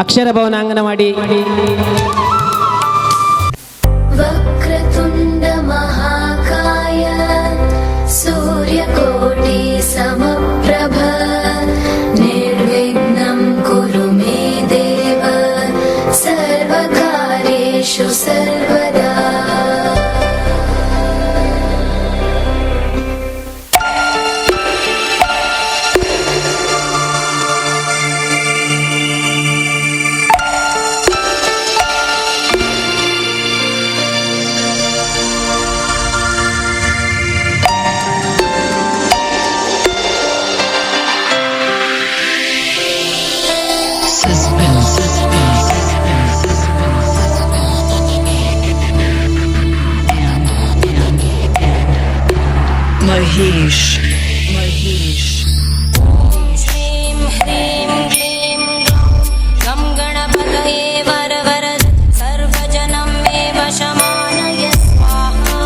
ಅಕ್ಷರ ಭವನ ಅಂಗನವಾಡಿ. वक्रतुण्ड महाकाय सूर्यकोटि समप्रभ निर्विघ्नं कुरु मे देव सर्वकार्येषु सर्वदा. Mahesh. ह्रीं ह्रीं क्लीं गं गणपतये वरवरद सर्वजनं मे वशमानय स्वाहा.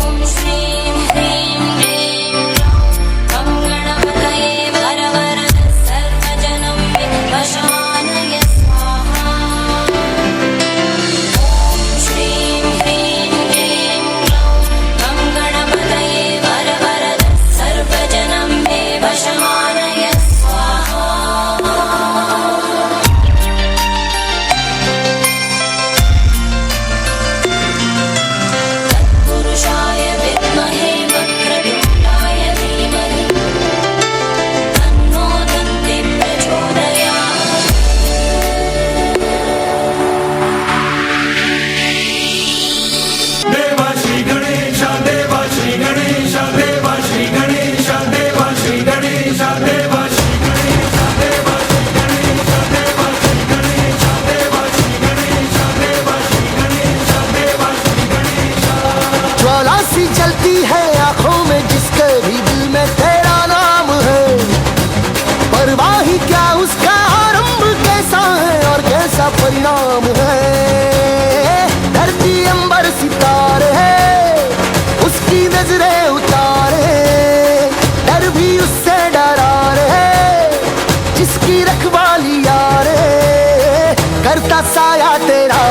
ॐ श्रीं ह्रीं क्लीं गं गणपतये वरवरद सर्वजनं मे वशमानय स्वाहा. ॐ श्रीं ह्रीं क्लीं गं गणपतये वरवरद सर्वजनं मे वशमानय स्वाहा. तत्पुरुषाय विद्महे वक्रतुण्डाय धीमहि तन्नो दन्ति प्रचोदयात्. देवा श्री गणेश देवा श्री गणेश देवा श्री गणेश देवा श्री गणेश देवा श्री गणेश देवा श्री गणेश देवा श्री गणेश देवा श्री गणेश देवा श्री गणेश देवा श्री गणेश. ज्वाला सी जलती है आंखों में जिसके भी दिल में तेरा नाम है. परवाह ही क्या उसका आरंभ कैसा है और कैसा परिणाम है. धरती अंबर सितारे है उसकी नजरें उतारे. डर भी उससे डरा रे जिसकी रखवाली यारे. करता साया तेरा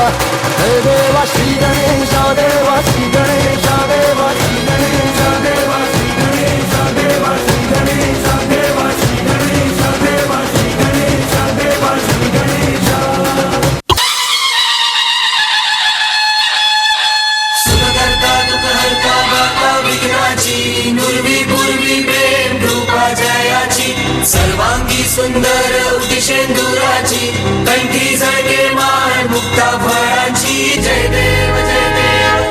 हे देवा श्री गणेश देवा श्री गणेश देवा श्री गणेश देवा श्री गणेश देवा श्री गणेश देवा श्री गणेश देवा श्री गणेश देवा श्री गणेश. सुखकर्ता दुःखहर्ता वार्ता विघ्नाची नुर्वी पूर्वी प्रेम रूपा जयाची सर्वांगी सुंदर उदिशेंदुराची कंठी झळके मान मुक्ता फळांची. जय देव जय देव.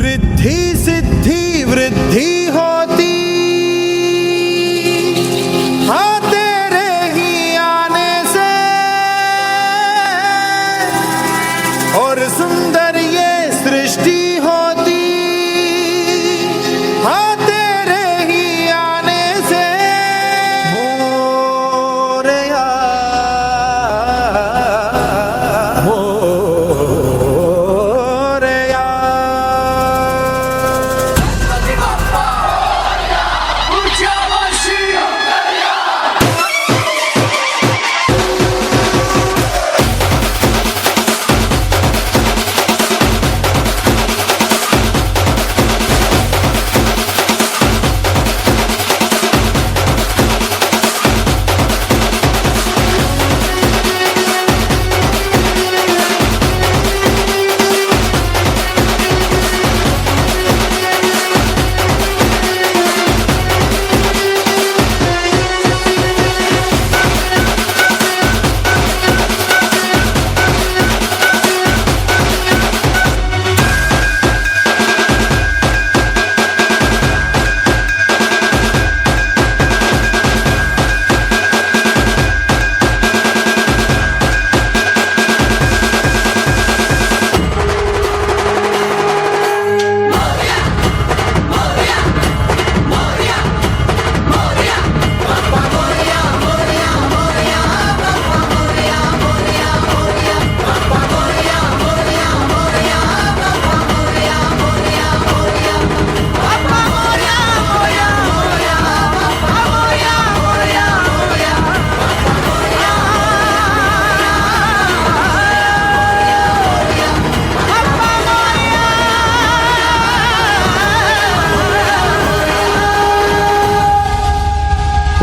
रिद्धि सिद्धि वृद्धि होती हाँ तेरे ही आने से. और सुंदर ये सृष्टि होती हाँ तेरे ही आने से. मोरया मोरया.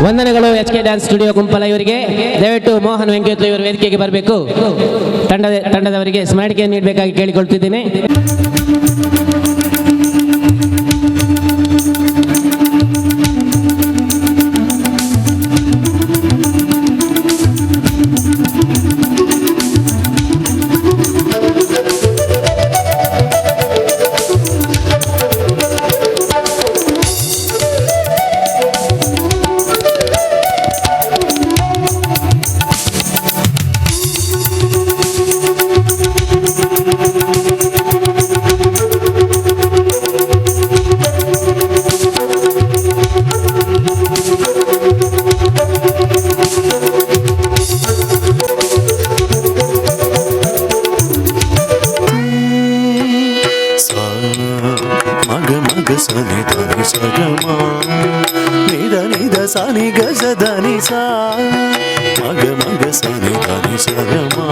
ವಂದನೆಗಳು HK ಡ್ಯಾನ್ಸ್ ಸ್ಟುಡಿಯೋ ಗುಂಪಲ ಇವರಿಗೆ. ದಯವಿಟ್ಟು ಮೋಹನ್ ವೆಂಕಟೇಶ್ ಇವರು ವೇದಿಕೆಗೆ ಬರಬೇಕು. ತಂಡದವರಿಗೆ ಸ್ಮರಣಿಕೆ ನೀಡಬೇಕಾಗಿ ಕೇಳಿಕೊಳ್ತಿದ್ದೇನೆ. సని ధని సగమా నిద నిద సని గజ ధని సా మగ మగ సని ధని సగమా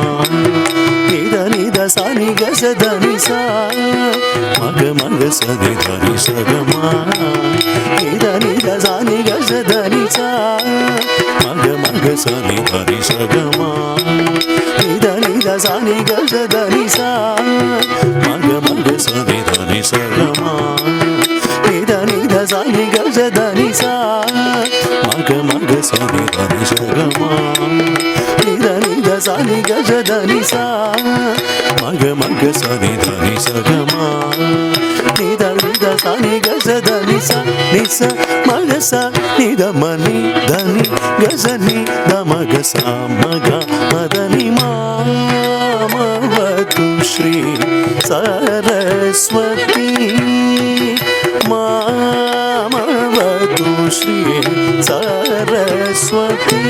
నిద నిద సని గజ ధని సా మగ మగ సని ధని సగమా నిద నిద సని గజ ధని సా మగ మగ సని ధని సగమా నిద నిద సని గజ ధని సా మగ మగ సని ధని సగమా సని గజ ధని సా మగ మగ సని ధని సగమా నిద నిద సని గజ ధని సా మగ మగ సని ధని సగమా నిద నిద సని గజ ధని సా నిస మగ స నిద మని ధని గజ ని ద మగ సా మగ మదని మామవతు శ్రీ సరస్వతి మామవతు శ్రీ సరస్వతి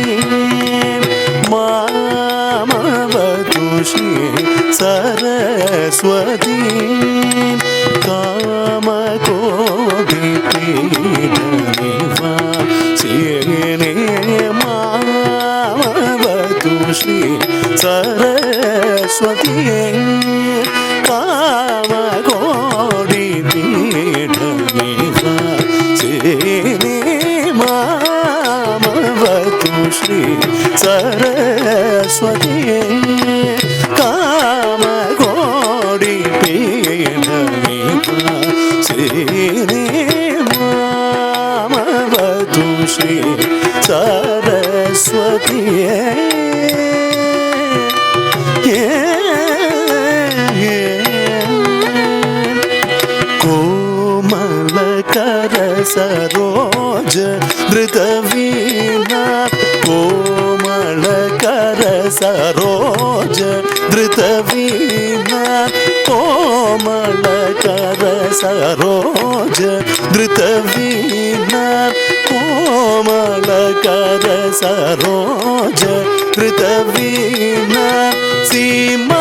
మామవతు శ్రీ సరస్వతి కామకోవిపీఠనివాసిని మామవతు శ్రీ సరస్వతి కామకోడిపీఠనివాసిని మామవతు శ్రీ సరస్వతి కామకోడిపీఠనివాసిని మామవతు శ్రీ సరస్వతి కోమలకర సరోజ ధృతవీణా కోమలకర సరోజ ధృతవీణా కోమలకర సరోజ ధృతవీణా కోమలకర సరోజ ధృతవీణా సీమాతీతవర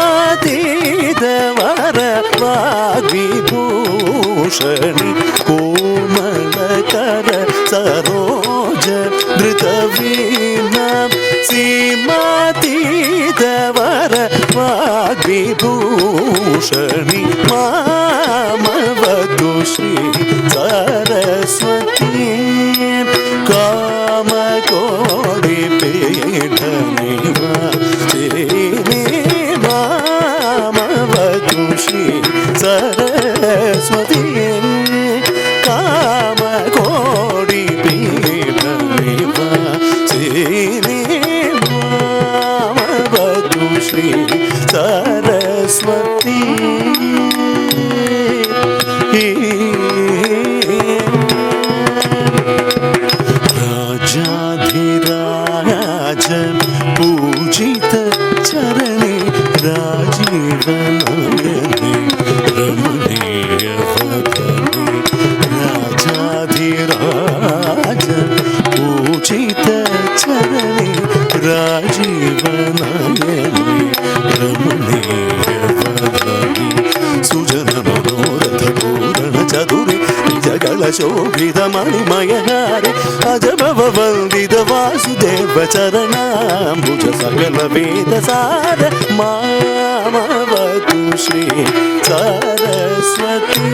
వాగ్విభూషణి కోమలకర సరోజ ధృతవీణా సీమాతీతవర వాగ్విభూషణి మామవతు శ్రీ సరస్వతి కామకోడిపీఠనివాసిని మామవతు శ్రీ సరస్వతి కామకోడిపీఠనివాసిని మామవతు శ్రీ సరస్వతి రాజాధిరాజ పూజిత చరణి రాజీవనయని రమణీయ వదని రాజాధిరాజ పూజిత చరణి రాజీవనయని రమణీయ వదని సుజన మనోరథ పూరణ చతురి జగళ శోభిత మణిమయహారి అజభవ వందిత వాసుదేవ చరణాంబుజ సకల వేద సార మామవతు శ్రీ సరస్వతి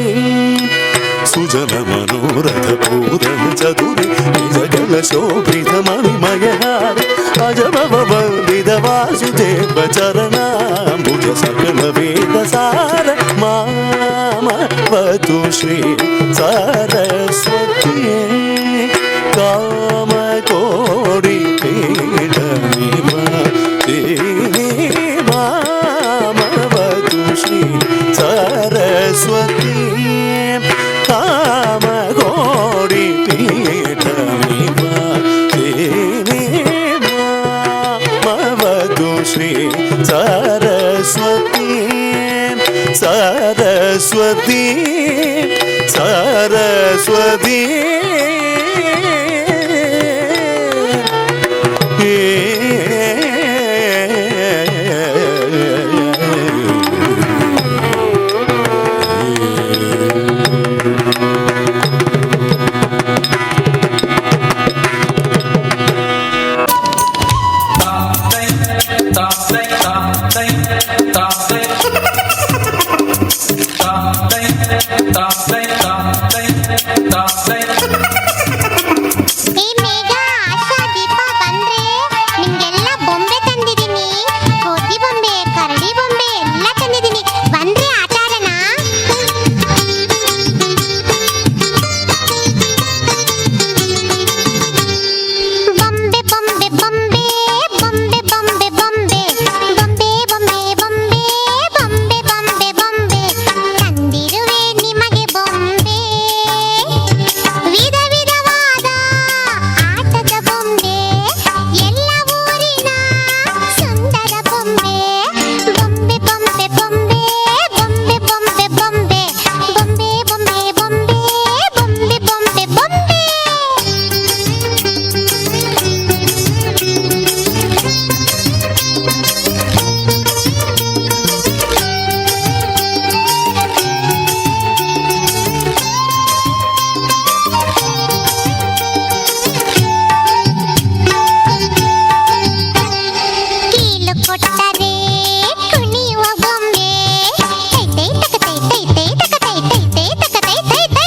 సుజన మనోరథ పూరణ చతురి జగళ ಅಜಮಲ ಶೋಭಿತ ಮಣಿಮಯಹಾರ ಅಜಮವ ವಂದಿದ ವಾಸುದೇವ ಚರಣಾಂಬುಜ ಸಕಲ ವೇದ ಸಾರ ಮಾಮವತು ಶ್ರೀ ಸರಸ್ವತಿ ಕಾಮ ಕೋಡಿ ಪೀಠ ಮಾಮವತು ಶ್ರೀ ಸರಸ್ವತಿ ಕಾಮ ಕೋಡಿ ಪೀಠ ಮಾಮವತು ಶ್ರೀ ಸರಸ್ವತಿ ಸರಸ್ವತಿ ಸರಸ್ವತಿ ಈ ಮೇಘ ಆಶಾ ದೀಪ ಬಂದ್ರೆ ನಿಮ್ಗೆಲ್ಲ ಬೊಂಬೆ ತಂದಿದ್ದೀನಿ. ಕೋತಿ ಬೊಂಬೆ, ಕರಡಿ ಬೊಂಬೆ ಎಲ್ಲ ತಂದಿದ್ದೀನಿ. ಬಂದ್ರೆ ಆಟ ಆಡೋಣ. ಬೊಂಬೆ ಬೊಂಬೆ ಬೊಂಬೆ ಬೊಂಬೆ ಬೊಂಬೆ ಬೊಂಬೆ ಬೊಂಬೆ ಬೊಂಬೆ ಬೊಂಬೆ ಬೊಂಬೆ ಬೊಂಬೆ ಬೊಂಬೆ ತಂದಿರುವೆ ನಿಮಗೆ ಬೊಂಬೆ. ವಿಧ ವಿಧವಾದ ಆಟದ ಬೊಂಬೆ, ಎಲ್ಲ ಊರಿನ ಸುಂದರ ಬೊಂಬೆ. ಬೊಂಬೆ ಬೊಂಬೆ ಬೊಂಬೆ ಬೊಂಬೆ ಬೊಂಬೆ ಬೊಂಬೆ ಬೊಂಬೆ ಬೊಂಬೆ ಬೊಂಬೆ ಬೊಂಬೆ ಬೊಂಬೆ ಬೊಂಬೆ. ಕೀಲು ಕೊಟ್ಟರೆ ಕುಣಿಯುವ ಬೊಂಬೆ. ತೈ ತೈ ತಕ ತೈ ತೈ ತೈ ತಕ ತೈ ತೈ ತೈ ತಕ ತೈ ತೈ ತೈ.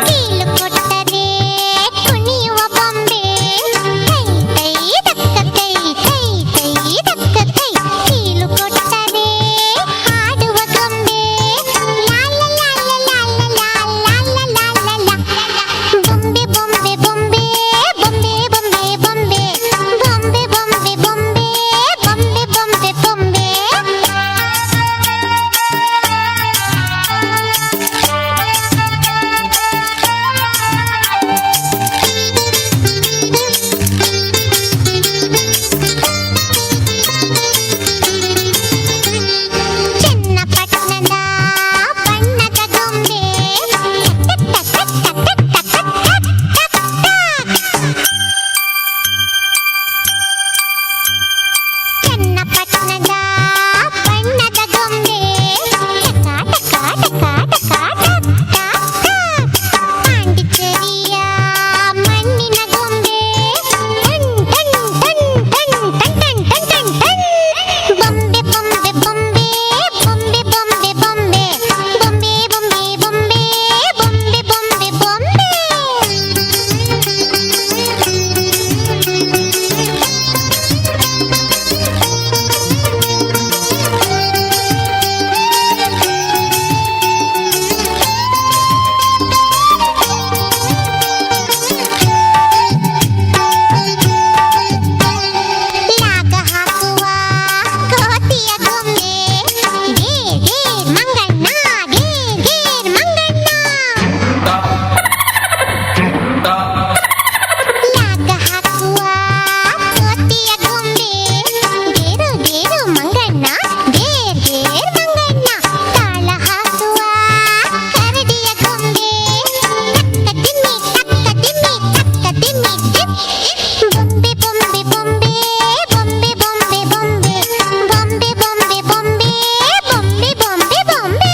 ಕೀಲು ಕೊಟ್ಟರೆ ಕುಣಿಯುವ ಬೊಂಬೆ. ತೈ ತೈ ತಕ ತೈ ತೈ ತೈ ತಕ ತೈ. ಕೀಲು ಕೊಟ್ಟರೆ ಹಾಡುವ ಗೊಂಬೆ. ಲಾ ಲಾ ಲಾ ಲಾ ಲಾ ಲಾ ಲಾ ಲಾ ಲಾ ಲಾ. ಬೊಂಬೆ ಬೊಂಬೆ ಬೊಂಬೆ ಬೊಂಬೆ ಬೊಂಬೆ ಬೊಂಬೆ ಬೊಂಬೆ ಬೊಂಬೆ ಬೊಂಬೆ ಬೊಂಬೆ ಬೊಂಬೆ ಬೊಂಬೆ. ಚನ್ನಪಟ್ಟಣದ ಬಣ್ಣದ ಗೊಂಬೆ. ಚನ್ನಪಟ್ಟಣದ ಬಣ್ಣದ ಗೊಂಬೆ. ಟಕ ಟಕ ಟಕ ಟಕ ಟಕ. ಪಾಂಡಿಚೇರಿಯ ಮಣ್ಣಿನ ಗೊಂಬೆ. ಟನ್ ಟನ್ ಟನ್ ಟನ್ ಟನ್ ಟನ್ ಟನ್ ಟನ್. ಬೊಂಬೆ ಬೊಂಬೆ ಬೊಂಬೆ ಬೊಂಬೆ ಬೊಂಬೆ ಬೊಂಬೆ ಬೊಂಬೆ ಬೊಂಬೆ ಬೊಂಬೆ ಬೊಂಬೆ ಬೊಂಬೆ ಬೊಂಬೆ. ಲಾಗ ಹಾಕುವ ಕೋತಿಯ ಗೊಂಬೆ. ಗೇರ್ ಗೇರ್ ಮಂಗಣ್ಣ, ಗೇರ್ ಗೇರ್ ಮಂಗಣ್ಣ. ಲಾಗ ಹಾಕುವ ಕೋತಿಯ ಗೊಂಬೆ. ಗೇರು ಗೇರು ಮಂಗಣ್ಣ, ಗೇರ್ ಗೇರ್ ಮಂಗಣ್ಣ. ತಾಳ ಹಾಕುವ ಕರಡಿಯ ಗೊಂಬೆ. ತಕ್ಕ ತಿಮ್ಮಿ ತಕ್ಕ ತಿಮ್ಮಿ ತಕ್ಕ ತಿಮ್ಮಿ ತಿಮ್. ಬೊಂಬೆ ಬೊಂಬೆ ಬೊಂಬೆ ಬೊಂಬೆ ಬೊಂಬೆ ಬೊಂಬೆ ಬೊಂಬೆ ಬೊಂಬೆ ಬೊಂಬೆ ಬೊಂಬೆ ಬೊಂಬೆ ಬೊಂಬೆ.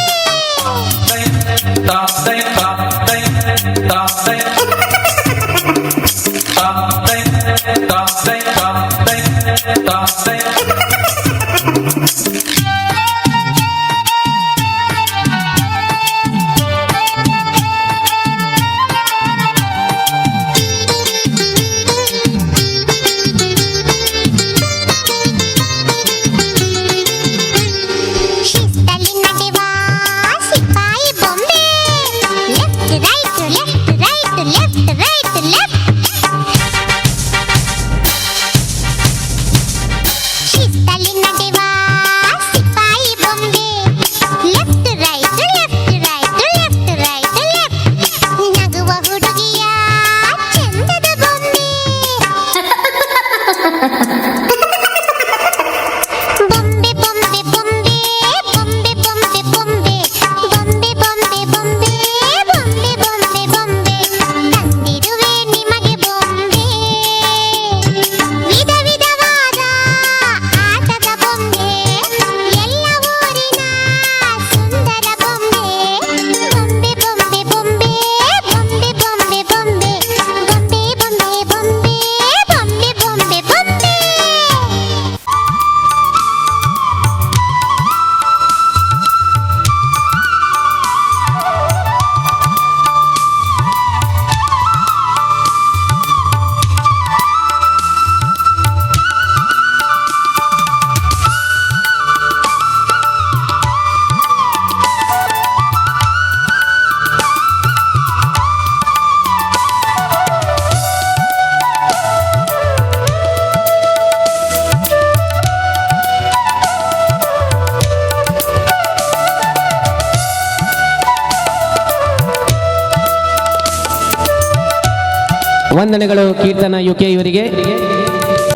ವಂದನೆಗಳು ಕೀರ್ತನ UK ಇವರಿಗೆ.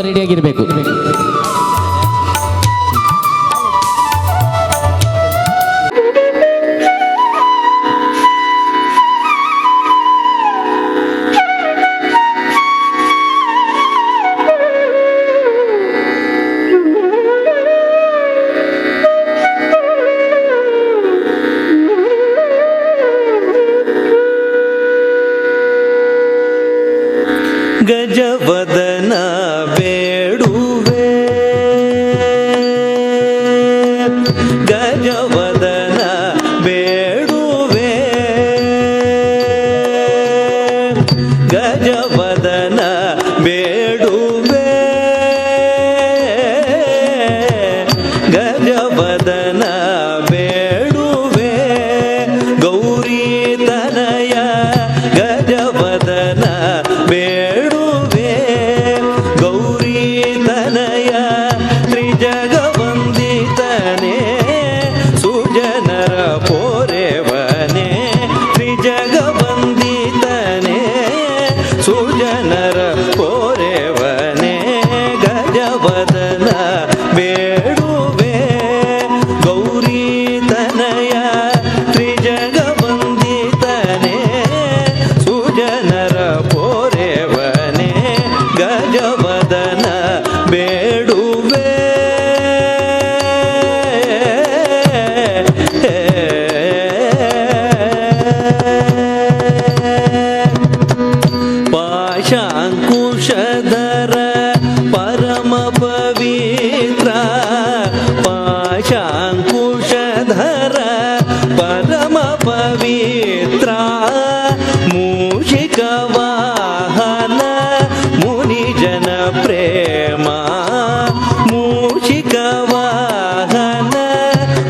ರೆಡಿಯಾಗಿರಬೇಕು. ಗಜವದನ ಬೇಡುವೆ, ಗಜವದನ ಬೇಡುವೆ, ಗಜವದನ ಬೇಡುವೆ, ಗಜವದನ ಬೇಡುವೆ, ಗೌರಿ ತನಯ ಗಜವದನ ಬೇಡುವೆ, ಗೌರಿ ತನಯ ತ್ರಿಜಗವಂದಿತನೇ ಸುಜನರ ಪೋರೆವನೇ, ತ್ರಿಜಗವಂದಿತನೇ ಸುಜನರ ಪೋರೆವನೇ, ಗಜವದನ ಬೇಡುವೆ, ಗೌರಿ ತನಯ ತ್ರಿಜಗವಂದಿತನೇ ಸುಜನರ ಪೋರೆವನೇ, ಗಜವದನ ಬೇಡುವೆ. ಪಾಶಾಂಕುಶಧರ ಪರಮ ಪವಿತ್ರ, ಪಾಶಾಂಕುಶಧರ ಪರಮ ಪವಿತ್ರ, ಮೂಷಿಕ ವಾಹನ ಮುನಿಜನ ಪ್ರೇಮ, ಮೂಷಿಕ ವಾಹನ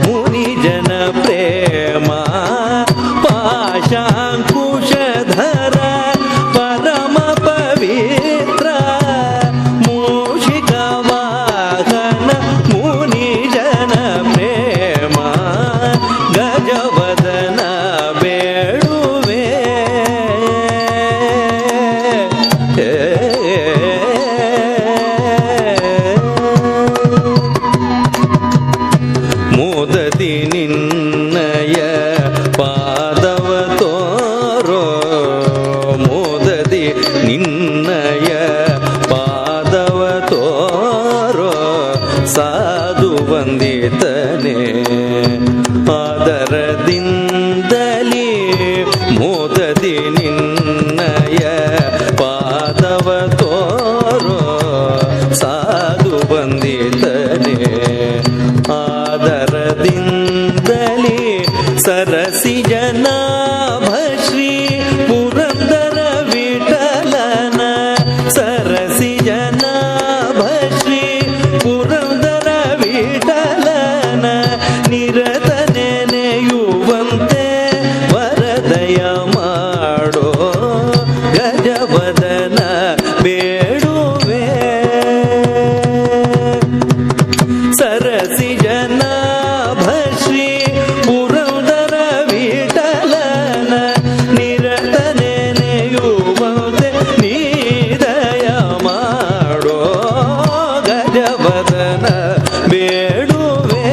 ಮುನಿಜನ ಪ್ರೇಮ, ಪಾಶಾಂಕುಶಧರ ಪರಮ ಪವಿತ್ರ, ಮೂಷಿಕ ವಾಹನ ಮುನಿಜನ ಪ್ರೇಮ, ಗಜವದನ ಬೇಡುವೆ. ಮೋದದಿ ನಿನ್ನಯ ಪಾದವ ತೋರೋ, ಮೋದದಿ ನಿನ್ನಯ ಪಾದವ ತೋರೋ, ಸಾಧು ವಂದಿತನೇ ಆದರದಿಂದಲೇ, ಮೋದದಿ ನಿನ್ನಯ ಪಾದವ ತೋರೋ, ಸಾಧು ವಂದಿತನೇ ಆದರದಿಂದಲೇ, ಸರಸಿ ಜನಾಭ ಶ್ರೀ ಪುರಂದರ ವಿಠಲನ, ಸರಸಿ ಜನಾಭ ಶ್ರೀ ಪುರಂದರ ವಿಠಲನ, ನಿರತ ನೆನೆಯುವಂತೆ ವರದಯ ಮಾಡೋ, ಗಜವದನ ಬೇಡುವೆ, ಸರಸಿ ಜನಾಭ ಶ್ರೀ ಪುರಂದರ ವಿಠಲನ, ನಿರತ ನೆನೆಯುವಂತೆ ನೀದಯ ಮಾಡೋ, ಗಜವದನ ಬೇಡುವೆ,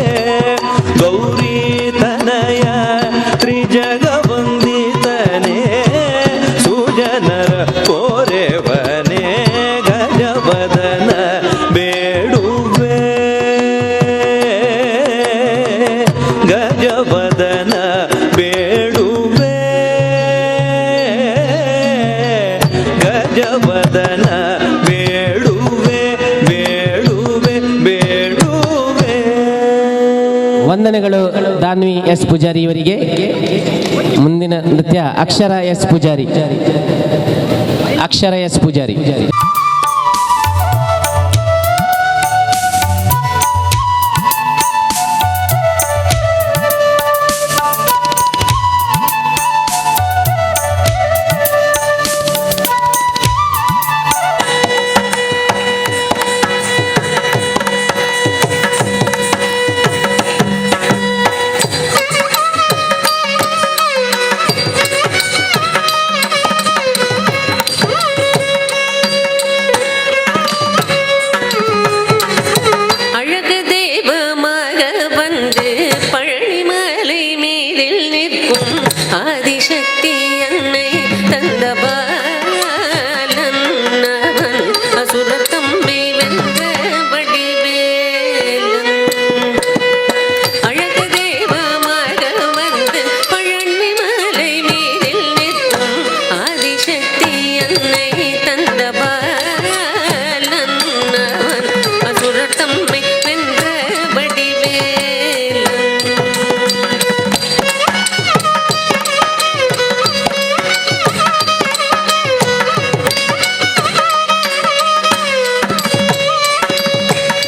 ಗೌರಿ ತನಯ ತ್ರಿಜಗವಂದಿತನೇ ಸುಜನರ ಪೋರೆವನೇ, ಗಜವದನ ಬೇಡುವೆ, ಗಜವದನ ಬೇಡುವೆ, ಗಜವದನ ಬೇಡುವೆ, ಬೇಡುವೆ, ಬೇಡುವೆ. ವಂದನೆಗಳು ದಾನ್ವಿ ಎಸ್ ಪೂಜಾರಿ ಇವರಿಗೆ. ಮುಂದಿನ ನೃತ್ಯ ಅಕ್ಷರ ಎಸ್ ಪೂಜಾರಿ. ಅಕ್ಷರ ಎಸ್ ಪೂಜಾರಿ. மீதில் நிற்கும் ஆதிசக்தி அன்னை தந்த பாலன் அவன் அசுரர் தம்மை வென்ற வடிவேலன் அழகு தெய்வமாக வந்து பழனி மலை மீதில் நிற்கும் ஆதிசக்தி அன்னை தந்த பாலன் அவன் அசுரர் தம்மை வென்ற வடிவேலன்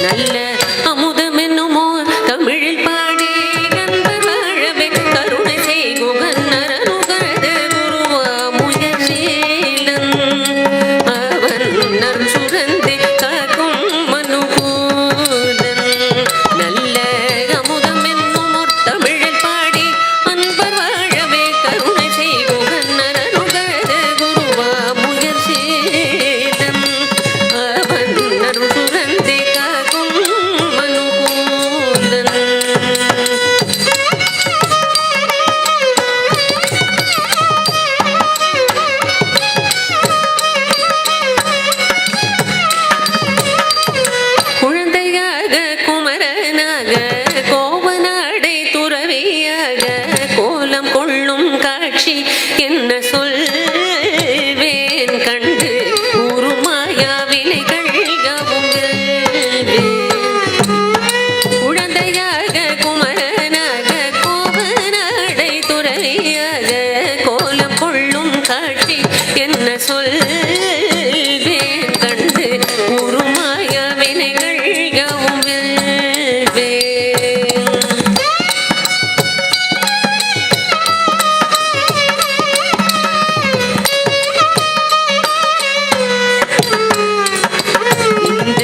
நல்ல அமுதமென்னுமோர் தமிழில் பாடி நண்பர் வாழவே கருணை செய்குகன் நரனுகரது குருவாமுயசீலன் அவன் நர் சுரந்து காக்கும் மனுகூலன் நல்ல அமுதமென்னுமோர் தமிழில் பாடி அன்பர் வாழவே கருணை செய்குகன் நரனுகரது குருவாமுயசீலன் அவன் நர் சுரந்து காக்கும் மனுகூலன் குழந்தையாக குமரனாக கோவனாடை துறவியாக கோலம் கொள்ளும் காட்சி என்ன சொல்வேன் கண்டு உருமாயா வினைகள் யாவும் வெல்வேன். குழந்தையாக குமரனாக கோவனாடை துறவியாக கோலம் கொள்ளும் காட்சி என்ன சொல்வேன் கண்டு உருமாய வினைகள் யாவும் வெல்வேன். இந்த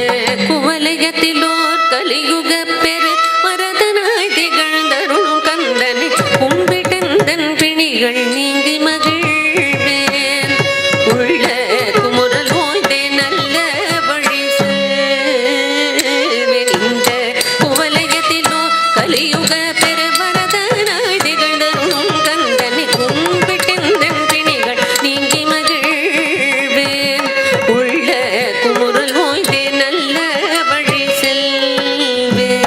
குவலயத்திலோர் கலியுக பெரு மரதனாய் திகழ்ந்தருளும் கந்தனை கும்பிட்டந்தன் பிணிகள் நீங்கி மகிழ்வேன் உள்ள குமுறல் ஓய்ந்தே நல்ல வழி செல்வேன். இந்த குவலயத்திலோ கலியுக பெரு மரதனாய் திகழ்ந்தருளும் கந்தனை கும்பிட்டந்தன் பிணிகள் நீங்கி மகிழ்வேன் உள்ள குமுறல் ஓய்ந்தே நல்ல வழி செல்வேன்.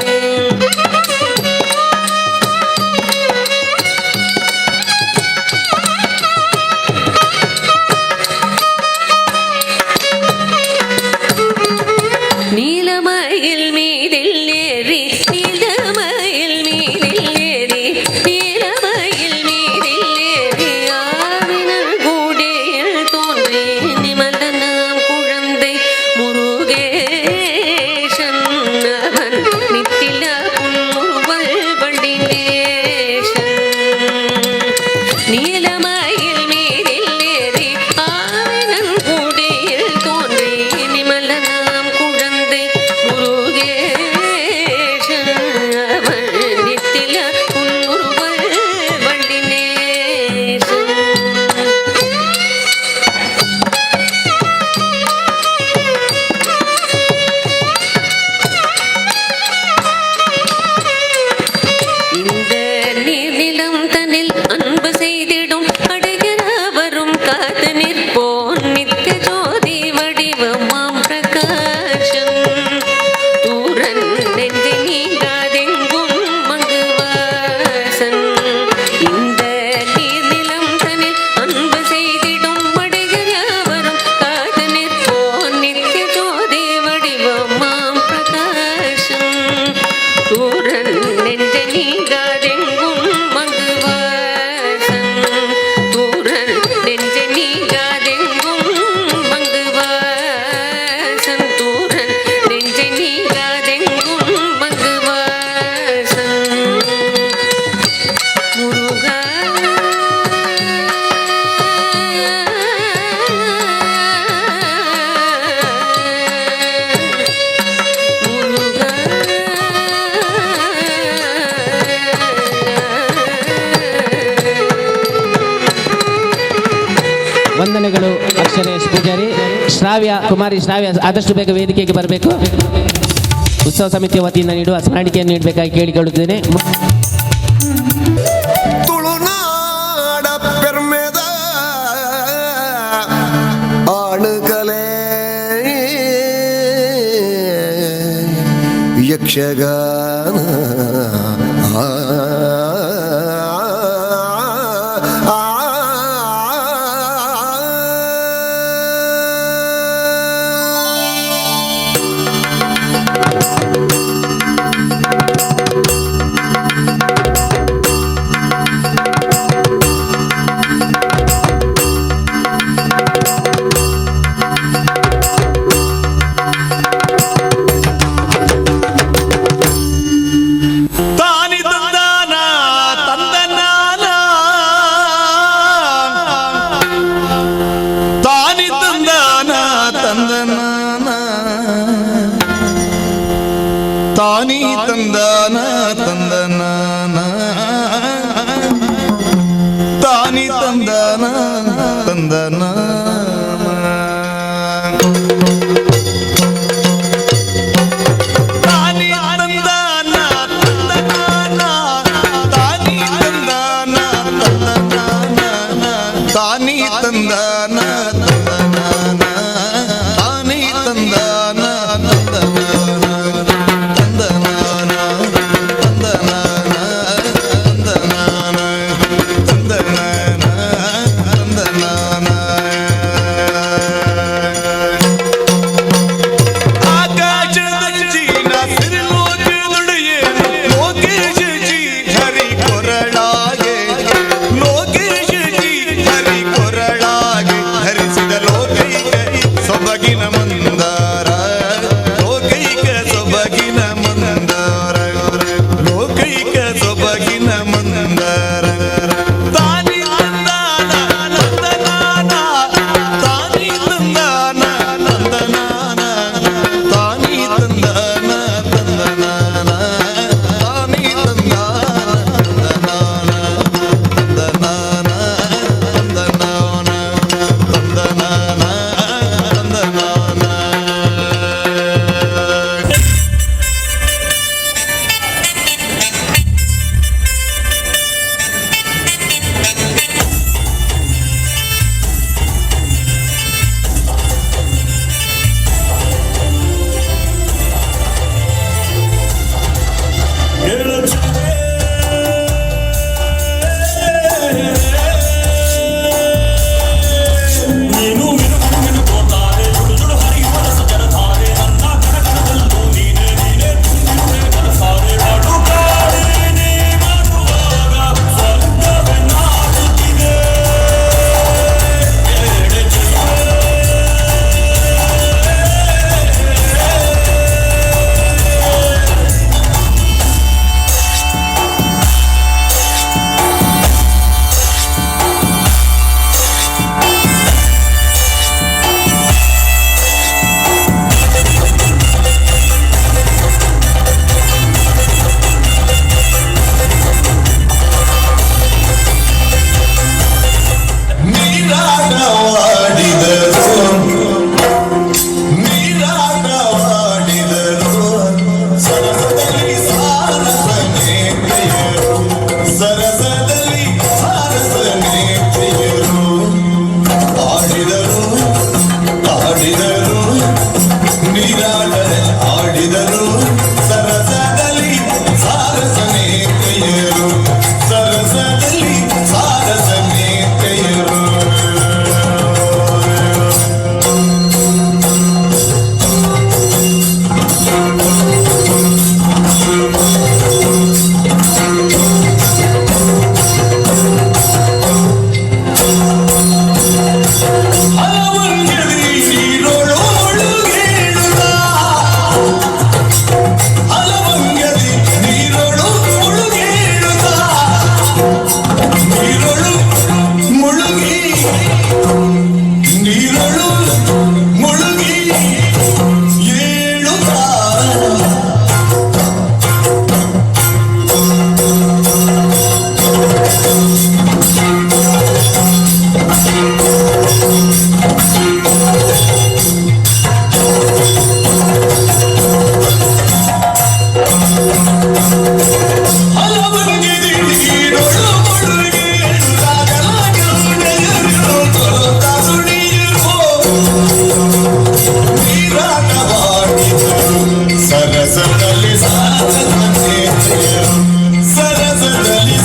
நீலமயில் மீதில் ஏறி நீலமயில் மீதில் ஏறி நீலமயில் மீதில் ஏறி ஆவினர் கூடையில் தோன்றி நிமலனாம் குழந்தை முருகேசன் அவன் நித்தில புன்முறுவல் வண்டினேசன் நீலமயில் மீதில் ஏறி ஆவினன் கூடையில் தோன்றி நிமலனாம் குழந்தை முருகேசன் அவன் நித்தில புன்முறுவல் வண்டினேசன். இந்த நீர்நிலம் தனில் அன்பு செய்திடும் அடைகிறவரும் காத்து நிற்போன் நித்திய ஜோதி வடிவமாம் பிரகாசன் தூரன் நெஞ்சை நீங்காதெங்கும் மங்குவாசன். இந்த நீர்நிலம் தனில் அன்பு செய்திடும் அடைகிறவரும் காத்து நிற்போன் நித்திய ஜோதி வடிவமாம் பிரகாசன் தூரன் நெஞ்சை நீங்காதெங்கும் மங்குவாசன் தூரன் நெஞ்சை நீங்காதெங்கும் மங்குவாசன் தூரன் நெஞ்சை நீங்காதெங்கும் மங்குவாசன். முருகா ವಂದನೆಗಳು ಅಕ್ಷರೇಶ್ ಪೂಜಾರಿ. ಶ್ರಾವ್ಯ ಕುಮಾರಿ ಶ್ರಾವ್ಯ ಆದಷ್ಟು ಬೇಗ ವೇದಿಕೆಗೆ ಬರಬೇಕು. ಉತ್ಸವ ಸಮಿತಿಯ ವತಿಯಿಂದ ನೀಡುವ ಸ್ಮರಣಿಕೆಯನ್ನು ನೀಡಬೇಕಾಗಿ ಕೇಳಿಕೊಳ್ಳುತ್ತೇನೆ. ಸರಸದಲ್ಲಿ ಸರಸದಲ್ಲಿ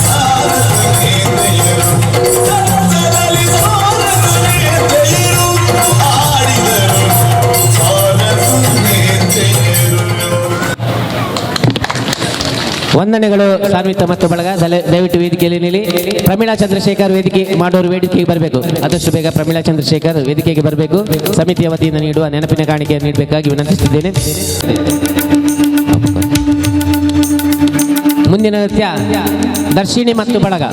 ಆಡಿದರು ವಂದನೆಗಳು ಸಾನ್ವಿತ ಮತ್ತು ಬಳಗ ದಯವಿಟ್ಟು ವೇದಿಕೆಯಲ್ಲಿ ನಿಲ್ಲಿ. ಪ್ರಮೀಳಾ ಚಂದ್ರಶೇಖರ್ ವೇದಿಕೆ ಮಾಡೋರು ವೇದಿಕೆಗೆ ಬರಬೇಕು. ಆದಷ್ಟು ಬೇಗ ಪ್ರಮೀಳಾ ಚಂದ್ರಶೇಖರ್ ವೇದಿಕೆಗೆ ಬರಬೇಕು. ಸಮಿತಿಯ ವತಿಯಿಂದ ನೀಡುವ ನೆನಪಿನ ಕಾಣಿಕೆಯನ್ನು ನೀಡಬೇಕಾಗಿ ವಿನಂತಿಸುತ್ತಿದ್ದೇನೆ. ಮುಂದಿನ ನೃತ್ಯ ದರ್ಶಿನಿ ಮತ್ತು ಬಳಗ.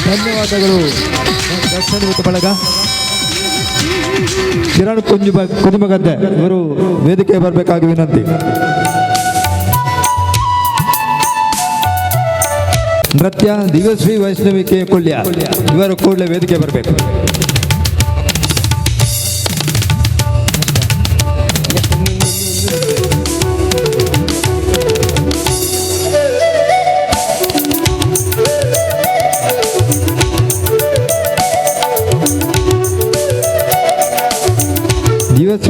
ಧನ್ಯವಾದಗಳು ದರ್ಶನ ಮತ್ತು ಬಳಗ. ಕಿರಣ್ ಕುಂಜುಮಗದ್ದೆ ಇವರು ವೇದಿಕೆ ಬರಬೇಕಾಗಿ ವಿನಂತಿ. ನೃತ್ಯ ದಿವ್ಯಶ್ರೀ ವೈಷ್ಣವಿ ಕೆ ಕುಳ್ಯ ಇವರು ಕೂಡಲೇ ವೇದಿಕೆ ಬರಬೇಕು.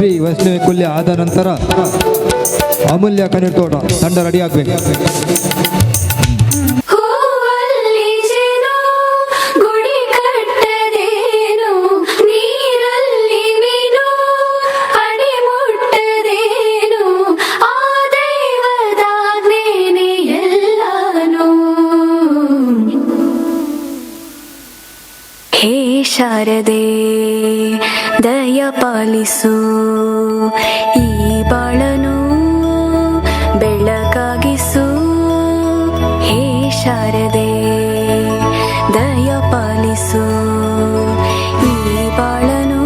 ದಿವ್ಯಶ್ರೀ ವೈಷ್ಣವಿ ಕುಲ್ಯ ಆದ ನಂತರ ಅಮೂಲ್ಯ ಕಣ್ಣೀರ್ ತೋಟ ತಂಡ ರೆಡಿ ಆಗಬೇಕು. ಹೂವಲ್ಲಿ ಜೇನು ಗುಡಿ ಕಟ್ಟದೇನು ನೀರಲ್ಲಿ ಮೀನು ಅಡಿ ಮುಟ್ಟದೇನು ಆ ದೈವದಾಜ್ಞೆನೇ ಎಲ್ಲಾನು. ಹೇ ಶಾರದೆ ದಯ ಪಾಲಿಸು ಈ ಬಾಳನು ಬೆಳಕಾಗಿಸು. ಹೇ ಶಾರದೆ ದಯ ಪಾಲಿಸು ಈ ಬಾಳನು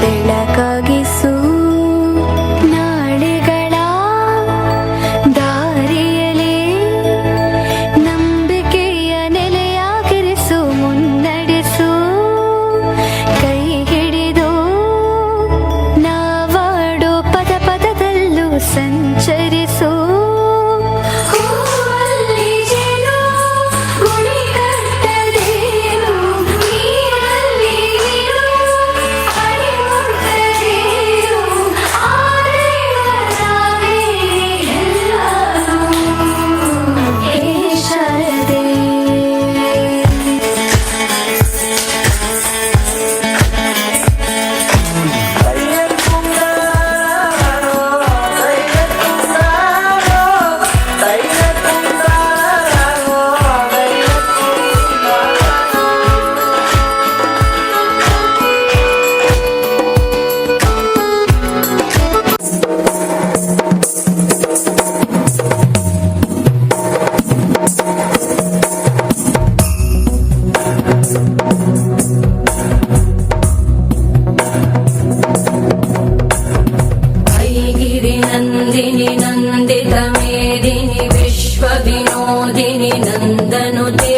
ಬೆಳಕಾಗಿಸು. ನಾಳೆಗಳ ದಾರಿಯಲಿ ನಂಬಿಕೆಯ ನೆಲೆಯಾಗಿರಿಸು ಮುನ್ನಡೆಸು. ಕೈ ಹಿಡಿದು ನಾವಾಡೋ ಪದ ಪದದಲ್ಲೂ ಸಂಚರಿಸು. ಹೂವಲ್ಲಿ ಜೇನು ಗುಡಿ ಕಟ್ಟದೇನು ನೀರಲ್ಲಿ ಮೀನು ಅಡಿ ಮುಟ್ಟದೇನು ಆ ದೈವದಾಜ್ಞೆನೇ ಎಲ್ಲಾನು. ಹೇ ಶಾರದೆ ಐಗಿರಿ ನಂದಿನಿ ನಂದಿತ ಮೇದಿನಿ ವಿಶ್ವ ವಿನೋದಿನಿ ನಂದನುತೆ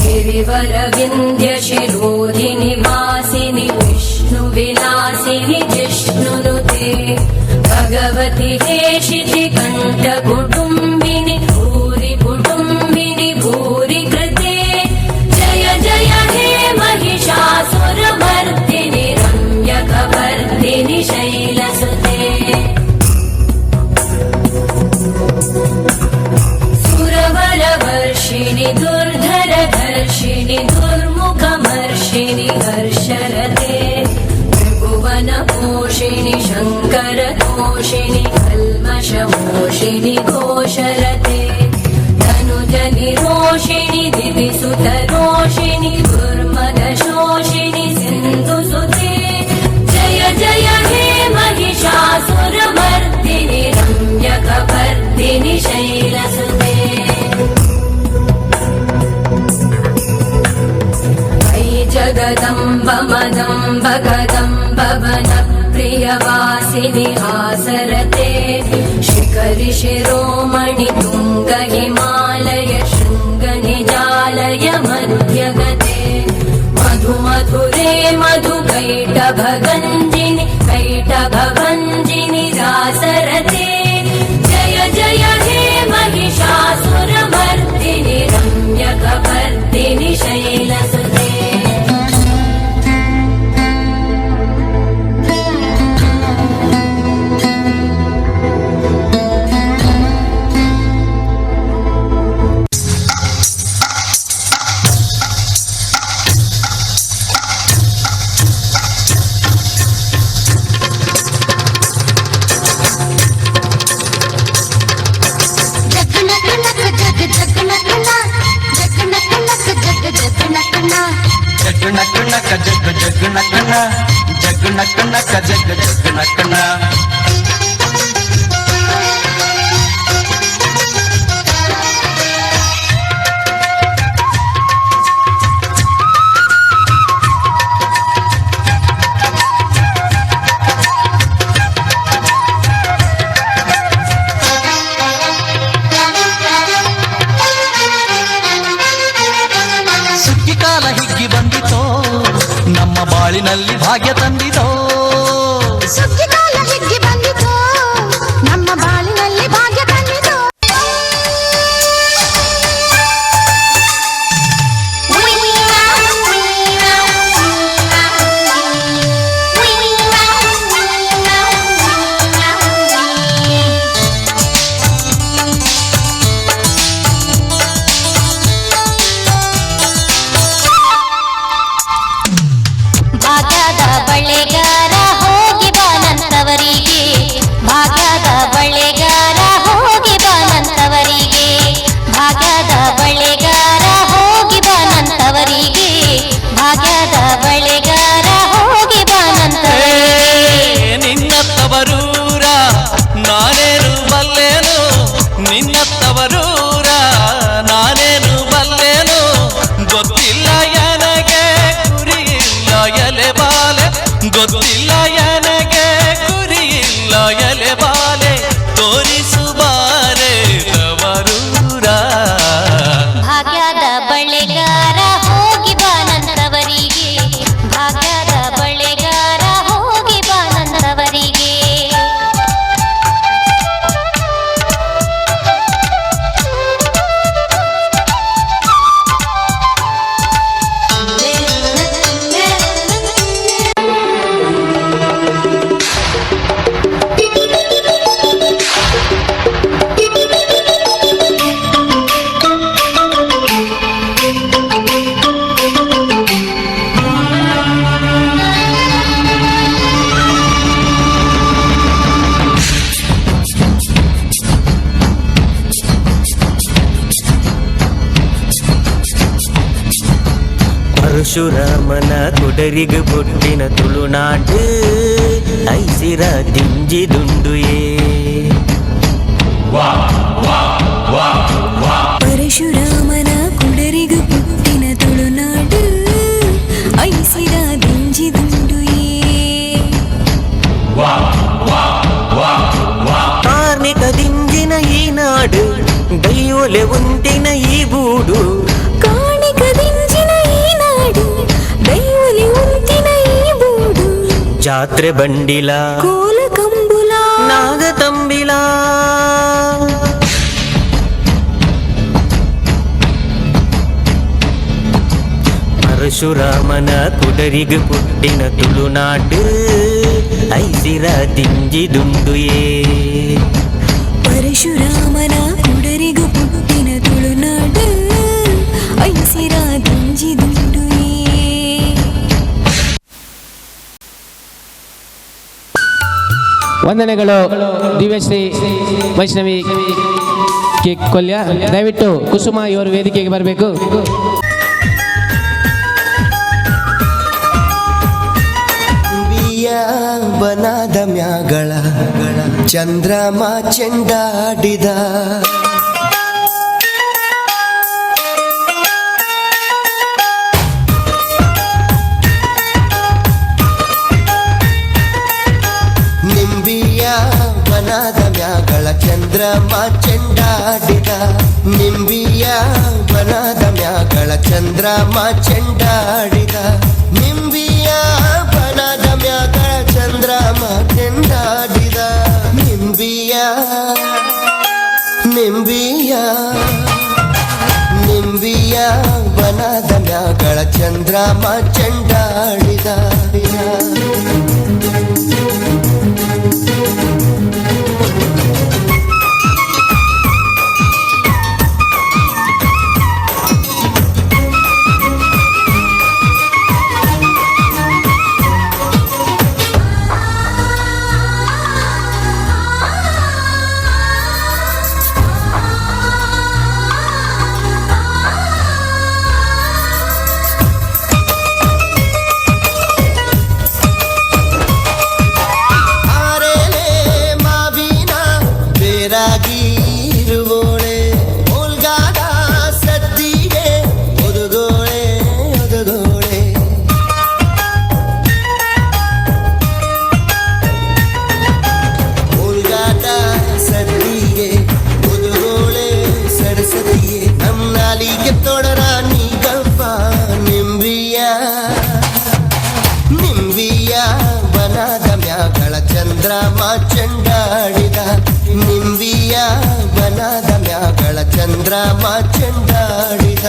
ಗಿರಿವರ ವಿಂಧ್ಯ ಶಿರೋಧಿನಿ ವಾಸಿನಿ ವಿಷ್ಣು ವಿಲಾಸಿನಿ ಜಿಷ್ಣುನುತೆ ಭಗವತಿ ಹೇಷಿತಿ ಕಂಠ ಕುಟುಂಬಿನಿ ಭೂರಿ ಕುಟುಂಬಿನಿ ಭೂರಿ ಕೃತೆ. ಜಯ ಜಯ ಹೇ महिषासुरमर्दिनि रम्यकवर्दिनि शैलसुते. सुरवरवर्षिणि दुर्धरधर्षिणि दुर्मुखमर्षिणि हर्षरते. त्रिभुवनपोषिणि शङ्करतोषिणि कल्मषमोषिणि घोषरते. धनुजनिरोषिणि दिविसुतरोषिणि दुर्मदशोषिणि सिन्धुसुते. जय जय हे महिषासुरमर्दिनि रम्यकवर्दिनि शैलसुते. अयि जगदम्ब मदम्ब कदम्ब वनप्रियवासिनि हासरते. शिखरि शिरोमणि तुङ्ग हिमालय शृङ्ग निजालय मध्यगते. मधु मधुरे मधु कैटभगञ्जिनि कैटभभञ्जिनि रासरते. जय जय हे महिषासुरमर्दिनि रम्यकवर्दिनि शैलसुते. ಕಾಲ ಹಿಗ್ಗಿ ಬಂದಿತೋ ನಮ್ಮ ಬಾಳಿನಲ್ಲಿ ಭಾಗ್ಯ ತಂದಿತೋ. ಸುಗ್ಗಿಕಾಲ ಹಿಗ್ಗಿ ಬಂದಿತೋ ನಮ್ಮ ಬಾಳಿನಲ್ಲಿ ಭಾಗ್ಯ ತಂದಿತೋ. ತವರೂರ ನಾನೇನು ಬಲ್ಲೆನು ಗೊತ್ತಿಲ್ಲ ನನಗೆ ಕುರಿಯಿಲ್ಲ ಎಲೆ ಬಾಲೆ ಗೊತ್ತಿಲ್ಲ ನನಗೆ ಕುರಿಯಿಲ್ಲ ಎಲೆ ಬಾಲೆ ತೋರಿಸುಬಾರೆ ತವರೂರ ಭಾಗ್ಯದ ಬಳೆಗಾರ ಹೋಗಿ ಬಾ ನನ್ನವರಿಗೆ ಭಾಗ್ಯದ ಬಳೆಗಾರ ಹೋಗಿ ಬಾ ನನ್ನವರಿಗೆ ಪರಶುರಾಮನ ಕುಡರಿಗ ಬೊಟ್ಟಿನ ತುಳುನಾಡು ಐಸಿರ ದಿಂಜಿದುಂಡುಯೇ ಪರಶುರಾಮನ ಕುಡರಿಗ ಪುಟ್ಟಿನ ತುಳುನಾಡು ಐಸಿರ ದಿಂಜಿದುಂಡುಯೇ ಕಾರ್ಮಿಕ ದಿಂಜಿನ ಈ ನಾಡು ದೈವಲೆ ಉಂಟಿನ ಈ ಬೂಡು ಕಾಣಿಕ ದಿಂಜಿನ ಈ ನಾಡು ದೈವಲಿ ಉಂಟಿನ ಈ ಬೂಡು ಜಾತ್ರೆ ಬಂಡಿಲ ಕೋಲ ಕಂಬುಲ ನಾಗ ತಂಬಿಲ ಪರಶುರಾಮನ ಕುಡರಿಗ ಪುಟ್ಟಿನ ತುಳುನಾಡು ಐಸಿರ ದಿಂಜಿದುಂಡುಯೇ ಪರಶುರಾಮನ ಕುಡರಿಗ ಪುಟ್ಟಿನ ತುಳುನಾಡು ಐಸಿರ ದಿಂಜಿದುಂಡುಯೇ ವಂದನೆಗಳು ದಿವ್ಯಶ್ರೀ ವೈಷ್ಣವಿ ಕೆ ಕೊಲ್ಯ. ದಯವಿಟ್ಟು ಕುಸುಮ ಇವರು ವೇದಿಕೆಗೆ ಬರಬೇಕು. ಬನದ ಮ್ಯಾಗಳ ಚಂದ್ರಮ ಚೆಂಡಾಡಿದ ನಿಂಬಿಯ ಬನದ ಮ್ಯಾಗಳ ಚಂದ್ರಮ ಚೆಂಡಾಡಿದ ನಿಂಬಿಯ ಬನದ ಮ್ಯಾಗಳ ಚಂದ್ರಮ ಚೆಂಡಾಡಿದ ನಿಂಬಿಯ ಬನದ ಮ್ಯಾಗಳ ಚಂದ್ರಮ ಚೆಂಡಾಡಿದ ನಿಂಬಿಯ ನಿಂಬಿಯ ನಿಂಬಿಯ ಬನದ ಮ್ಯಾಗಳ ಚಂದ್ರಮ ಚೆಂಡಾಡಿದ ಇರುವೋಳೆ ಉಲ್ಗಾದ ಸದ್ದಿಗೆ ಒದುಗೋಳೆ ಒದುಗೋಳೆ ಉಲ್ಗಾದ ಸದ್ದಿಗೆ ಒದುಗೋಳೆ ಸರಸದಿಗೆ ನಮ್ನಾಲಿಗೆ ತೊಡರ ನೀಗಪ್ಪ ನಿಂಬಿಯ ನಿಂಬಿಯ ಬನದ ಮ್ಯಾಗಳ ಚಂದ್ರಮ ಚೆಂಡಾಡಿದ ನಿಂಬಿಯ ಬನದ ಮ್ಯಾಗಳ ಚಂದ್ರಮ ಚೆಂಡಾಡಿದ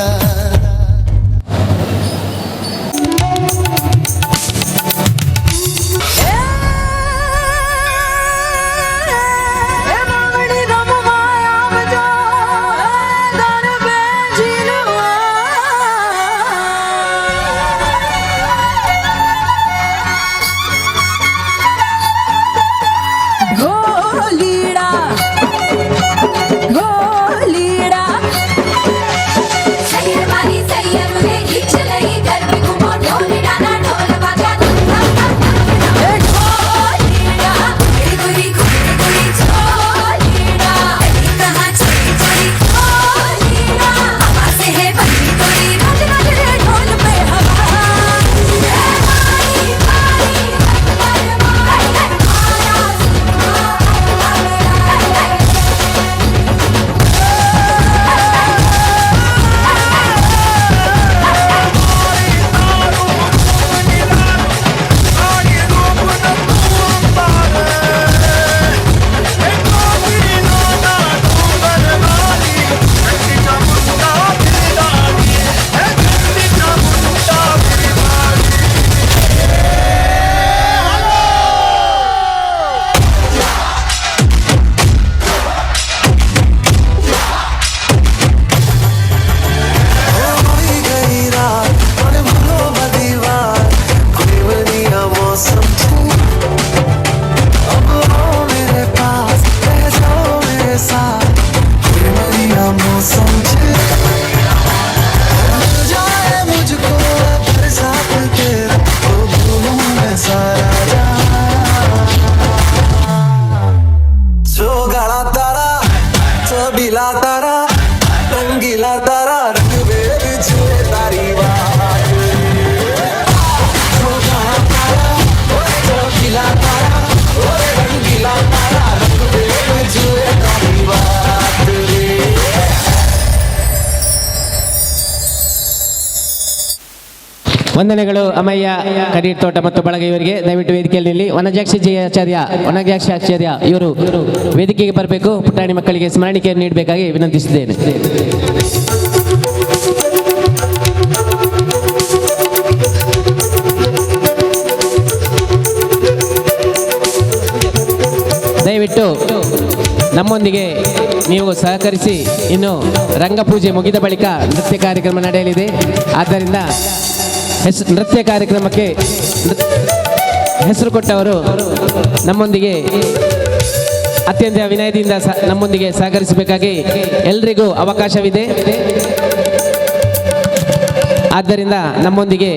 Say it, buddy. रंगीला तारा रंग वेद छुए तारी बात चमकीला तारा ओए रंगीला तारा रंग वेद छुए तारी बात रे ವಂದನೆಗಳು ಅಮ್ಮಯ್ಯ ಕರೀರ್ ತೋಟ ಮತ್ತು ಬಳಗ ಇವರಿಗೆ ದಯವಿಟ್ಟು ವೇದಿಕೆಯಲ್ಲಿ ವನಜಾಕ್ಷಾಚಾರ್ಯ ಇವರು ವೇದಿಕೆಗೆ ಬರಬೇಕು. ಪುಟಾಣಿ ಮಕ್ಕಳಿಗೆ ಸ್ಮರಣಿಕೆಯನ್ನು ನೀಡಬೇಕಾಗಿ ವಿನಂತಿಸಿದ್ದೇನೆ. ದಯವಿಟ್ಟು ನಮ್ಮೊಂದಿಗೆ ನೀವು ಸಹಕರಿಸಿ. ಇನ್ನು ರಂಗಪೂಜೆ ಮುಗಿದ ಬಳಿಕ ನೃತ್ಯ ಕಾರ್ಯಕ್ರಮ ನಡೆಯಲಿದೆ. ಆದ್ದರಿಂದ ನೃತ್ಯ ಕಾರ್ಯಕ್ರಮಕ್ಕೆ ಹೆಸರು ಕೊಟ್ಟವರು ನಮ್ಮೊಂದಿಗೆ ಅತ್ಯಂತ ವಿನಯದಿಂದ ನಮ್ಮೊಂದಿಗೆ ಸಹಕರಿಸಬೇಕಾಗಿ ಎಲ್ರಿಗೂ ಅವಕಾಶವಿದೆ. ಆದ್ದರಿಂದ ನಮ್ಮೊಂದಿಗೆ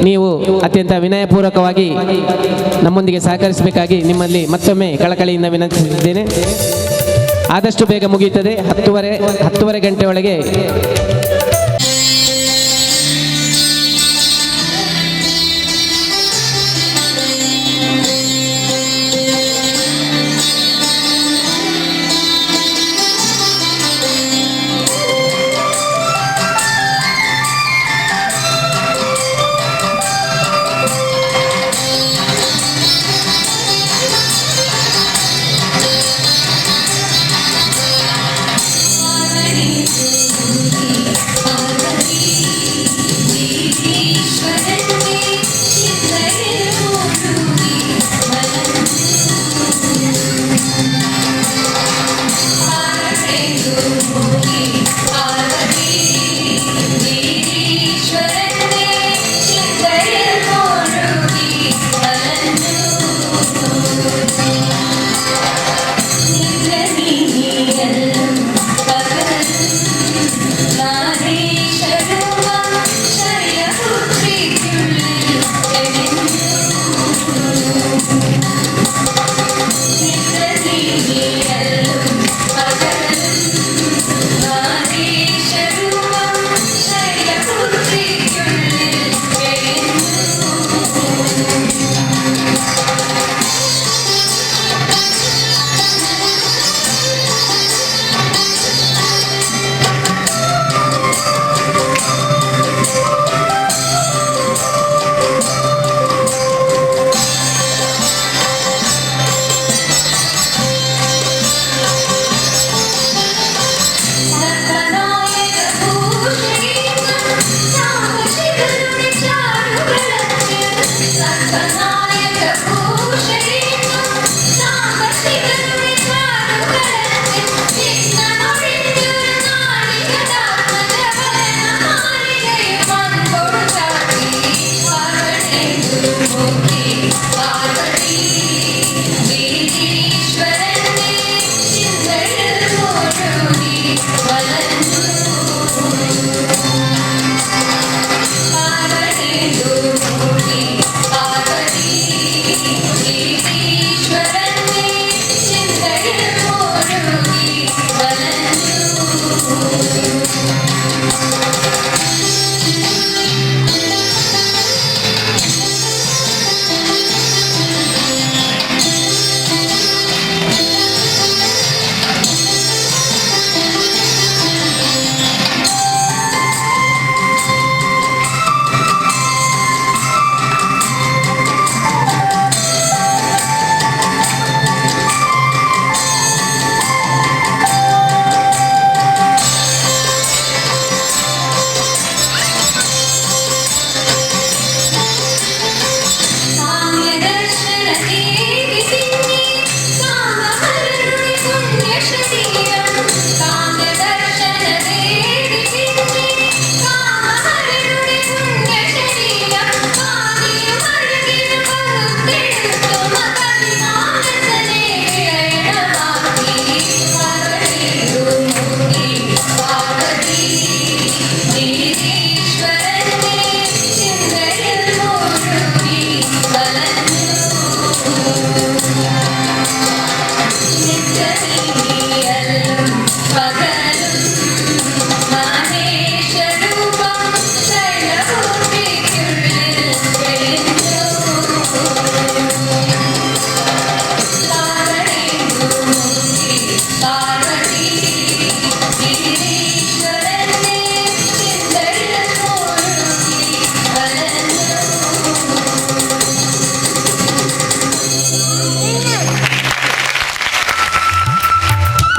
ನೀವು ಅತ್ಯಂತ ವಿನಯಪೂರ್ವಕವಾಗಿ ನಮ್ಮೊಂದಿಗೆ ಸಹಕರಿಸಬೇಕಾಗಿ ನಿಮ್ಮಲ್ಲಿ ಮತ್ತೊಮ್ಮೆ ಕಳಕಳಿಯಿಂದ ವಿನಂತಿಸಿದ್ದೇನೆ. ಆದಷ್ಟು ಬೇಗ ಮುಗಿಯುತ್ತದೆ. 10:30 ಗಂಟೆ ಒಳಗೆ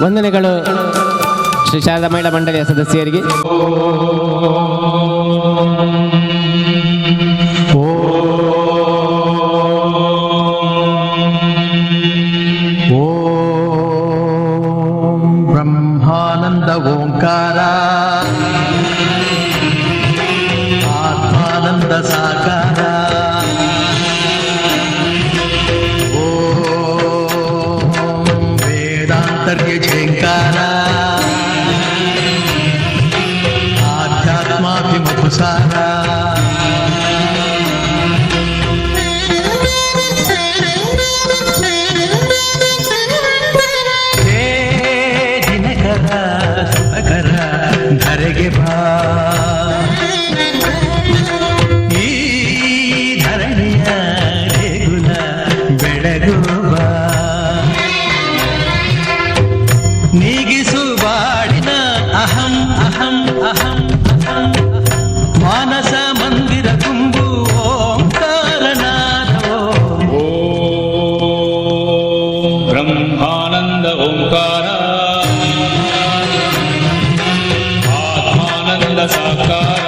ವಂದನೆಗಳು ಶ್ರೀ ಶಾರದಾ ಮಹಿಳಾ ಮಂಡಳಿಯ ಸದಸ್ಯರಿಗೆ. ಬ್ರಹ್ಮಾನಂದ ಓಂಕಾರ ಆತ್ಮಾನಂದ ಸಾಕಾರ ಓಂ ವೇದಾಂತರ್ಯ ಝೇಂಕಾರ ಆಧ್ಯಾತ್ಮಾಭಿಮುಖಸಾರ ಧರೆಗೆ ಬಾ ಈ ಧರಣಿಯ ದೇಗುಲ ಬೆಳಗುವ ನೀಗಿಸು ಬಾಡಿನ ಅಹಂ ಅಹಂ ಅಹಂ ಅಹಂ ಮಾನಸ ಮಂದಿರ ತುಂಬು ಓಂಕಾರನಾದವೋ ಬ್ರಹ್ಮಾನಂದ ಓಂಕಾರ ಆತ್ಮಾನಂದ ಸಾಕಾರ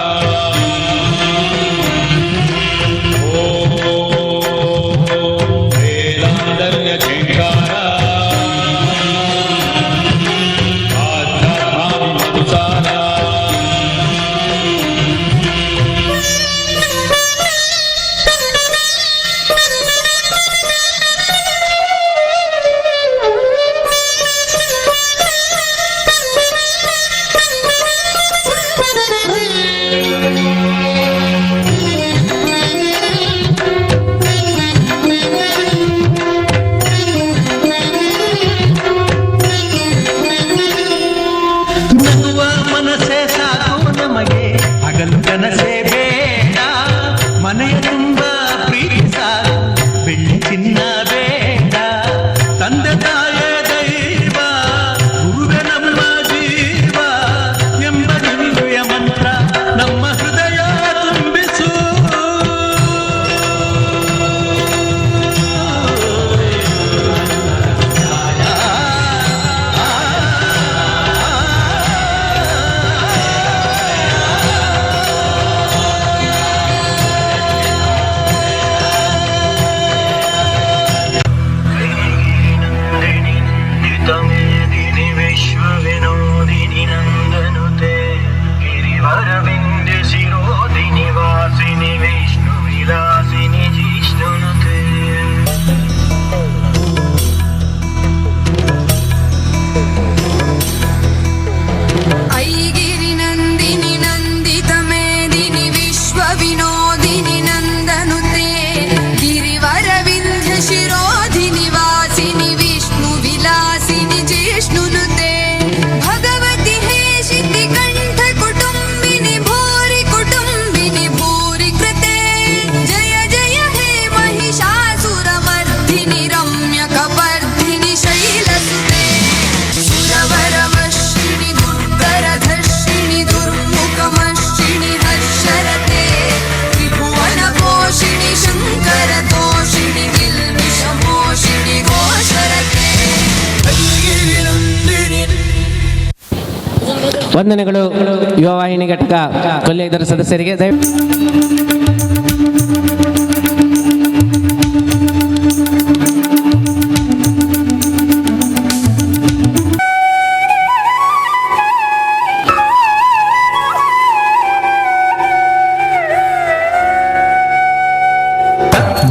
ಓಂ ವೇದಾಂತರ್ಯ ಝೇಂಕಾರ ಆಧ್ಯಾತ್ಮಾಭಿಮುಖಸಾರ ನಗುವ ಮನಸ್ಸೇ ಸಾಕು ನಮಗೆ ಹಗಲು ಕನಸೇ ಬೇಡ ಮನೆಯ ತುಂಬ ಪ್ರೀತಿ ಸಾಕು ಬೆಳ್ಳಿ ಚಿನ್ನ ಬೇಡ ತಂದೆ ತಾಯ ದೈವ ಗುರುವೆ ನಮ್ಮ ಜೀವ ಎಂಬ ದಿವ್ಯ ಮಂತ್ರ ನಮ್ಮ ಹೃದಯ ತುಂಬಿಸು ವಿಶ್ವವಿನೋದಿನಿ ನಂದನುತೆ ಗಿರಿವರವಿಂದ ಶಿರೋದಿನಿ ವಾಸಿನಿ ವಿಷ್ಣು ವಿಲಾಸಿನಿ ಜಿಷ್ಣುನುತೆ ಐಗಿರಿ ನಂದಿನಿ ನಂದಿತ ಮೇದಿನಿ ವಿಶ್ವ ವಿನೋದಿನಿ ನಂದನುತೆ ಗಿರಿವರ ವಿಂಧ್ಯ ಶಿರೋಧಿನಿ ವಾಸಿನಿ ವಿಷ್ಣು ವಿಲಾಸಿನಿ ಜಿಷ್ಣುನುತೆ ಭಗವತಿ ಹೇಷಿತಿ ಕಂಠ ಕುಟುಂಬಿನಿ ಭೂರಿ ಕುಟುಂಬಿನಿ ಭೂರಿ ಕೃತೆ ಜಯ ಜಯ ಹೇ ಮಹಿಷಾಸುರ ಮರ್ದಿನಿ ರಮ್ಯ ಕಪರ್ಧಿನಿ ಶೈಲಸುತೆ ಸುರವರವರ್ಷಿಣಿ ದುರ್ಗರಧರ್ಷಿಣಿ ದುರ್ಮುಖಮರ್ಷಿಣಿ ಹರ್ಷರತೆ ತ್ರಿಭುವನ ಪೋಷಿಣಿ ಶಂಕರ ದೋಷಿಣಿ ಗಿಲ್ಮಿಷಮೋಷಿಣಿ ಘೋಷರತೆ ವಂದನೆಗಳು ಯುವ ವಾಹಿನಿ ಘಟಕ ಕೊಲ್ಯ ಇದರ ಸದಸ್ಯರಿಗೆ.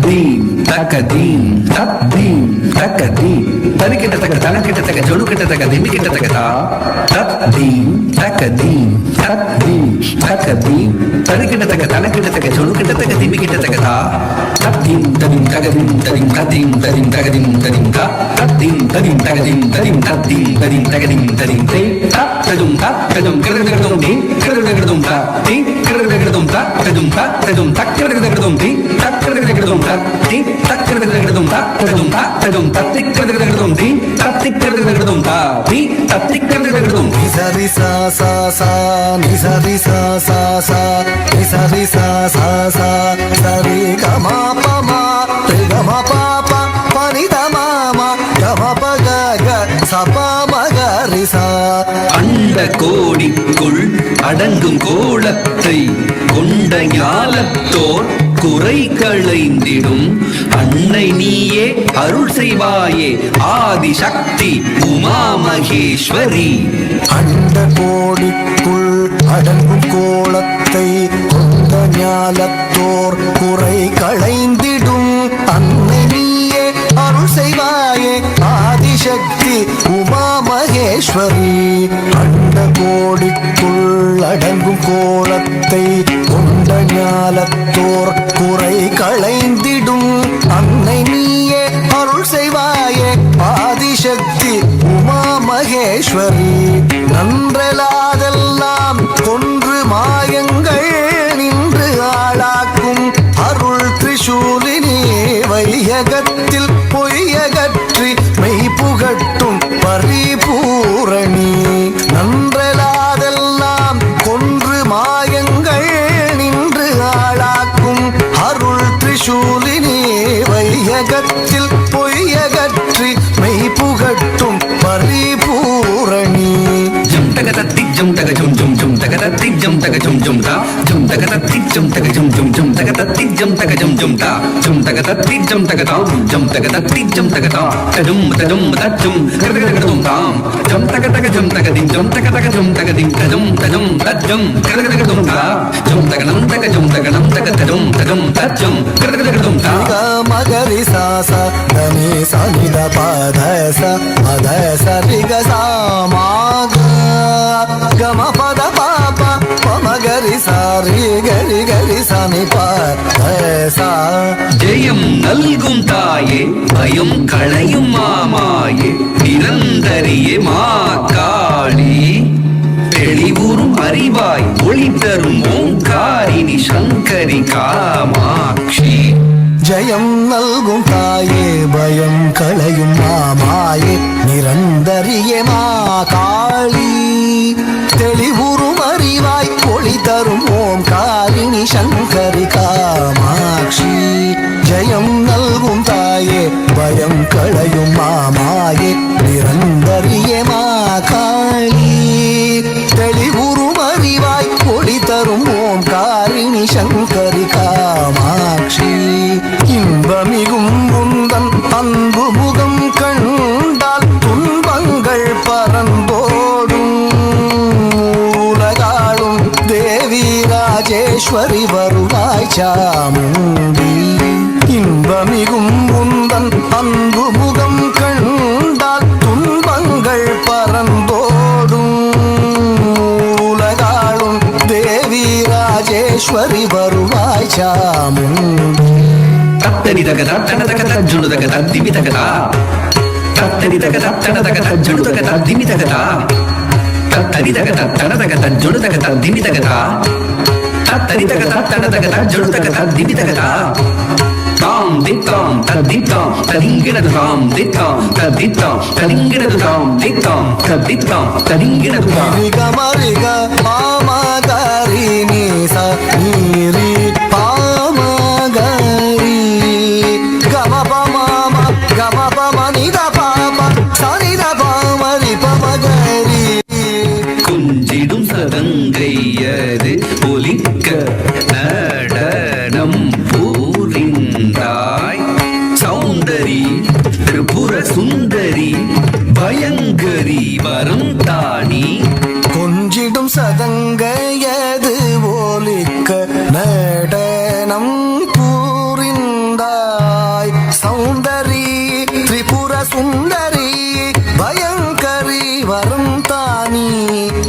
ದೀಂ ತಕ ದೀಂ ತಪ್ ದೀಂ ತಕ ದೀಂ ತರಿಕಿಟ ತಕ ತನಕಿಟ ತಕ ಜೊಳುಕಿಟ ತಕ ದಿಮಿಕಿಟ ತಕ ತಪ್ ದೀಂ ತಕ ದೀಂ ತಪ್ ದೀಂ ತಕ ದೀಂ ತರಿಕಿಟ ತಕ ತನಕಿಟ ತಕ ಜೊಳುಕಿಟ ತಕ ದಿಮಿಕಿಟ ತಕ ತಪ್ ದೀಂ ತದಿಂ ತಕ ದೀಂ ತದಿಂ ತದಿಂ ತದಿಂ ತಕ ದೀಂ ತದಿಂ ತಪ್ ದೀಂ ತದಿಂ ತಕ ದೀಂ ತದಿಂ ತಪ್ ದೀಂ ತದಿಂ ತಕ ದೀಂ ತದಿಂ ತೇ ತಪ್ ತದುಂ ತಪ್ ತದುಂ ಕರಗದಗದಂ ದೀಂ ಕರಗದಗದಂ ತಪ್ ದೀಂ ಕರಗದಗದಂ ತಪ್ ತದುಂ ತಪ್ ತದುಂ ತಕ್ ಕರಗದಗದಂ ದೀಂ ತಕ್ ಕರಗದಗದಂ ತಪ್ ದೀಂ ತಕ್ ಕರಗದಗದಂ ತಪ್ ತದುಂ ತಪ್ ತದುಂ ತಕ್ ಕರಗದಗದಂ ದೀಂ ತಕ್ ಕರಗದಗದಂ ತಪ್ ದೀಂ ತಕ್ ಕರಗದಗದಂ ನಿಸರಿ ಸಾ ಸಾ ಸಾ ನಿಸರಿ ಸಾ ಸಾ ಸಾ ನಿಸರಿ ಸಾ ಸಾ ಸಾ ಸರಿ ಗ ಮ ಪ ಮ ರಿ ಗ ಮ ಪ ಪ ಪ ನಿ ದ ಮ ಮ ಗ ಮ ಪ ಗ ಗ ಸ ಪ ಮ ಗ அண்ட கோடிக்குள் அடங்கும் கோலத்தை கொண்ட ஞாலத்தோர் குறை களைந்திடும் அன்னை நீயே அருள் செய்வாயே ஆதிசக்தி உமா மகேஸ்வரி. அண்ட கோடிக்குள் அடங்கும் கோலத்தை கொண்ட ஞாலத்தோர் குறை களைந்திடும் அன்னை நீயே அருள் செய்வாயே ஆதிசக்தி உமா மகேஸ்வரி. அண்ட கோடிக்குள் அடங்கும் கோலத்தை கொண்ட ஞாலத்தோர் குறை களைந்திடும் அன்னை நீயே அருள் செய்வாயே ஆதிசக்தி உமா மகேஸ்வரி. நன்றலாதெல்லாம் கொன்று மாயங்கள் நின்று ஆளாக்கும் அருள் திரிசூலினி வையகத்தில் பொய்யகற்றி மெய் புகட்டும் பரிபூரணி. நன்றலாதெல்லாம் கொன்று மாயங்கள் நின்று ஆளாக்கும் அருள் திரிசூலினி வையகத்தில் பொய்யகற்றி மெய் புகட்டும் பரிபூரணி. ஜம் தகதத்தி ஜம் தக ஜம் ஜம் ஜம் தகதத்தி ஜம் தக ஜம் ஜம் தா ஜம் தகதத்தி ஜம் தக ஜம் ஜம் ஜம் தகதத்தி ஜம் தக ஜம் ஜம் தா ஜம் தகதத்தி ஜம் தக தாம் ஜம் தகதத்தி ஜம் தக தா தஜம் தஜம் தஜம் கரகரகடம் தாம் ஜம் தக தக ஜம் தக திம் ஜம் தக தக ஜம் தக திம் தஜம் தஜம் தஜம் கரகரகடம் தா ஜம் தக நம் தக ஜம் தக நம் தக தஜம் தஜம் தஜம் கரகரகடம் தா மகரி சாச தனி சனித பதச பதச ரிக சாமாக கம பத பாப பமகரி சாரி கரி கரி சனி பதச. ஜெயம் நல்கும் தாயே பயம் களையும் மாமாயே நிரந்தரியே மா காளி. தெளிவுறும் அறிவாய் ஒளி தரும் ஓங்காரினி சங்கரி காமாட்சி. ஜெயம் நல்கும் தாயே பயம் களையும் மாமாயே நிரந்தரியே மா காளி. தெளிவுறும் அறிவாய் ஒளி தரும் ஓம்காரிணி சங்கரி காமாட்சி. ஜெயம் நல்கும் தாயே பயம் களையும் மாமாயே நிரந்தரியே மா காளி. தெளிவுறும் அறிவாய் ஒளி தரும் ஓம்காரிணி சங்கரி காமாட்சி. இன்பமிகும் உந்தன் அன்பு முகம் கண்டால் துன்பங்கள் பறந்தோடும் உலகாளும் தேவி ராஜேஸ்வரி வருவாய் சாமுண்டி. இன்பமிகும் உந்தன் அன்பு முகம் கண்டால் துன்பங்கள் பறந்தோடும் உலகாளும் தேவி ராஜேஸ்வரி வருவாய் சாமுண்டி. தத்தனி தகதா தன தகதா ஜுடு தகதா திமி தகதா தத்தனி தகதா தன தகதா ஜுடு தகதா திமி தகதா தத்தனி தகதா தன தகதா ஜுடு தகதா திமி தகதா தத்தனி தகதா தன தகதா ஜுடு தகதா திமி தகதா. தாம் தித்தாம் தத்தித்தாம் தரிங்கினது தாம் தித்தாம் தத்தித்தாம் தரிங்கினது தாம் தித்தாம் தத்தித்தாம் தரிங்கினது தாம். மரிக பாமகரி நீச நீரி பாமகரி கம பம கம பம நித பாம சரித பாமரி பமகரி. குஞ்சிடும் சதங்கையது ஒலிக்க நடனம் பூரிந்தாய் சௌந்தரி திரிபுர சுந்தரி பயங்கரி வரம் தானி. கொஞ்சிடும் சதங்கையது ஒலிக்க நடனம் பூரிந்தாய் சௌந்தரி திரிபுர சுந்தரி பயங்கரி வரம் தானி.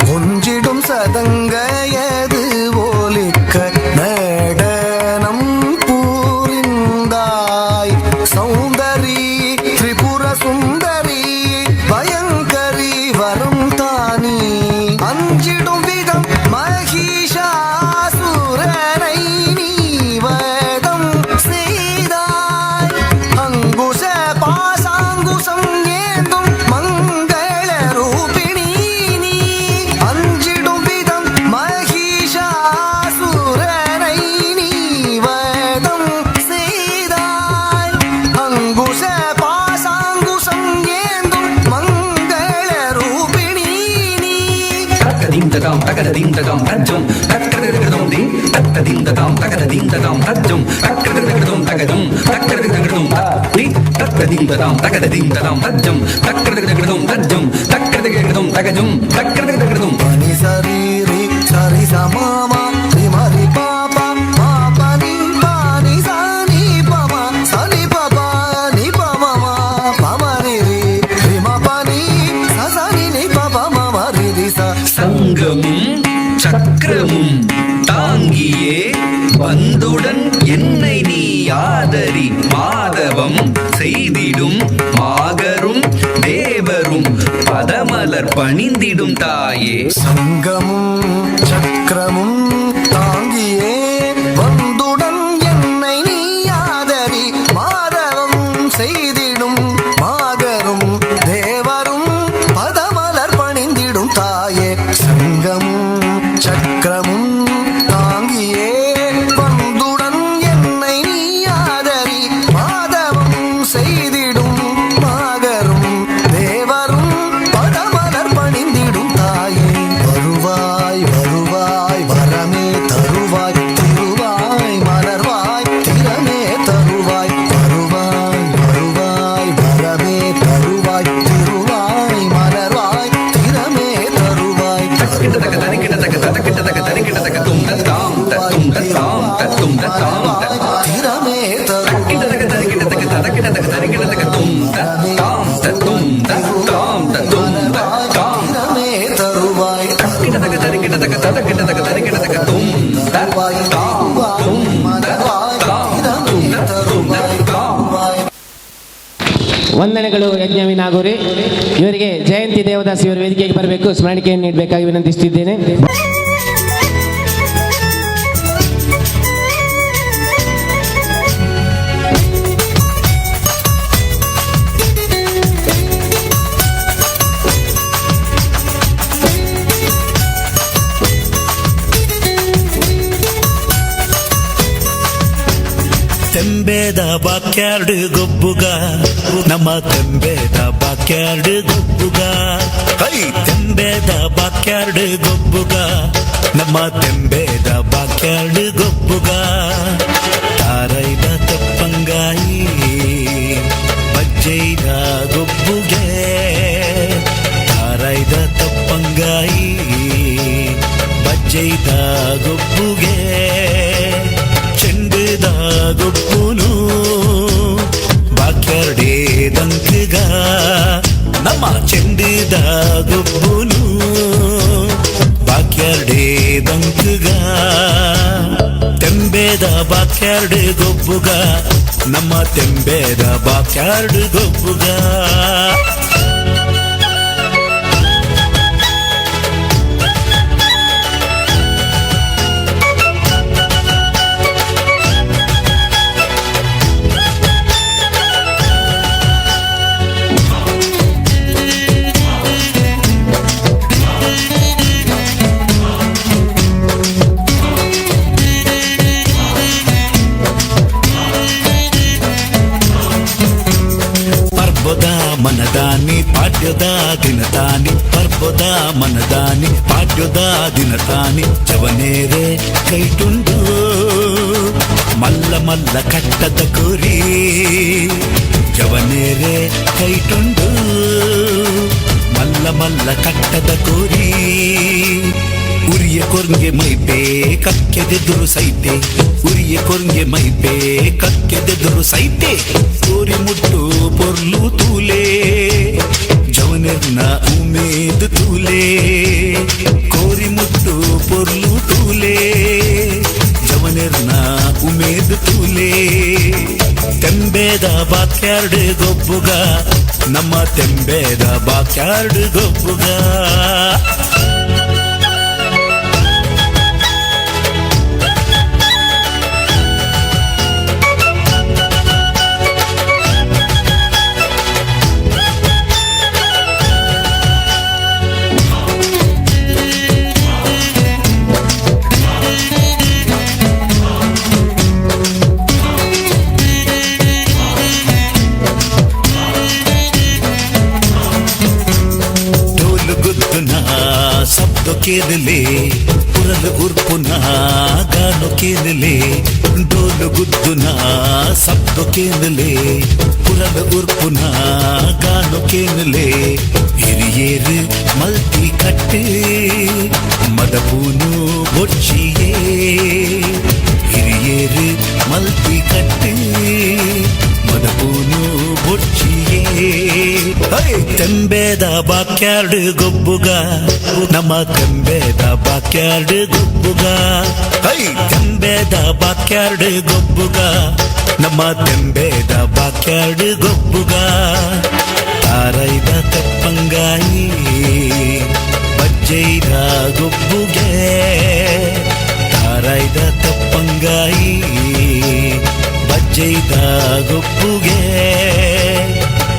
கொஞ்சிடும் சதங்கையது ஒலிக்க நடனம் பூரிந்தாய் சௌந்தரி திரிபுர சுந்தரி பயங்கரி வரும் தானி. அஞ்சிடும் விதம் மகிஷாசுரனை நீ வதம் செய்தாய். அங்குச பாசாங்குசம் ஏந்தும் மங்கள ரூபிணி நீ. அஞ்சிடும் விதம் తకదీం తకదీం తజ్జం తక్కదగదం ది తత్తదీం తకదీం తజ్జం తక్కదగదం తగదం తక్కదగదం ది తత్తదీం తకదీం తజ్జం తక్కదగదం తజ్జం తక్కదగదం తగజం తక్కదగదం పని సరి రి సరి సమామా రి మరి పాప పాపని పాని సాని పమ సని పప ని పమ పమరి రి రి మ పని ససని ని పప మమ రి రి స சங்கமும் சக்கரமும் தாங்கியே வந்துடன் என்னை நீ ஆதரி மாதவம் செய்திடும் மாகரும் தேவரும் பதமலர் பணிந்திடும் தாயே சங்கமும் சக்கரமும் தாங்கியே வந்துடன் என்னை நீ ஆதரி மாதவம் செய்திடும் மாகரும் தேவரும் பதமலர் பணிந்திடும் தாயே சங்கமும் சக்கரமும் தாங்கியே வந்துடன் என்னை நீ ஆதரி மாதவம் செய்திடும் மாகரும் தேவரும் பதமலர் பணிந்திடும் தாயே வருவாய் வருவாய் வரமே தருவாய் திருவாய் மலர்வாய் திறமே தருவாய் வருவாய் வருவாய் வரமே தருவாய் திருவாய் மலர்வாய் திறமே தருவாய் தக்கிட்டதக தரிக்கிட்டதக ததக்கிட்டதக தரிக்கிட்டதக தும் தத்தாம் தத்தும் தத்தாம் தத்தும் தத்தாம் திறமே தக்கிட்டதக தரிக்கிட்டதக ததக்கிட்டதக தரிக்கிட்டதக தும் தத்தாம் தத்தும் தத்தாம் தத்தும் தத்தாம் திறமே தருவாய் தக்கிட்டதக தரிக்கிட்டதக ததக்கிட்டதக தரிக்கிட்டதக தும் தத்தாம் தும் தத்தாம் தும் தத்தும் தத்தாம் ವಂದನೆಗಳು ಯಜ್ಞವಿನಾಗೂರಿ. ಇವರಿಗೆ ಜಯಂತಿ ದೇವದಾಸ್ ಇವರು ವೇದಿಕೆಗೆ ಬರಬೇಕು, ಸ್ಮರಣಿಕೆಯನ್ನು ನೀಡಬೇಕಾಗಿ ವಿನಂತಿಸುತ್ತಿದ್ದೇನೆ. ತೆಂಬೇದ ಬಾಕ್ಯಾರ್ಡ್ ಗೊಬ್ಬುಗ ನಮ್ಮ ತೆಂಬೇದ ಬಾಕ್ಯಾರ್ಡ್ ಗೊಬ್ಬುಗ ಕೈ ತೆಂಬೇದ ಬಾಕ್ಯಾರ್ಡ್ ಗೊಬ್ಬುಗ ನಮ್ಮ ತೆಂಬೇದ ಬಾಕ್ಯಾರ್ಡ್ ಗೊಬ್ಬುಗ ತಾರೈದ ತಪ್ಪಂಗಾಯಿ ಬಜ್ಜೈದ ಗೊಬ್ಬುಗೆ ತಾರೈದ ತಪ್ಪಂಗಾಯಿ ಬಜ್ಜೈದ ಗೊಬ್ಬುಗೆ ಚೆಂಡುದ ಗೊಬ್ಬುನು ಬಾಕ್ಯಾರ್ಡೇ ದಂಕಗ ನಮ್ಮ ಚೆಂಡುದ ಗೊಬ್ಬುನು ಬಾಕ್ಯಾರ್ಡೇ ದಂಕಗ ತೆಂಬೇದ ಬಾಕ್ಯಾರ್ಡ್ ಗೊಬ್ಬುಗ ನಮ್ಮ ತೆಂಬೇದ ಬಾಕ್ಯಾರ್ಡ್ ಗೊಬ್ಬುಗ ಮನದಾನಿ ಪಾಡ್ಯದ ದಿನತಾನಿ ಪರ್ಬದ ಮನದಾನಿ ಪಾಡ್ಯದ ದಿನತಾನಿ ಜವನೇರೆ ಕೈಟುಂಡು ಮಲ್ಲ ಮಲ್ಲ ಕಟ್ಟದ ಕುರಿ ಜವನೇರೆ ಕೈಟುಂಡು ಮಲ್ಲ ಮಲ್ಲ ಕಟ್ಟದ ಕುರಿ ಉರಿಯ ಕೊರ್ಗೆ ಮೈಪೆ ಕಕ್ಕೆದೆದುರು ಸೈತೆ ಉರಿಯ ಕೊರ್ಗೆ ಮೈಪೆ ಕಕ್ಕೆದೆದುರು ಸೈತೆ ಕೋರಿ ಮುಟ್ಟು ಪೊರ್ಲು ತೂಲೆ ಜವನೆರ್ನ ಉಮೇದ್ ತೂಲೆ ಕೋರಿ ಮುಟ್ಟು ಪೊರ್ಲು ತೂಲೆ ಜವನೆರ್ನ ಉಮೇದ್ ತೂಲೆ ತೆಂಬೇದ ಬಾಕ್ಯಾರ್ಡ್ ಗೊಬ್ಬುಗ ನಮ್ಮ ತೆಂಬೇದ ಬಾಕ್ಯಾರ್ಡ್ ಗೊಬ್ಬುಗ ಕೇಳಲೆ ಪುರದ ಉರ್ಪುನ ಗಾನು ಕೇಳಲೆ ಡೋಲು ಗುದ್ದುನ ಸಬ್ದ ಕೇಳಲೆ ಪುರದ ಉರ್ಪುನ ಗಾನು ಕೇಳಲೆ ಹಿರಿಯೇರು ಮಲ್ತಿ ಕಟ್ಟು ಮದಪೂನು ಬೊಚ್ಚಿಯೇ ಹಿರಿಯೇರು ಮಲ್ತಿ ಕಟ್ಟು ಮದಪೂನು ಬೊಚ್ಚಿಯೇ ತೆಂಬೇದ ಬಾಕ್ಯಾರ್ಡ್ ಗೊಬ್ಬುಗ ನಮ್ಮ ತೆಂಬೇದ ಬಾಕ್ಯಾರ್ಡ್ ಗೊಬ್ಬುಗ ತೆಂಬೇದ ಬಾಕ್ಯಾರ್ಡ್ ಗೊಬ್ಬುಗ ನಮ್ಮ ತೆಂಬೇದ ಬಾಕ್ಯಾರ್ಡ್ ಗೊಬ್ಬುಗ ತಾರೈದ ತೆಪ್ಪಂಗಾಯಿ ಬಜ್ಜೈದ ಗೊಬ್ಬುಗೆ ತಾರೈದ ತೆಪ್ಪಂಗಾಯಿ ಬಜ್ಜೈದ ಗೊಬ್ಬುಗೆ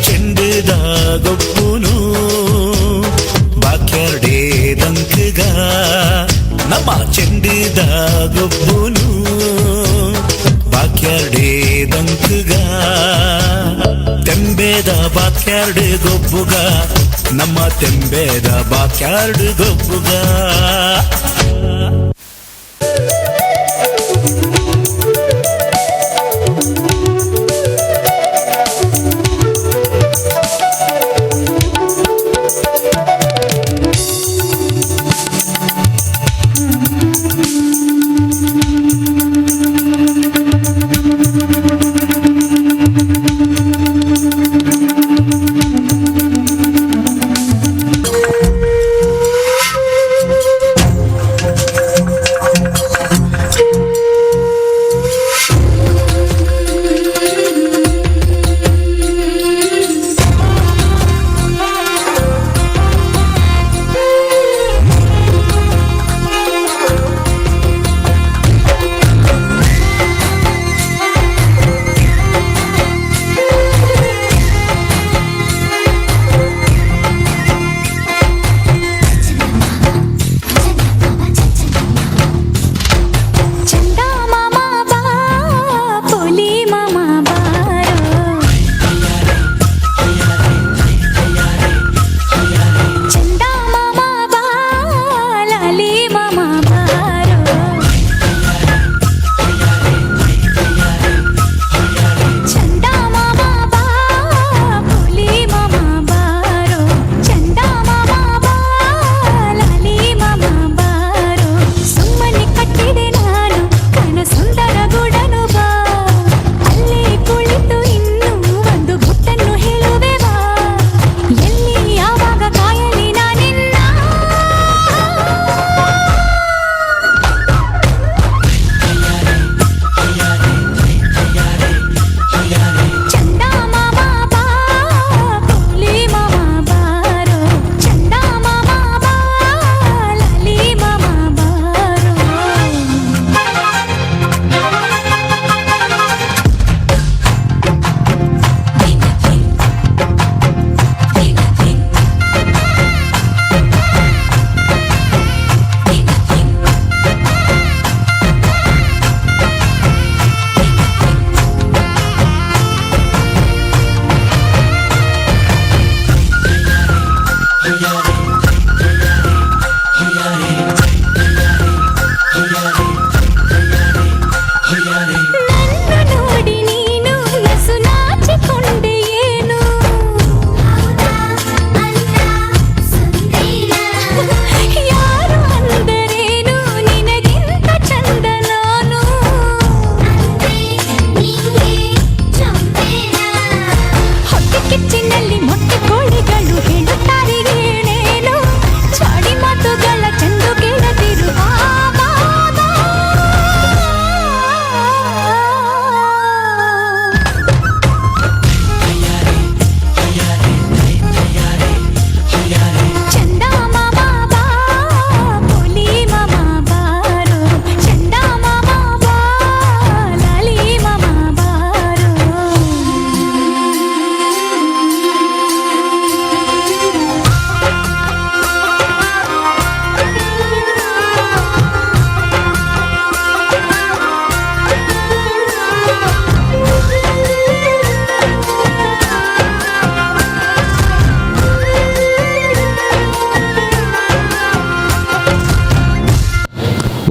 ಚೆಂಡುದ ಗೊಬ್ಬುನು ಬಾಕ್ಯಾರ್ಡೇ ದಂಕಗ ನಮ್ಮ ಚೆಂಡುದ ಗೊಬ್ಬುನು ಬಾಕ್ಯಾರ್ಡೇ ದಂಕಗ ತೆಂಬೇದ ಬಾಕ್ಯಾರ್ಡ್ ಗೊಬ್ಬುಗ ನಮ್ಮ ತೆಂಬೇದ ಬಾಕ್ಯಾರ್ಡ್ ಗೊಬ್ಬುಗ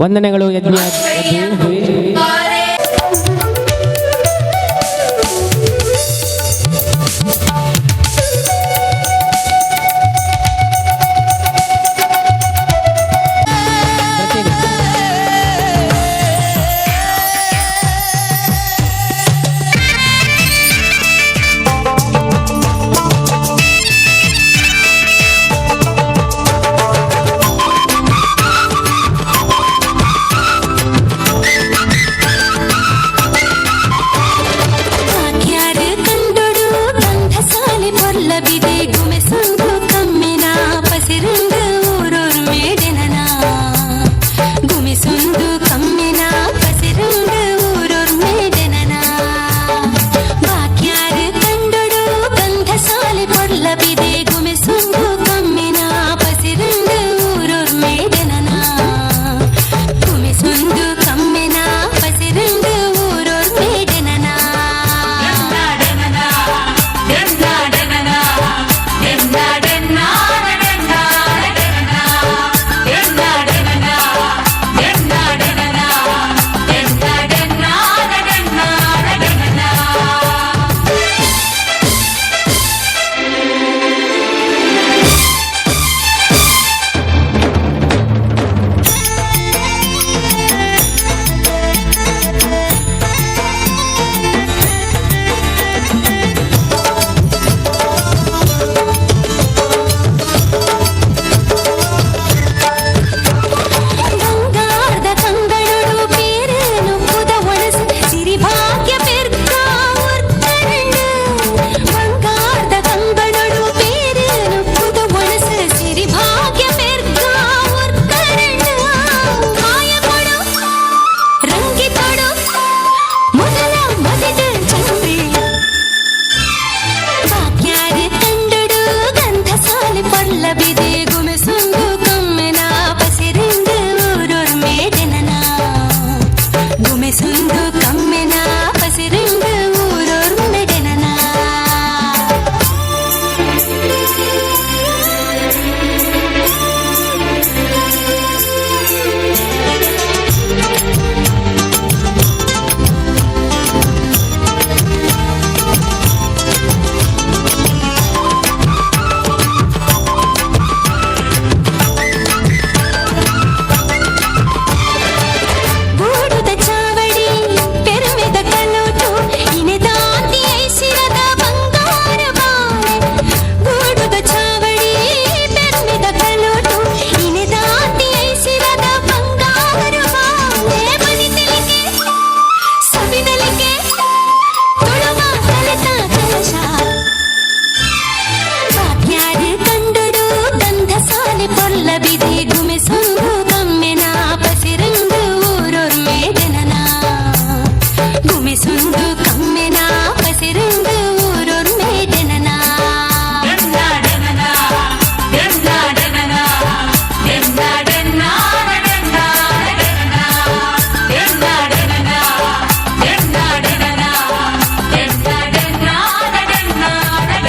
ವಂದನೆಗಳು ಯಜ್ಞ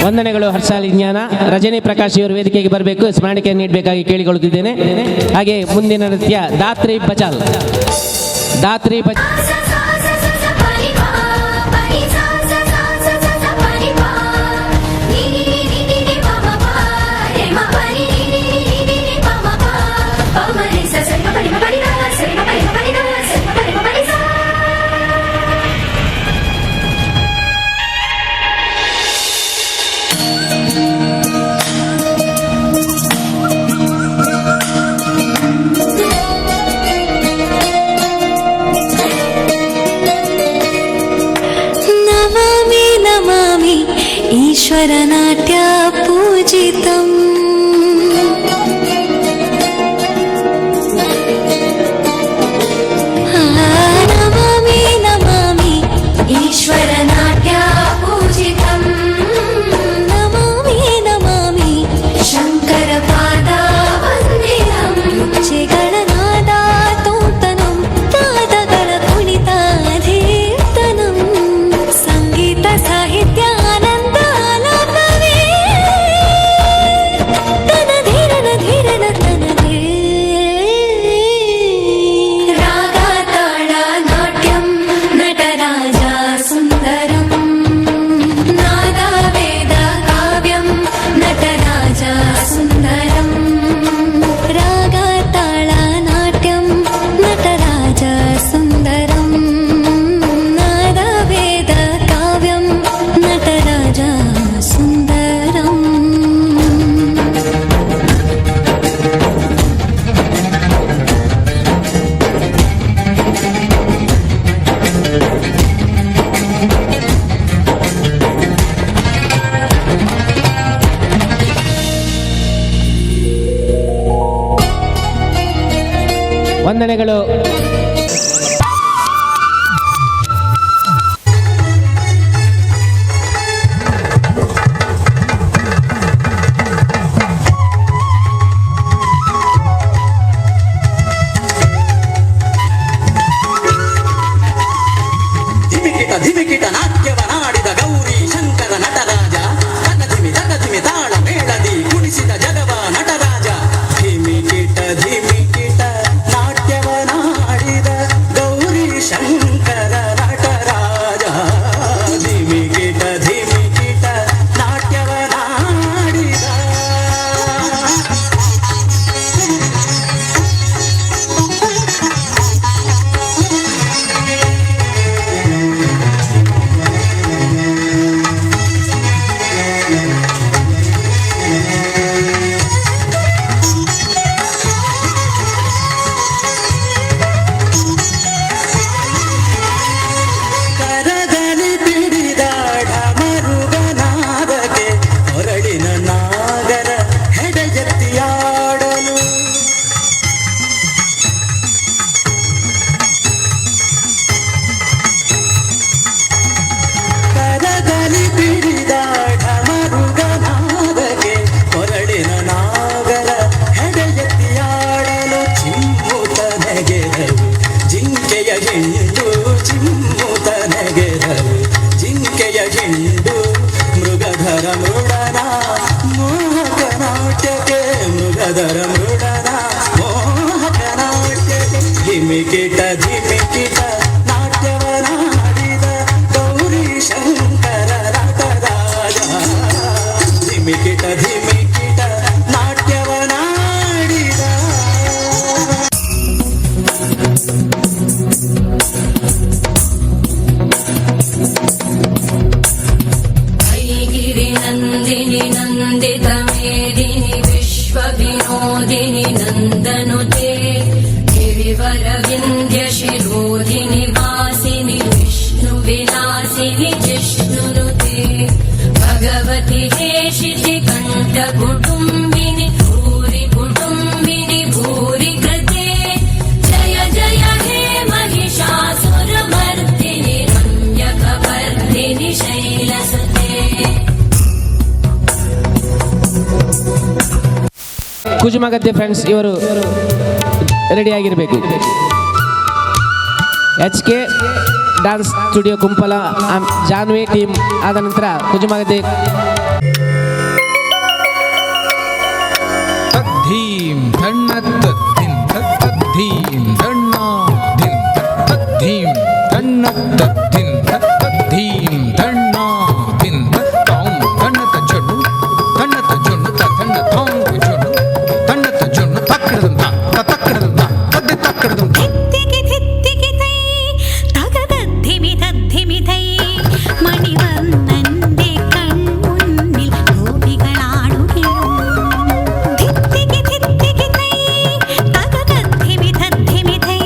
ವಂದನೆಗಳು ಹರ್ಷಾಲಿ ಜ್ಞಾನ. ರಜನಿ ಪ್ರಕಾಶ್ ಇವರು ವೇದಿಕೆಗೆ ಬರಬೇಕು, ಸ್ಮರಣಿಕೆ ನೀಡಬೇಕಾಗಿ ಕೇಳಿಕೊಳ್ಳುತ್ತಿದ್ದೇನೆ. ಹಾಗೆ ಮುಂದಿನ ನೃತ್ಯ ದಾತ್ರಿ ಬಚಾಲ್. ದಾತ್ರಿ ईश्वरनाट्य पूजितम् नमामि नमामि ईश्वरनाट्य पूजितम् नमामि नमामि शङ्करपादा वन्दितम् रुचिगणनादा तोतनं पादಗಳ ಕುಣಿತಾಧೀರ್ತನಂ ಸಂಗೀತ ಸಾಹಿತ್ಯ ವಂದನೆಗಳು. ಧಿಮಿಕಿಟ ನಾಟ್ಯವನಾಡಿದ ಗೌರಿ ಶಂಕರ ನಟರಾಜ ತಕಧಿಮಿ ತಾಳ ಮೇಳದಿ ಕುಣಿಸಿದ ಜಗವ ನಟರಾಜ ಧಿಮಿಕಿಟ ನಾಟ್ಯವನಾಡಿದ ಗೌರಿ ಶಂಕರ ನಟರಾಜ ಧಿಮಿಕಿಟ ನಾಟ್ಯವನಾಡಿದ ಕರದಲ್ಲಿ ಪಿಡಿದಾಡ ಮರುಗನಾದಕ್ಕೆ ಹೊರಳಿನ ನಾಗರ ಹೆಡೆಯೆತ್ತಿಯಾಡಲು ಕರದಲ್ಲಿ ಪಿಡಿದಾಡ ಮರುಗನಾದಕ್ಕೆ ಹೊರಳಿನ ನಾಗರ ಹೆಡೆಯೆತ್ತಿಯಾಡಲು ಚಿಮ್ಮುತ ನೆಗೆದವು ಜಿಂಕೆಯ ಗಿಂಡು ಚಿಮ್ಮುತ ನೆಗೆದವು ಜಿಂಕೆಯ ಗಿಂಡು ಮೃಗಧರ ಮೃಡನ ಮೋಹಕ ನಾಟ್ಯಕ್ಕೆ ಮೃಗಧರ ಮೃಡನ ಮೋಹಕ ನಾಟ್ಯಕ್ಕೆ ಧಿಮಿಕಿಟ ನಾಟ್ಯವನಾಡಿದ ಗೌರಿ ಶಂಕರ ನಟರಾಜ ಧಿಮಿಕಿಟ ನಾಟ್ಯವನಾಡಿದ ऐगिरि नन्दिनि नन्दित मेदिनि विश्व विनोदिनि नन्दनुते गिरिवर विन्ध्य शिरोधिनि वासिनि विष्णु विलासिनि जिष्णुनुते भगवति हेशिति कण्ठ कुटुम्बिनि भूरि कुटुम्बिनि भूरि कृते जय जय हे महिषासुरमर्दिनि रम्यकवर्धिनि शैलसुते ಕುಜುಮಗದ್ದೆ ಫ್ರೆಂಡ್ಸ್ ಇವರು ರೆಡಿಯಾಗಿರಬೇಕು. HK dance studio Kumpala Janvi team ಆದ ನಂತರ ಕುಜುಮಗದ್ದೆ ತದ್ಧೀಂ ಧಣ್ಣತ್ ಧಿಂ ತದ್ಧೀಂ ಧಣ್ಣ ಧಿಂ ತದ್ಧೀಂ ಧಣ್ಣತ್ ಧಿಂ ತದ್ಧೀಂ ಧಣ್ಣ ಧಿಂ ತಾಂ ಧಣ್ಣತ ಜೊಣ್ಣು ಧಣ್ಣತ ಜೊಣ್ಣು ತನ್ನ ತಾಂ ಜೊಣ್ಣು ಧಣ್ಣತ ಜೊಣ್ಣು ತಕ್ಕಡದಂತ ತಕ್ಕಡದಂತ ತದ್ದಿ ತಕ್ಕಡದಂತ മണിവർണ്ണന്റെ കൺമുന്നിൽ ഗോപികളാടുകയോ ധിത്തികി ധിത്തികി തൈ തകതദ്ധിമി തദ്ധിമി തൈ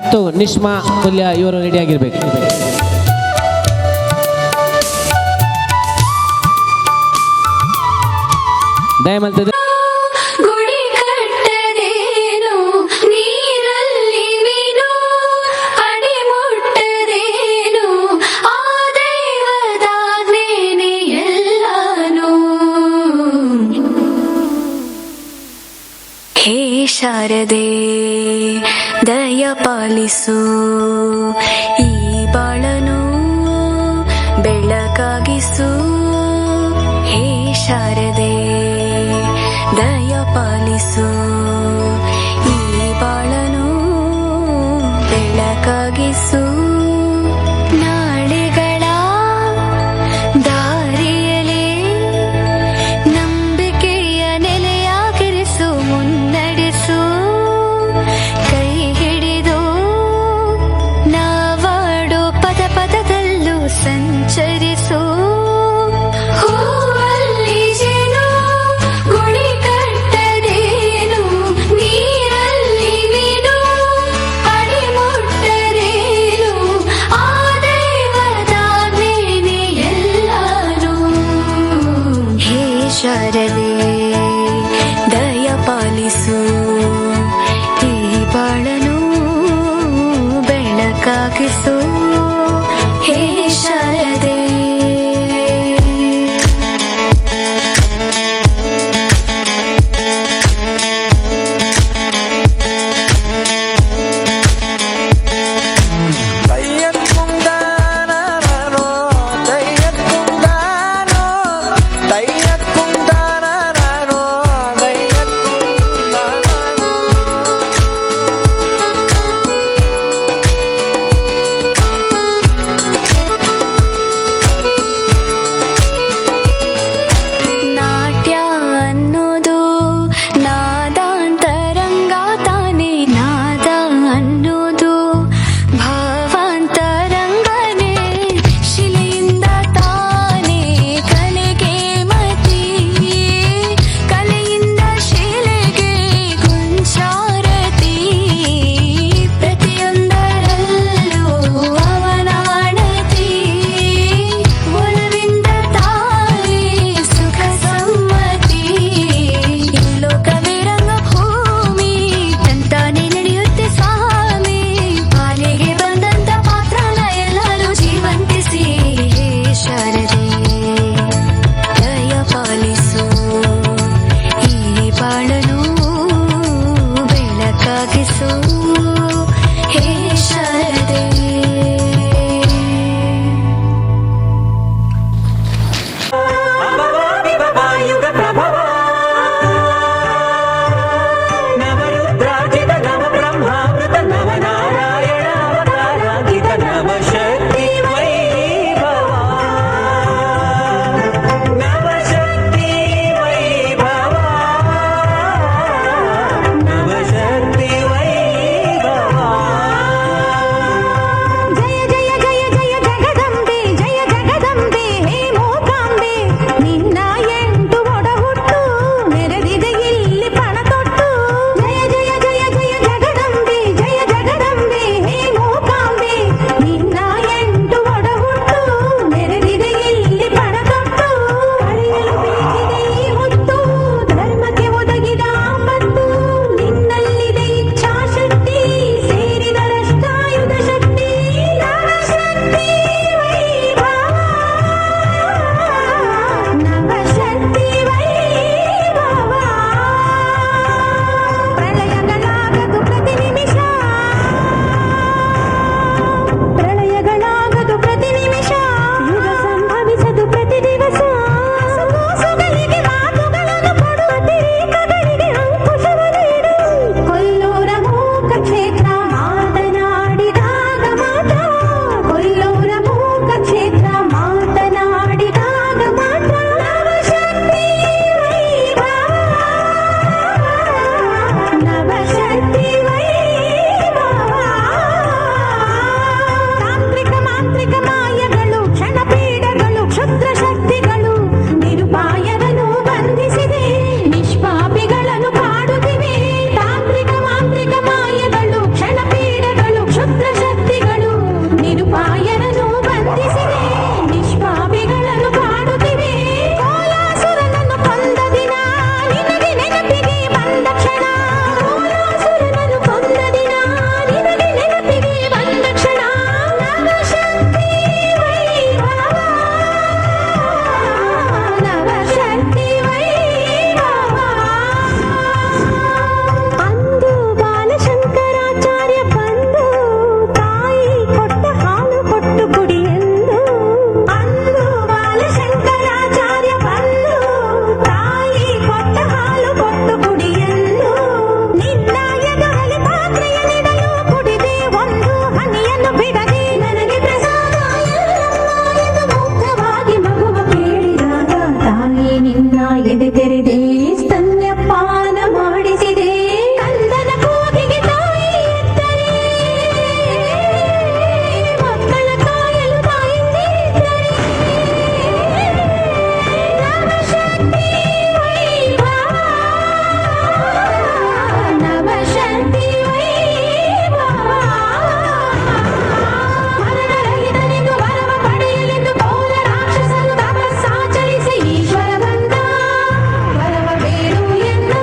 ಮತ್ತು ನಿಷ್ಮಾ ಕೊಲ್ಯ ಇವರು ರೆಡಿಯಾಗಿರ್ಬೇಕು. ದಯಮಂತದ ಗುಡಿ ಕಟ್ಟದೇನು ನೀರಲ್ಲಿ ಮೀನು ಅಡಿ ಮುಟ್ಟದೇನು ಆ ದೈವದಾಜ್ಞೆನೇ ಎಲ್ಲಾನು. ಹೇ ಶಾರದೆ ದಯ ಪಾಲಿಸು ಈ ಬಾಳನು ಬೆಳಕಾಗಿಸು. ಹೇ ಶಾರದೆ ದಯ ಪಾಲಿಸು ಈ ಬಾಳನು ಬೆಳಕಾಗಿಸು. ನಾಳೆಗಳ ದಾರಿಯಲೇ ನಂಬಿಕೆಯ ನೆಲೆಯಾಗಿರಿಸು, ಮುನ್ನಡೆಸು. ಕೈ ಹಿಡಿದು ನಾವಾಡೋ ಪದ ಪದದಲ್ಲೂ ಸಂಚರಿಸು. ಹೂವಲ್ಲಿ ಜೇನು ಗುಡಿ ಕಟ್ಟದೇನು ನೀರಲ್ಲಿ ಮೀನು ಅಡಿ ಮುಟ್ಟರೇನು ಆ ದೈವದಾಜ್ಞೆನೇ ಎಲ್ಲಾನು. ಹೇ ಶಾರದೆ ದಯ ಪಾಲಿಸು ಈ ಬಾಳನು ಬೆಳಕಾಗಿಸು. ಹೇ ಶಾರದೆ ದಯ್ಯಕ್కుందానో ನಿನ್ನ ಎದೆ ತೆರೆದೆ ಸ್ತನ್ಯಪಾನ ಮಾಡಿಸಿದೆ ಕಂದನ ಕೂಗಿಗೆ ತಾಯಿ ಎತ್ತರೆ ಮಕ್ಕಳ ಕಾಯಲು ತಾಯಿಂದಿದ್ದರೆ ನವಶಕ್ತಿ ವೈಭವ ನವಶಕ್ತಿ ವೈಭವ ಮರಣರಹಿತನೆಂದು ವರವ ಪಡೆಯಲೆಂದು ಕೋಲ ರಾಕ್ಷಸರು ತಪಸ್ಸಾಚರಿಸಿ ಈಶ್ವರ ಬಂದ ವರವ ಬೇಡು ಎಂದ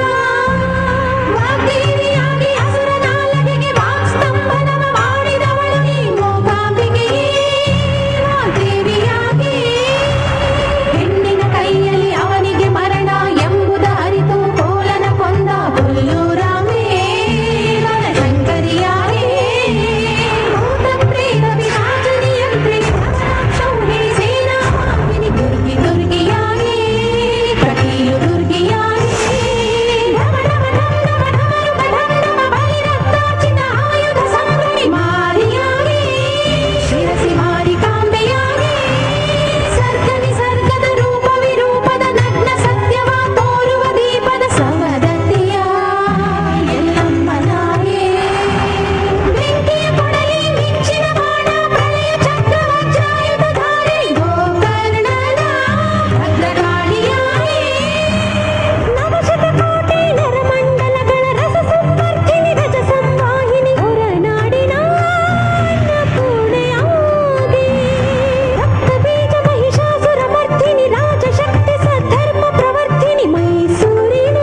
ವಾಗ್ದೇವಿಯಾಗಿ ಅಸುರ ನಾಲಗೆಗೆ ವಾಕ್ಸ್ತಂಭನವ ಮಾಡಿದವಳು ನೀ ಮೂಕಾಂಬಿಕೆಯೇ ವಾಗ್ದೇವಿಯಾಗಿ ಹೆಣ್ಣಿನ ಕೈಯಲ್ಲಿ ಅವನಿಗೆ ಮರಣ ಎಂಬುದ ಅರಿತು ಕೋಲನ ಕೊಂದ ಕೊಲ್ಲೂರಾಮೇ ಶಂಕರಿಯಾಗಿ ಭೂತ ಪ್ರೇತ ವಿರಾಜನಿಯಂತ್ರಿ ಕ್ಷೌಹಿಣಿ ಸೇನಾಮಾಲಿನಿ ದುರ್ಗಿಯಾಗಿ ಕಟೀಲು ದುರ್ಗಿಯಾಗಿ ಬಲಿರಕ್ತಾಚಿತ ಆಯುಧ ಸಂಭ್ರಮಿ ಮಾರಿಯಾಗಿ ಶಿರಸಿ ಮಾರಿಕಾಂಬೆಯಾಗಿ ಸರ್ಗ ನಿಸರ್ಗದ ರೂಪ ವಿರೂಪದ ನಗ್ನ ಸತ್ಯವ ತೋರುವ ದೀಪದ ಸವದತ್ತಿಯ ಎಲ್ಲಮ್ಮನಾಗೆ ಬೆಂಕಿಯ ಕೊಡಲಿ ಮಿಂಚಿನ ಬಾಣ ಪ್ರಳಯ ಚಕ್ರ ವಜ್ರಾಯುಧಧಾರಿ ಗೋಕರ್ಣನ ಭದ್ರಕಾಳಿಯಾಗಿ ನವಶತಕೋಟಿ ನರಮಂಡಲಗಳ ರಸ ಸಂಪರ್ಕಿಣಿ ಗಜ ಸಂವಾಹಿನಿ ಹೊರನಾಡಿನ ಅನ್ನಪೂರ್ಣೆಯಾಗಿ ರಕ್ತಬೀಜ ಮಹಿಷಾಸುರ ಮರ್ದಿನಿ ರಾಜಶಕ್ತಿ ಸದ್ಧರ್ಮ ಪ್ರವರ್ತಿನಿ ಮೈಸೂರಿನ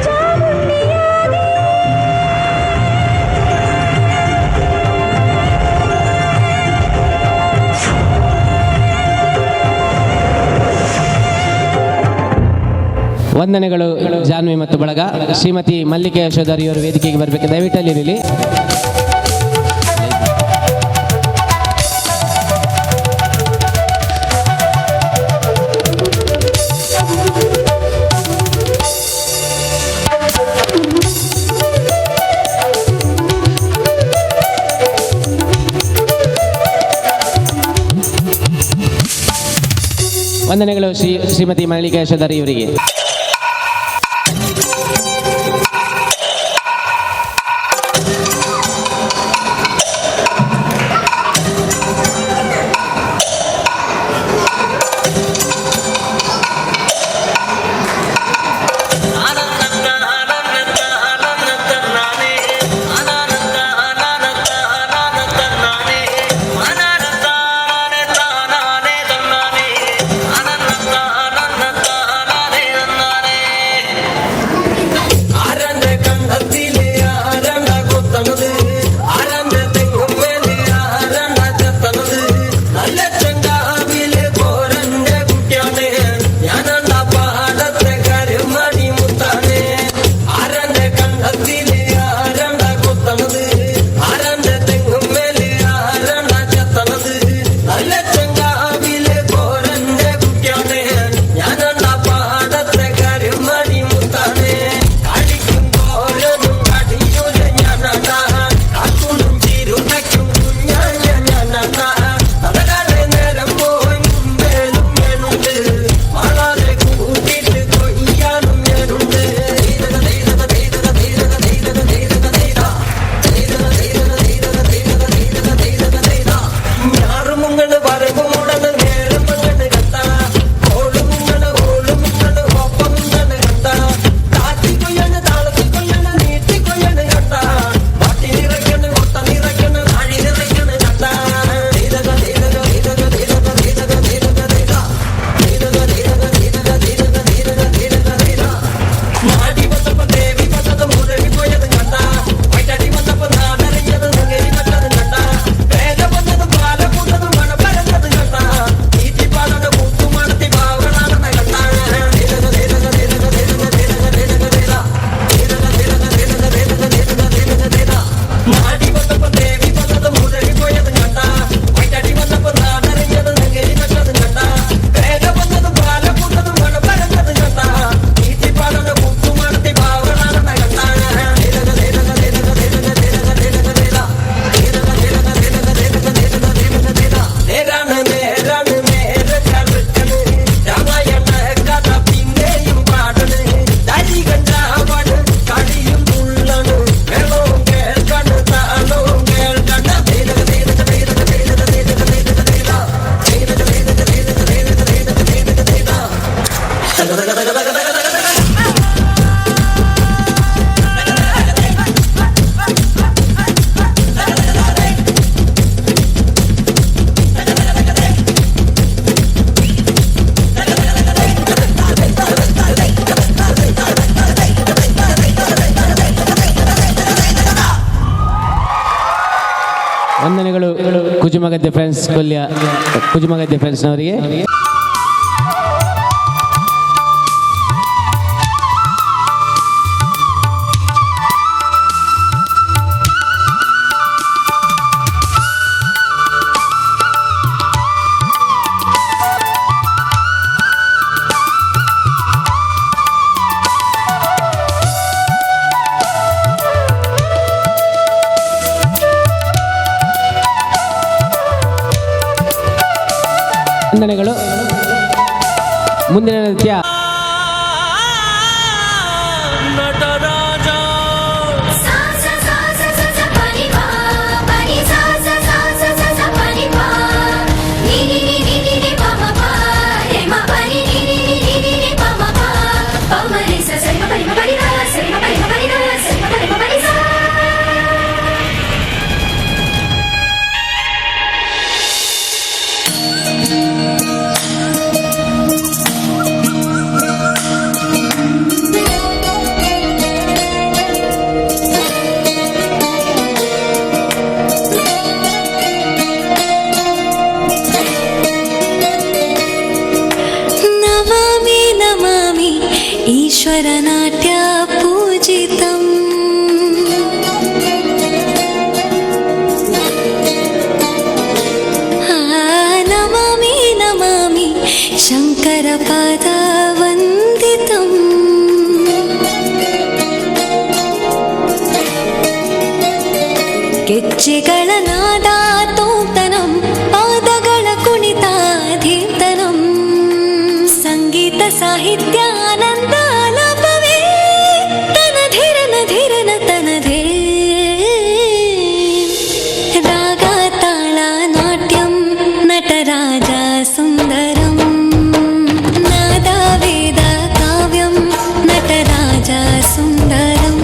ಚಾಮುಂಡಿಯಾಗಿ ವಂದನೆಗಳು ಜಾನ್ವಿ ಮತ್ತು ಬಳಗ. ಶ್ರೀಮತಿ ಮಲ್ಲಿಕೆ ಯಶೋಧರಿಯವರು ವೇದಿಕೆಗೆ ಬರಬೇಕು, ದಯವಿಟ್ಟು ಅಲ್ಲಿರಲಿ. ವಂದನೆಗಳು ಶ್ರೀಮತಿ ಮಲ್ಲಿಕೆ ಯಶೋಧರಿಯವರಿಗೆ. ಆನಂದ ವಂದನೆಗಳು ಕುಜುಮಗದ್ದೆ ಫ್ರೆಂಡ್ಸ್ ಕೊಲ್ಯ ಕುಜುಮಗದ್ದೆ ಫ್ರೆಂಡ್ಸ್ನವರಿಗೆ. ವಂದನೆಗಳು. ಮುಂದಿನ ನೃತ್ಯ ईश्वरनाट्य पूजितम् नमामि नमामि शङ्करपादवन्दितम् ಗೆಜ್ಜೆಗಳ ನಾದ ತೋಂತನಂ ಪಾದಗಳ ಕುಣಿತ ಧೀರ್ತನಂ ಸಂಗೀತ ಸಾಹಿತ್ಯ ಆನಂದ ಲಾಭವೇ ತನ ಧೀರನ ಧೀರನ ತನದೇ ರಾಗ ತಾಳ ನಾಟ್ಯಂ ನಟರಾಜ ಸುಂದರಂ ನಾದ ವೇದ ಕಾವ್ಯಂ ನಟರಾಜ ಸುಂದರಂ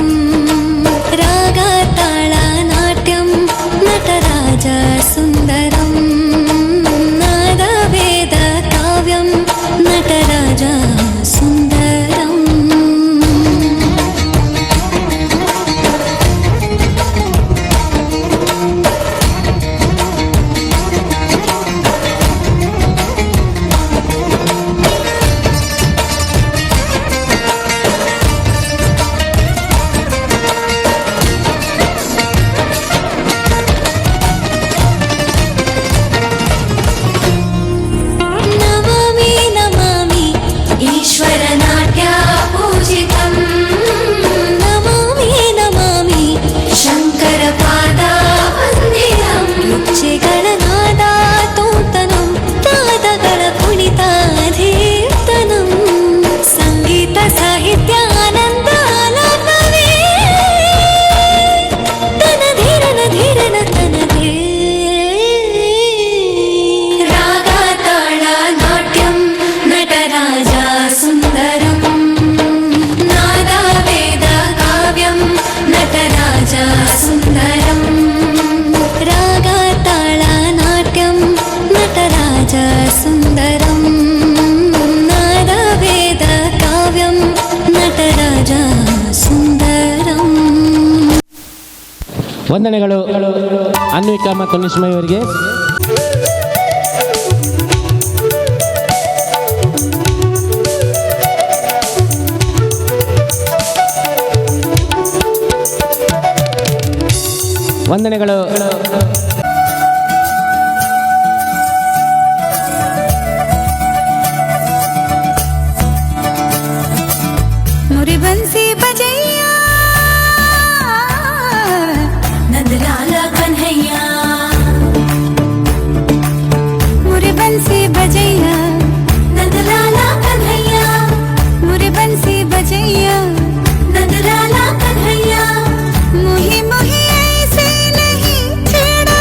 ರಾಗ ತಾಳ ನಾಟ್ಯಂ ನಟರಾಜ ಸುಂದರಂ ನಾದ ವೇದ ಕಾವ್ಯಂ ನಟರಾಜ ಸುಂದರಂ. ನಮಾಮಿ ನಮಾಮಿ ಈಶ್ವರನಾಟ್ಯ ಪೂಜಿತಂ ನಮಾಮಿ ನಮಾಮಿ ಶಂಕರಪಾದ ವಂದಿತಂ ಗೆಜ್ಜೆಗಳ ನಾದ ತೋಂತನಂ ಪಾದಗಳ ಕುಣಿತ ಧೀರ್ತನಂ ಸಂಗೀತ ಸಾಹಿತ್ಯ ಆನಂದ ಲಾಭವೇ ತನ ಧೀರನ ಧೀರನ ತನದೇ ರಾಗ ತಾಳ ನಾಟ್ಯಂ ನಟರಾಜ ಸುಂದರಂ ನಾದ ವೇದ ಕಾವ್ಯಂ ನಟರಾಜ ಸುಂದರಂ ರಾಗ ತಾಳ ನಾಟ್ಯಂ ನಟರಾಜ ಸುಂದರಂ ನಾದ ವೇದ ಕಾವ್ಯಂ ನಟರಾಜ ಸುಂದರಂ. ವಂದನೆಗಳು ಅನ್ವಿಕಾ ಮತ್ತು ನಿಶ್ಮಯ್ ಅವರಿಗೆ. ವಂದನೆಗಳು. मुरी बंसी बजैया नंदलाला कन्हैया मुरी बंसी बजैया नंदलाला कन्हैया मुरी बंसी बजैया नंदलाला कन्हैया मुही मुही ऐसे नहीं छेड़ा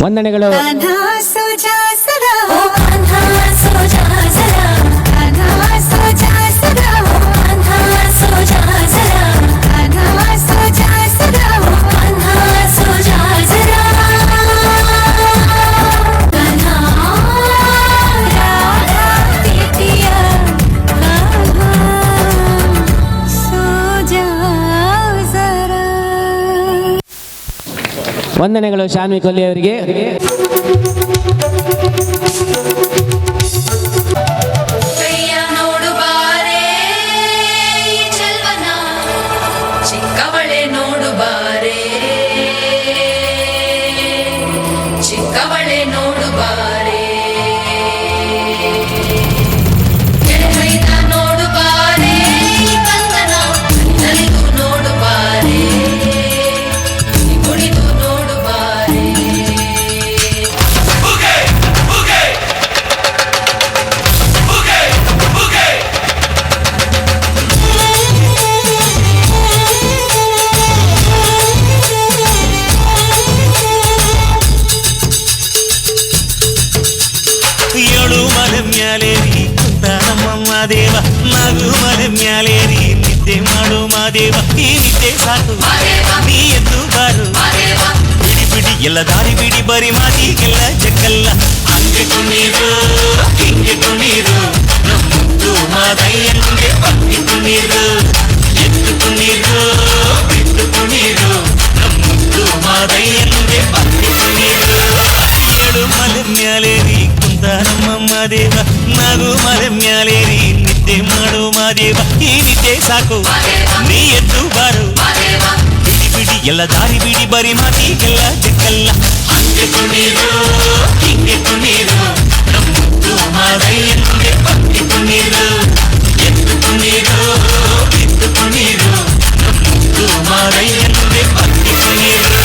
ವಂದನೆಗಳು. कान्हा सो जा सदा ओ कान्हा सो जा सदा कान्हा सो जा सदा ओ कान्हा सो जा सदा कान्हा सो जा सदा ओ कान्हा सो जा सदा कान्हा राधा पितिया कान्हा सो जा जरा. ವಂದನೆಗಳು ಶಾನ್ವಿ ಕೊಲ್ಲಿ ಅವರಿಗೆ. ನೋಡು ಬಾರೆ ಚಲ್ವನ ಚಿಕ್ಕವಳೆ ನೋಡು ಬಾರೆ ಚಿಕ್ಕವಳೆ ನೋಡು ಬಾರೆ ಕೆಳಗೈದ ನೋಡು ಬಾರೆ ಕಂದನ ನಲಿದು ನೋಡು ಬಾರೆ ಕುಣಿದು ನೋಡು ಬಾರೆ. ಏಳು ಮಲೆ ಮ್ಯಾಲೇರಿ ಕುಂತ ನಮ್ಮ ಮಾದೇವ, ನಗು ಮಲೆ ಮ್ಯಾಲೇರಿ ನಿದ್ದೆ ಮಾಡು ಮಾದೇವ. ಈ ನಿದ್ದೆ ಸಾಕು ನೀ ಎದ್ದು ಬಾರು, ಬಿಡಿ ಬಿಡಿ ಎಲ್ಲ ದಾರಿ ಬಿಡಿ, ಬರಿ ಮಾತಿಗೆಲ್ಲ ಜಗ್ಗಲ್ಲ. ಹಂಗೆ ಕುಣೀರು ಹಿಂಗೆ ಕುಣೀರು, ನಮ್ಮದು ಮಾದಯ್ಯನಿಗೆ ಭಕ್ತಿ ಕುಣೀರು. ಎದ್ದು ಕುಣೀರು ಬಿದ್ದು ಕುಣೀರು, ನಮ್ಮದು ಮಾದಯ್ಯನಿಗೆ ಭಕ್ತಿ ಕುಣೀರು. ಏಳು ಮಲೆ ಮ್ಯಾಲೇರಿ ಕುಂತ ನಮ್ಮ ಮಾದೇವ, ನಗು ಮಲೆ ಮ್ಯಾಲೇರಿ ನಿದ್ದೆ ಮಾಡು ಮಾದೇವ. ಈ ನಿದ್ದೆ ಸಾಕು ನೀ ಎದ್ದು ಬಾರು, ಬಿಡಿ ಬಿಡಿ ಎಲ್ಲ ದಾರಿ ಬಿಡಿ, ಬರಿ ಮಾತಿಗೆಲ್ಲ ಜಗ್ಗಲ್ಲ. ಹಂಗೆ ಕುಣೀರು ಹಿಂಗೆ ಕುಣೀರು, ನಮ್ಮದು ಮಾದಯ್ಯನಿಗೆ ಭಕ್ತಿ ಕುಣೀರು. ಎದ್ದು ಕುಣೀರು ಬಿದ್ದು ಕುಣೀರು, ನಮ್ಮದು ಮಾದಯ್ಯನಿಗೆ ಭಕ್ತಿ ಕುಣೀರು.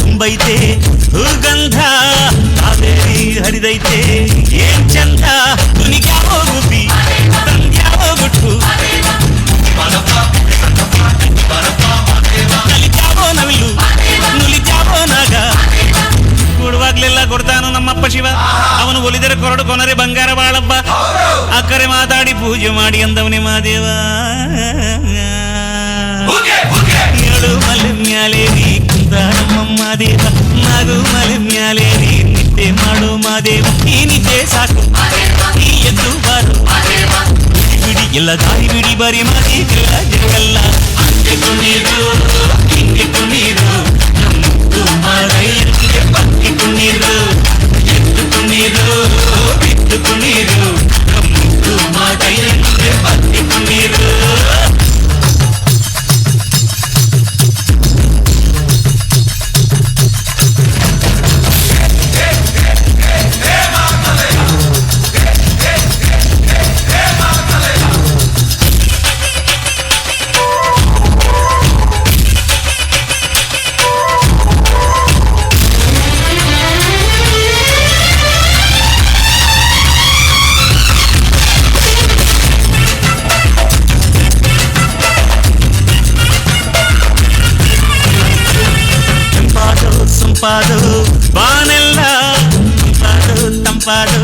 ತುಂಬೈತೆ ಹೂಗಂಧ, ಕಾವೇರಿ ಹರಿದೈತೆ ಏನ್ ಚಂದ. ತುನಿಗ್ಯಾವೋ ಗುಬ್ಬಿ ತಂದ್ಯಾವೋ ಗುಟ್ಟು, ನಲಿಜಾವೋ ನವಿಲು ನುಲಿಜಾವೋ ನಾಗ. ಕೊಡುವಾಗ್ಲೆಲ್ಲ ಕೊಡ್ತಾನು ನಮ್ಮಪ್ಪ ಶಿವ, ಅವನು ಒಲಿದರೆ ಕೊರಡು ಕೊನರೆ ಬಂಗಾರ ಬಾಳಬ್ಬ. ಅಕ್ಕರೆ ಮಾತಾಡಿ ಪೂಜೆ ಮಾಡಿ ಅಂದವನೇ ಮಾದೇವ. ಏಳು ಮಲೆ ಮ್ಯಾಲೇರಿ ಕುಂತ ನಮ್ಮ ಮಾದೇವ, ನಗು ಮಲೆ ಮ್ಯಾಲೇರಿ ನಿದ್ದೆ ಮಾಡು ಮಾದೇವ. ಈ ನಿದ್ದೆ ಸಾಕು ನೀ ಎದ್ದು ಬಾರು, ಬಿಡಿ ಬಿಡಿ ಎಲ್ಲ ದಾರಿ ಬಿಡಿ, ಬರಿ ಮಾತಿಗೆಲ್ಲ ಜಗಲ್ಲ. ಹಂಗೆ ಕುಣೀರು ಹಿಂಗೆ ಕುಣೀರು, ನಮ್ಮದು ಮಾದಯ್ಯನಿಗೆ ಭಕ್ತಿ ಕುಣೀರು. ಎದ್ದು ಕುಣೀರು ಬಿದ್ದು ಕುಣೀರು, ನಮ್ಮದು ಮಾದಯ್ಯನಿಗೆ ಭಕ್ತಿ ಕುಣೀರು. ತಂಪಾದು ಬಾನೆಲ್ಲ, ತಂಪಾದು ತಂಪಾದು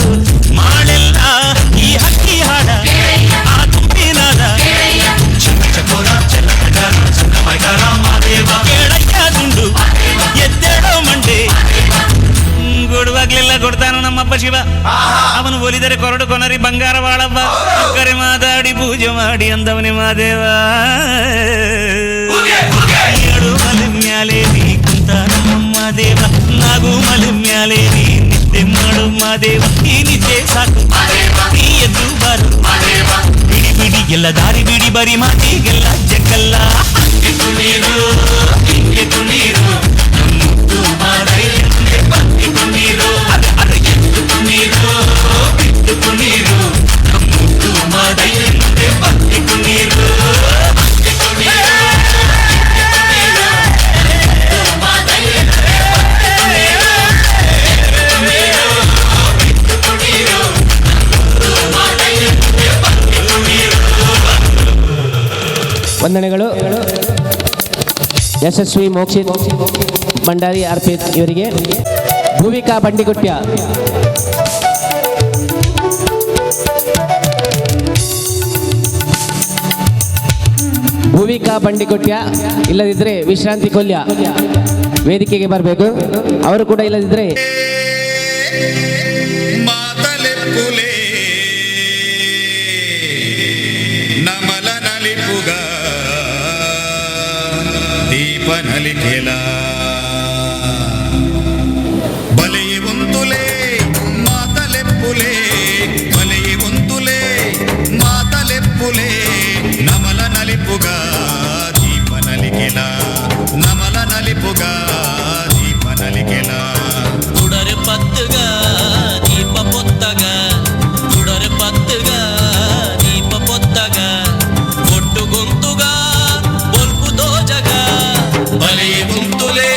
ಮಾಳೆಲ್ಲ, ಈ ಹಕ್ಕಿ ಹಾಡ ಆ ತುಂಬಿನಾದ. ಚಕೋರ ಚಲಕಗಾರ ಚಂದ್ರಮೈಗಾರ ಮಾದೇವ, ಕೇಳಯ್ಯ ದುಂಡು ಎದ್ದೇಳೋ ಮಂಡೆ. ಕೊಡುವಾಗ್ಲೆಲ್ಲ ಕೊಡ್ತಾನು ನಮ್ಮಪ್ಪ ಶಿವ, ಅವನು ಒಲಿದರೆ ಕೊರಡು ಕೊನರಿ ಬಂಗಾರ ಬಾಳಬ್ಬ. ಅಕ್ಕರೆ ಮಾತಾಡಿ ಪೂಜೆ ಮಾಡಿ ಅಂದವನೇ ಮಾದೇವ. ಏಳು ಮಲೆ ಮ್ಯಾಲೇರಿ ಕುಂತ ನಮ್ಮ ದೇವ, ನಾಗು ಮಲೆ ಮ್ಯಾಲೆ ನೀ ನಿದ್ದೆ ಮಾಡು ಮಾದೇವ ಈ ನಿದ್ದೆ ಸಾಕು ನೀ ಎದ್ದು ಬಾರು ಬಿಡಿ ಬಿಡಿ ಎಲ್ಲ ದಾರಿ ಬಿಡಿ ಬರಿ ಮಾತಿಗೆಲ್ಲ ಜಗ್ಗಲ್ಲ ನೀರು ಹಿಂಗೆ ನೀರು ಮುದ್ದು ಮಾದೈದೆ ಬಂದಿತು ನೀರು ಎದ್ದು ನೀರು ಬಿದ್ದು ನೀರು ಮುದ್ದು ಮಾದೈದೆ ಬಂದಿತು ನೀರು ವಂದನೆಗಳು. ಯಶಸ್ವಿ ಮೋಕ್ಷಿತ್ ಭಂಡಾರಿ ಅರ್ಪಿತ್ ಇವರಿಗೆ ಭೂವಿಕಾ ಬಂಡಿಗುಟ್ಟ್ಯ ಇಲ್ಲದಿದ್ದರೆ ವಿಶ್ರಾಂತಿ ಕೊಲ್ಯ ವೇದಿಕೆಗೆ ಬರಬೇಕು. ಅವರು ಕೂಡ ಇಲ್ಲದಿದ್ದರೆ ಮಾತಲೆಪ್ಪುಲೆ ನಮಲ ನಲಿಪುಗ ದೀಪ ನಲಿಕೆಲ ಬಲೆಯೇ ಒಂದುಲೆ ಮಾತಲೆಪ್ಪುಲೆ ಬಲೆಯೇ ಒಂದುಲೆ ಮಾತಲೆಪ್ಪುಲೆ ನಮಲ ನಲಿಪುಗ ದೀಪ ನಲಿಕೆಲ ನಮಲ ನಲಿಪುಗ ದೀಪ ನಲಿಕೆಲ ಕುಡರೆ ಪತ್ತಗ ದೀಪ ಪೊತ್ತಗ ಕುಡರೆ ಪತ್ತಗ ದೀಪ ಪೊತ್ತಗ ಒಟ್ಟು ಗೊಂತುಗ ಬೊಲ್ಪು ದೋಜಗ ಬಲೆಯೇ ಒಂದುಲೆ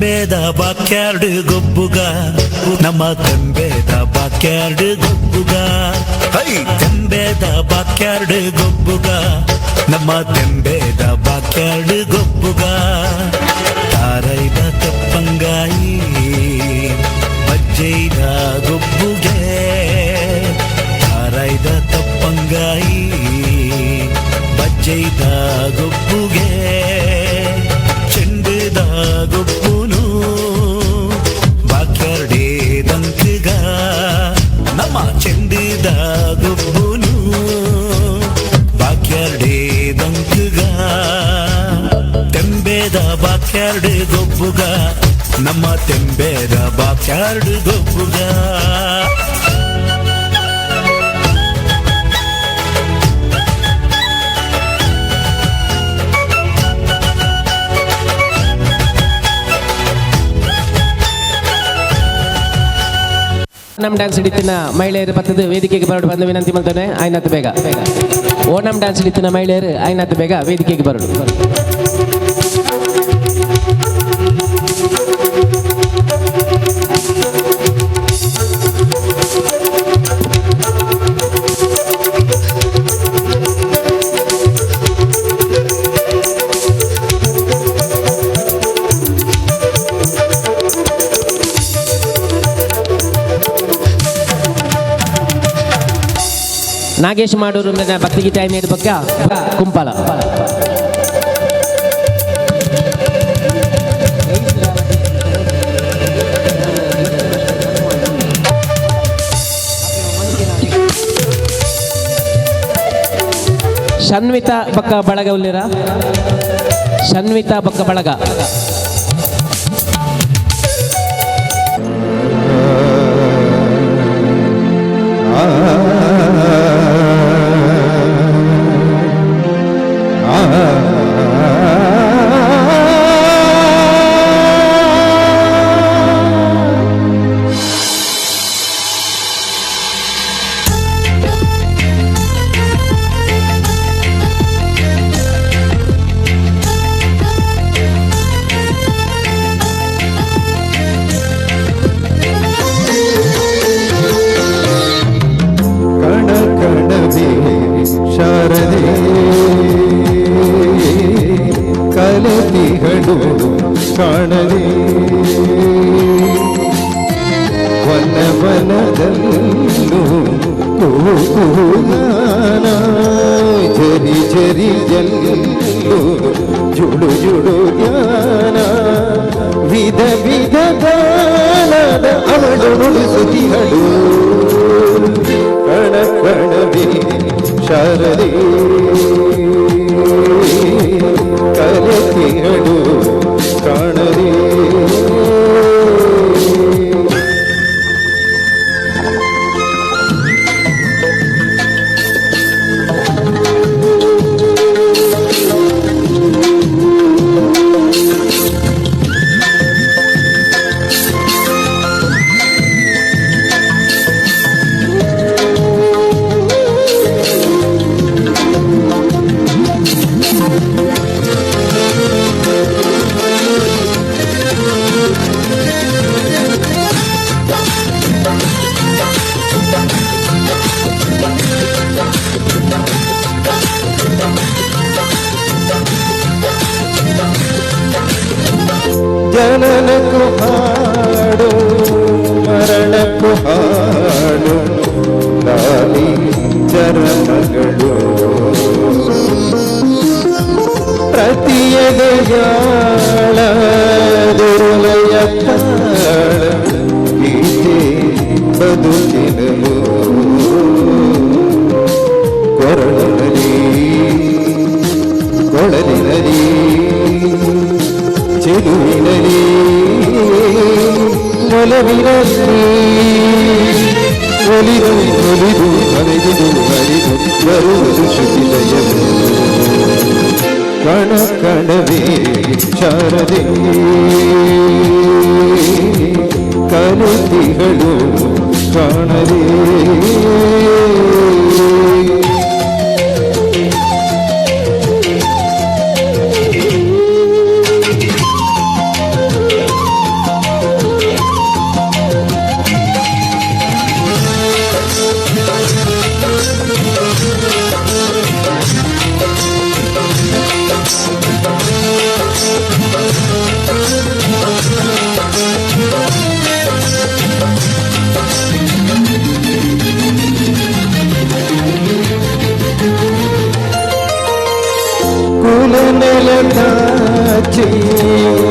ತೆಂಬೇದ ಬಾಕ್ಯಾರ್ಡ್ ಗೊಬ್ಬುಗ ನಮ್ಮ ತೆಂಬೇದ ಬಾಕ್ಯಾರ್ಡ್ ಗೊಬ್ಬುಗ ಹೈ ತೆಂಬೇದ ಬಾಕ್ಯಾರ್ಡ್ ಗೊಬ್ಬುಗ ನಮ್ಮ ತೆಂಬೇದ ಬಾಕ್ಯಾರ್ಡ್ ಗೊಬ್ಬುಗ ತಾರೈದ ತಪ್ಪಂಗಾಯಿ ಬಜ್ಜೈದ ಗೊಬ್ಬುಗೆ ತಾರೈದ ತಪ್ಪಂಗಾಯಿ ಬಜ್ಜೈದ ಗೊಬ್ಬುಗೆ ಚೆಂಡುದ ಗೊಬ್ಬುನು ಬಾಕ್ಯಾರ್ಡೇ ದಂಕಗ ನಮ್ಮ ಚೆಂಡುದ ಗೊಬ್ಬುನು ಬಾಕ್ಯಾರ್ಡೇ ದಂಕಗ ತೆಂಬೇದ ಬಾಕ್ಯಾರ್ಡ್ ಗೊಬ್ಬುಗ ನಮ್ಮ ತೆಂಬೇದ ಬಾಕ್ಯಾರ್ಡ್ ಗೊಬ್ಬುಗ ಓಣಂ ಡ್ಯಾನ್ಸ್ ಹಿಡಿತಿನ ಮಹಿಳೆಯರು ಪತ್ತದು ವೇದಿಕೆಗೆ ಬರಡು ಬಂದು ವಿನಂತಿ ಮಾಡ್ತಾನೆ ಆಯ್ನತ್ತು ಬೇಗ ಓಣಂ ಡ್ಯಾನ್ಸ್ ಹಿಡಿತಿನ ಮಹಿಳೆಯರು ಆಯ್ನತ್ತು ಬೇಗ ವೇದಿಕೆಗೆ ಬರಡು ನಾಗೇಶ್ ಮಾಡೂರು ಭಕ್ತಿಗೀತೆ ಐನೇದು ಪಕ್ಕ ಕುಂಪಲ ಶನ್ವಿತಾ ಪಕ್ಕ ಬಳಗ ಉಲ್ಲಿರ ಶನ್ವಿತಾ ಪಕ್ಕ ಬಳಗ ಶಾರದೆ ಕಲತಿಗಳು ಕಾಣದೆ ವನವನದಲ್ಲೂ ಕೂಗಾನ ಜರಿ ಜರಿ ಜಲ್ಲು ಜುಡು ಜುಡು ಜ್ಞಾನ ವಿಧ ವಿಧ ಗಾನದ ಅವಳು ನುಡಿಸುತ್ತಿಹಳು ಕಣ ಕಣವೇ ಶಾರದೆ ಕಲತಿಗಳು ಕಾಣದೆ ಜನನಕ್ಕೂ ಹಾಡು ಮರಣಕ್ಕೂ ಹಾಡು ಲಾಲಿ ಚರಣಗಳು ಪ್ರತಿಯದೆಯಾಳ ದುರ್ಲಯ ತಾಳ ಗೀತೆ ಬದುಕಿನಲು ಕೊರಳಲಿ ಕೊಳಲಿನಲಿ ಚೆಲುವಿನಲಿ ಒಲವಿನಲ್ಲಿ ಒಲಿದು ಒಲಿದು ಹರಿದು ಹರಿದು ಬರುವುದು ಶುಚಿಲಯವು ಕಣ ಕಣವೇ ಶಾರದೆ ಕಲತಿಗಳು ಕಾಣದೆ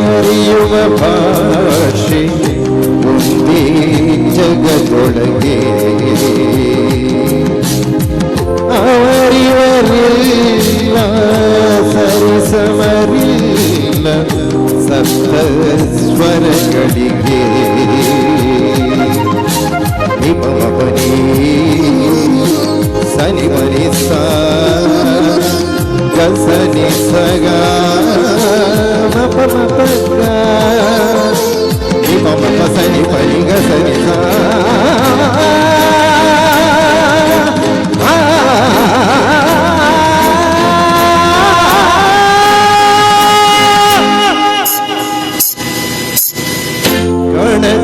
ಅರಿಯುವ ಭಾಷೆ ಒಂದೇ ಜಗದೊಳಗೆ ಅವರಿವರಿಲ್ಲ ಸರಿಸಮರಿಲ್ಲ ಸಪ್ತ ಸ್ವರಗಳಿಗೆ ನಿಪಮಪನಿ ಸನಿ ಮನಿ ಸಾ ಗಸನಿ ಸಗ ಮಪಮಪಗ ನಿಪಮಪ ಸನಿ ಪನಿ ಗಸನಿ ಸಾ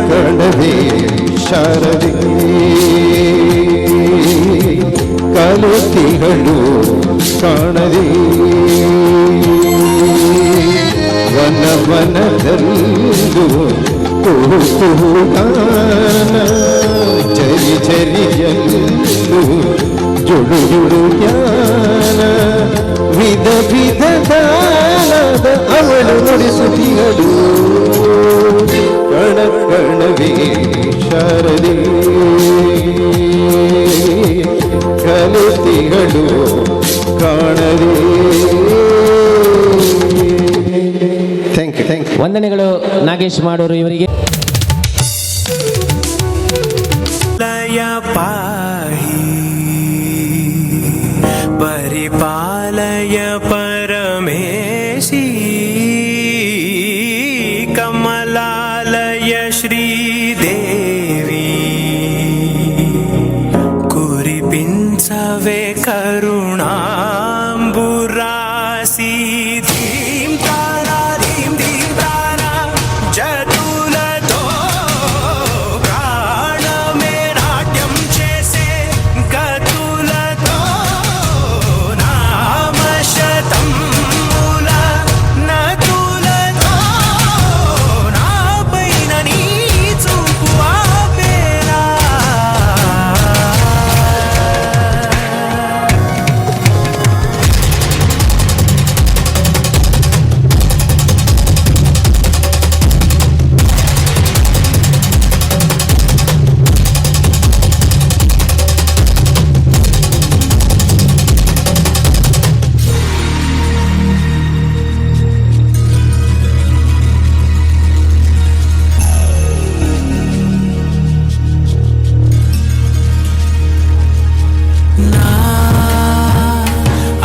ಕಣವೇ ಶಾರದೆ ಕಲುತಿಗಳು ಕಾಣದೆ ವನವನದಲ್ಲೂ ಕುಹುಗಾನ ಚರಿ ಚರಿಯಲ್ಲೂ ಜುಡು ಜುಡು ಜ್ಞಾನ ವಿಧ ವಿಧದ ಅವಳು ನುಡಿಸುತ್ತಿಗಳು ಕಣ ಕಣವೇ ಶಾರದೆ ಕಲಿತಿಗಳು ಕಾಣದೆ. Thank you thank you. ವಂದನೆಗಳು ನಾಗೇಶ್ ಮಾಡೂರು ಇವರಿಗೆ. ಲಯ ಪಾಹಿ ಪರಿಪಾಲಯ ಪರಮೇಶಿ ಕಮಲಾಲಯ ಶ್ರೀದೇವಿ కురిపించవే కరుణాంబురాసి ధీం తారా ధీం ధీం తారా జతులతో ప్రాణమే నాట్యం చేసే గతులతో నామశతం మూల నతులతో నా పైన నీ చూపు ఆపేరా.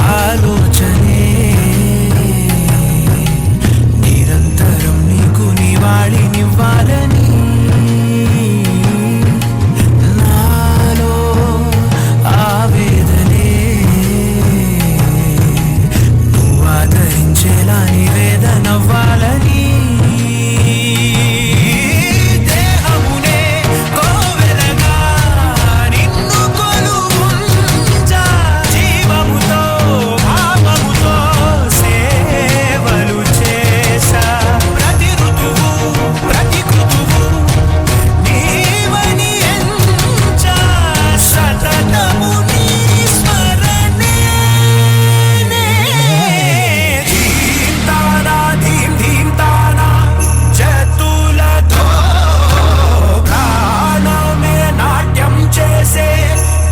ఆలోచనే నిరంతరం నీకు నివాళినివ్వాలని నాలో ఆవేదనే నువ్వు ఆదరించేలా నివేదనవ్వాలని దేహమునే కోవెలగా నిన్ను కొలువుంచా జీవముతో భావముతో సేవలు చేశా ప్రతి ఋతువు ప్రతి కృతువు నీవని ఎంచా సతతము నీ స్మరణే ధీం తానా ధీం ధీం తానా జతులతో ప్రాణమే నాట్యం చేసే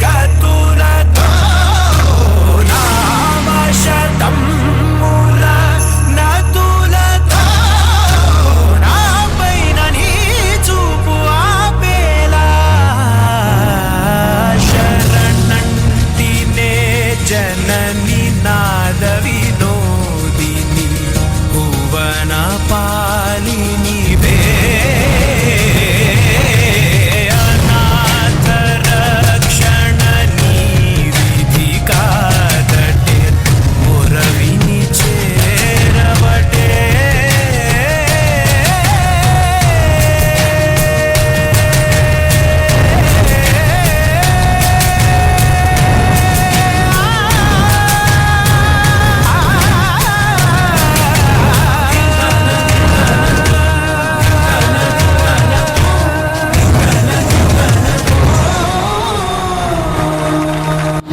గతులతో నామశతం మూల నతులతో నా పైన నీ చూపు ఆపేలా శరణంటినే జనని నాద వినోదిని భువన పాలిని వే అనాథ రక్షణ నీ విధి కాదటే మురవిని చేరవటే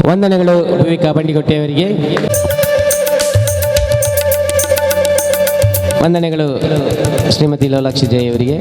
ವಂದನೆಗಳು ಭೂಮಿಕಾ ಬಂಡಿಗೊಟ್ಟೆಯವರಿಗೆ. ವಂದನೆಗಳು ಶ್ರೀಮತಿ ಲೋಲಾಕ್ಷಿ ಜೈ ಅವರಿಗೆ.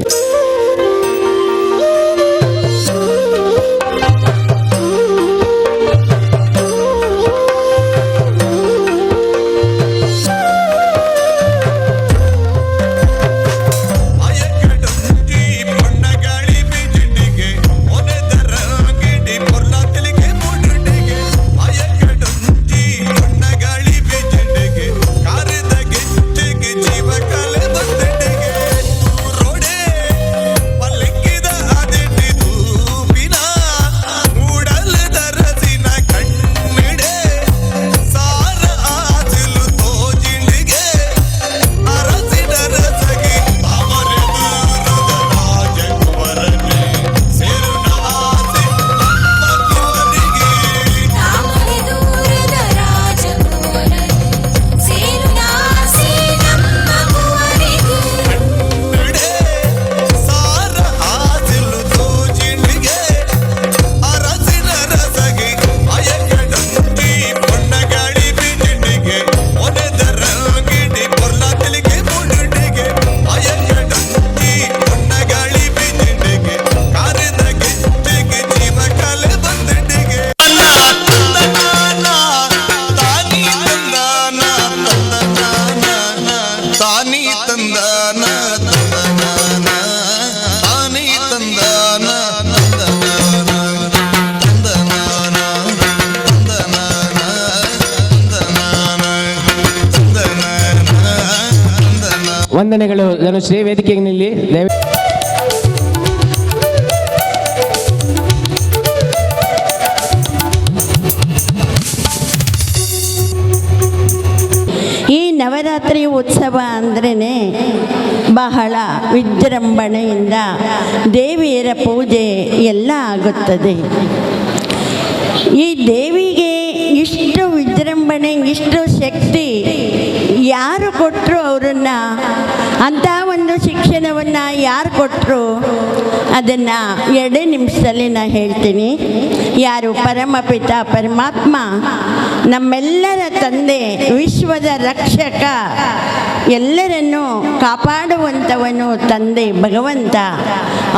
ವಂದನೆಗಳು ಧನುಶ್ರೀ. ವೇದಿಕೆಗೆ ನಿಲ್ಲಿ. ಈ ನವರಾತ್ರಿ ಉತ್ಸವ ಅಂದ್ರೇ ಬಹಳ ವಿಜೃಂಭಣೆಯಿಂದ ದೇವಿಯರ ಪೂಜೆ ಎಲ್ಲ ಆಗುತ್ತದೆ. ಈ ದೇವಿಗೆ ಇಷ್ಟು ವಿಜೃಂಭಣೆ, ಇಷ್ಟು ಶಕ್ತಿ ಯಾರು ಕೊಟ್ಟರು ಅವರನ್ನು? ಅಂಥ ಒಂದು ಶಿಕ್ಷಣವನ್ನು ಯಾರು ಕೊಟ್ಟರು? ಅದನ್ನು 2 ನಿಮಿಷದಲ್ಲಿ ನಾನು ಹೇಳ್ತೀನಿ. ಯಾರು? ಪರಮಪಿತ ಪರಮಾತ್ಮ, ನಮ್ಮೆಲ್ಲರ ತಂದೆ, ವಿಶ್ವದ ರಕ್ಷಕ, ಎಲ್ಲರನ್ನೂ ಕಾಪಾಡುವಂಥವನು ತಂದೆ ಭಗವಂತ.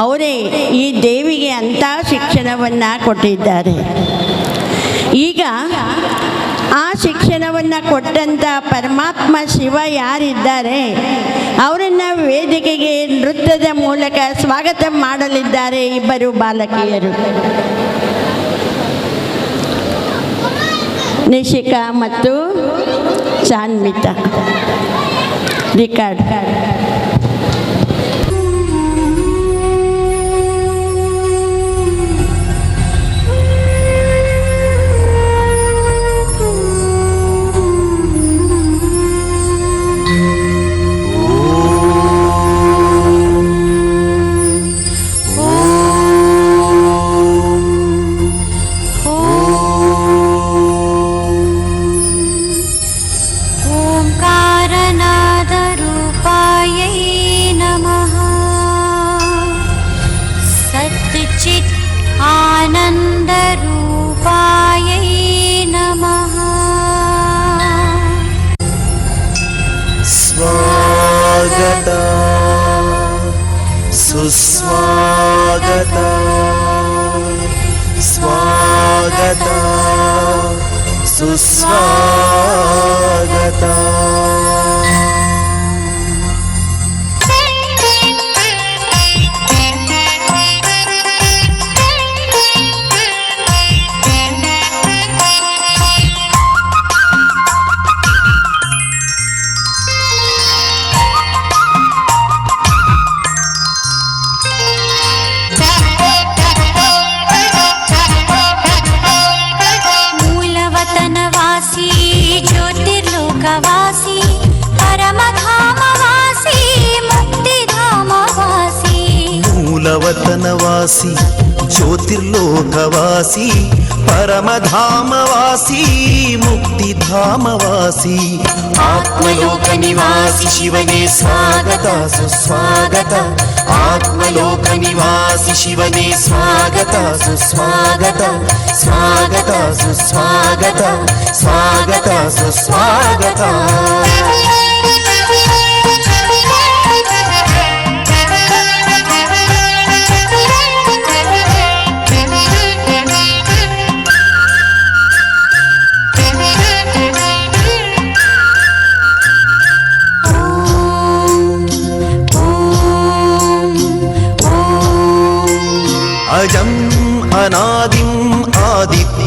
ಅವರೇ ಈ ದೇವಿಗೆ ಅಂಥ ಶಿಕ್ಷಣವನ್ನು ಕೊಟ್ಟಿದ್ದಾರೆ. ಈಗ ಆ ಶಿಕ್ಷಣವನ್ನು ಕೊಟ್ಟಂಥ ಪರಮಾತ್ಮ ಶಿವ ಯಾರಿದ್ದಾರೆ ಅವರನ್ನು ವೇದಿಕೆಗೆ ನೃತ್ಯದ ಮೂಲಕ ಸ್ವಾಗತ ಮಾಡಲಿದ್ದಾರೆ ಇಬ್ಬರು ಬಾಲಕಿಯರು, ನಿಶಿಕಾ ಮತ್ತು ಶಾನ್ವಿತಾ. ರಿಕಾರ್ಡ್. ಸುಸ್ವಾಗತ ಸ್ವಾಗತ ಸುಸ್ವಾಗತ. ಮೂಲವತನವಾಸಿ ಜ್ಯೋತಿರ್ಲೋಕವಾಸಿ ಪರಮಧಾಮವಾಸಿ ಮುಕ್ತಿಧಾಮವಾಸಿ ಆತ್ಮಲೋಕ ನಿವಾಸಿ ಶಿವನೇ ಸ್ವಾಗತ ಸುಸ್ವಾಗತ. ಆತ್ಮಲೋಕ ನಿವಾಸಿ ಶಿವನೇ ಸ್ವಾಗತ ಸುಸ್ವಾಗತ. ಸ್ವಾಗತ ಸುಸ್ವಾಗತ ಸ್ವಾಗತ ಸುಸ್ವಾಗತ.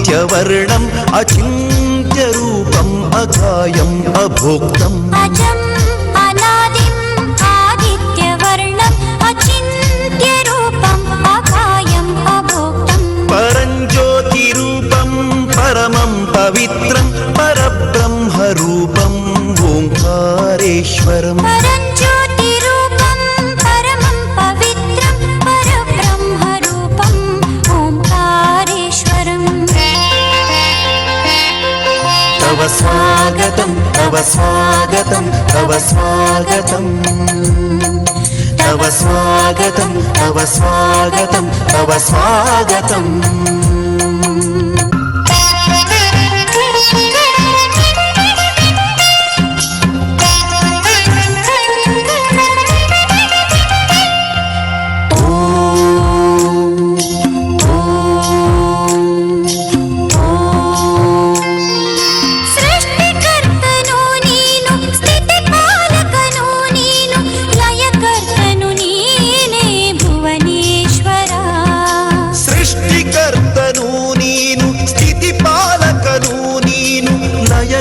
आदित्यवर्णम् अचिन्त्यरूपम् अकायम् अभोक्तम् अजम् अनादिम् आदित्यवर्णम् अचिन्त्यरूपम् अकायम् अभोक्तम् परञ्ज्योतिरूपम् परमं पवित्रम् परब्रह्मरूपम् ओङ्कारेश्वरम् परञ्ज्योतिरूपम् परमं पवित्रं परब्रह्मरूपम् ओङ्कारेश्वरम् तव स्वागतं तव स्वागतं तव स्वागतं तव स्वागतं तव स्वागतं तव स्वागतम्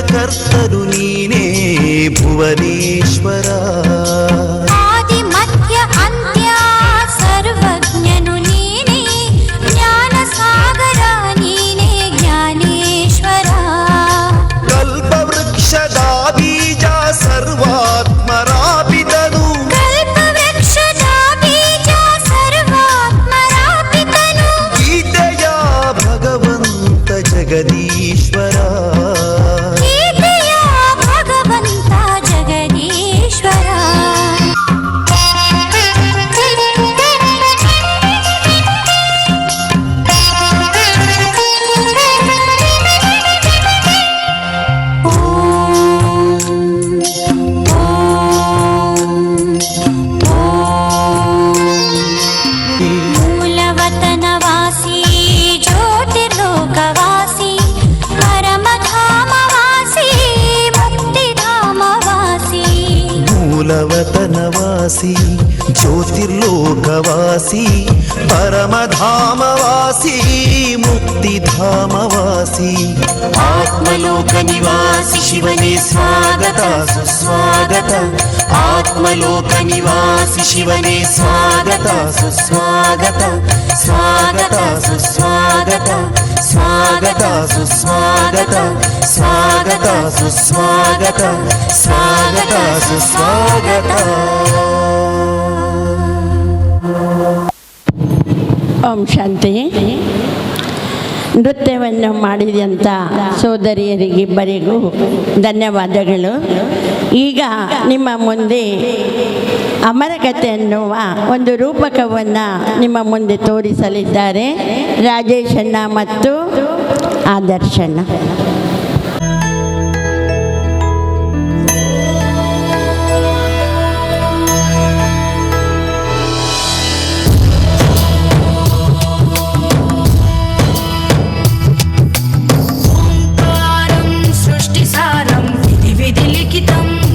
कर्तनु नीने भुवनेश्वरा आदि मध्य अन्त्य सर्वज्ञनु नीने ज्ञानसागरा नीने ज्ञानेश्वरा कल्पवृक्षदा बीजा सर्वात्मरापितनु कल्पवृक्षदा बीजा सर्वात्मरापितनु गीतया भगवन्त जगदीश्वरा मूलवतनवासी ज्योतिर्लोकवासी परमधामवासी मुक्तिधामवासी आत्मलोकनिवासी शिवने स्वागत सुस्वागत आत्मलोकनिवासी शिवने स्वागत सुस्वागत स्वागत सुस्वागत स्वागत सुस्वागत स्वागत सुस्वागत स्वागत सुस्वागत ಓಂ ಶಾಂತಿ. ನೃತ್ಯವನ್ನು ಮಾಡಿದಂಥ ಸೋದರಿಯರಿಗಿಬ್ಬರಿಗೂ ಧನ್ಯವಾದಗಳು. ಈಗ ನಿಮ್ಮ ಮುಂದೆ ಅಮರಕಥೆ ಎನ್ನುವ ಒಂದು ರೂಪಕವನ್ನು ನಿಮ್ಮ ಮುಂದೆ ತೋರಿಸಲಿದ್ದಾರೆ ರಾಜೇಶಣ್ಣ ಮತ್ತು ಆದರ್ಶಣ್ಣ.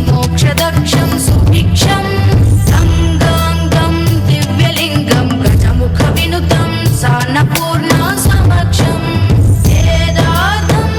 मोक्षदक्षं सुभिक्षं सङ्गाङ्गं दिव्यलिङ्गं गजमुखविनुतं सान्नपूर्णा समक्षं वेदार्थं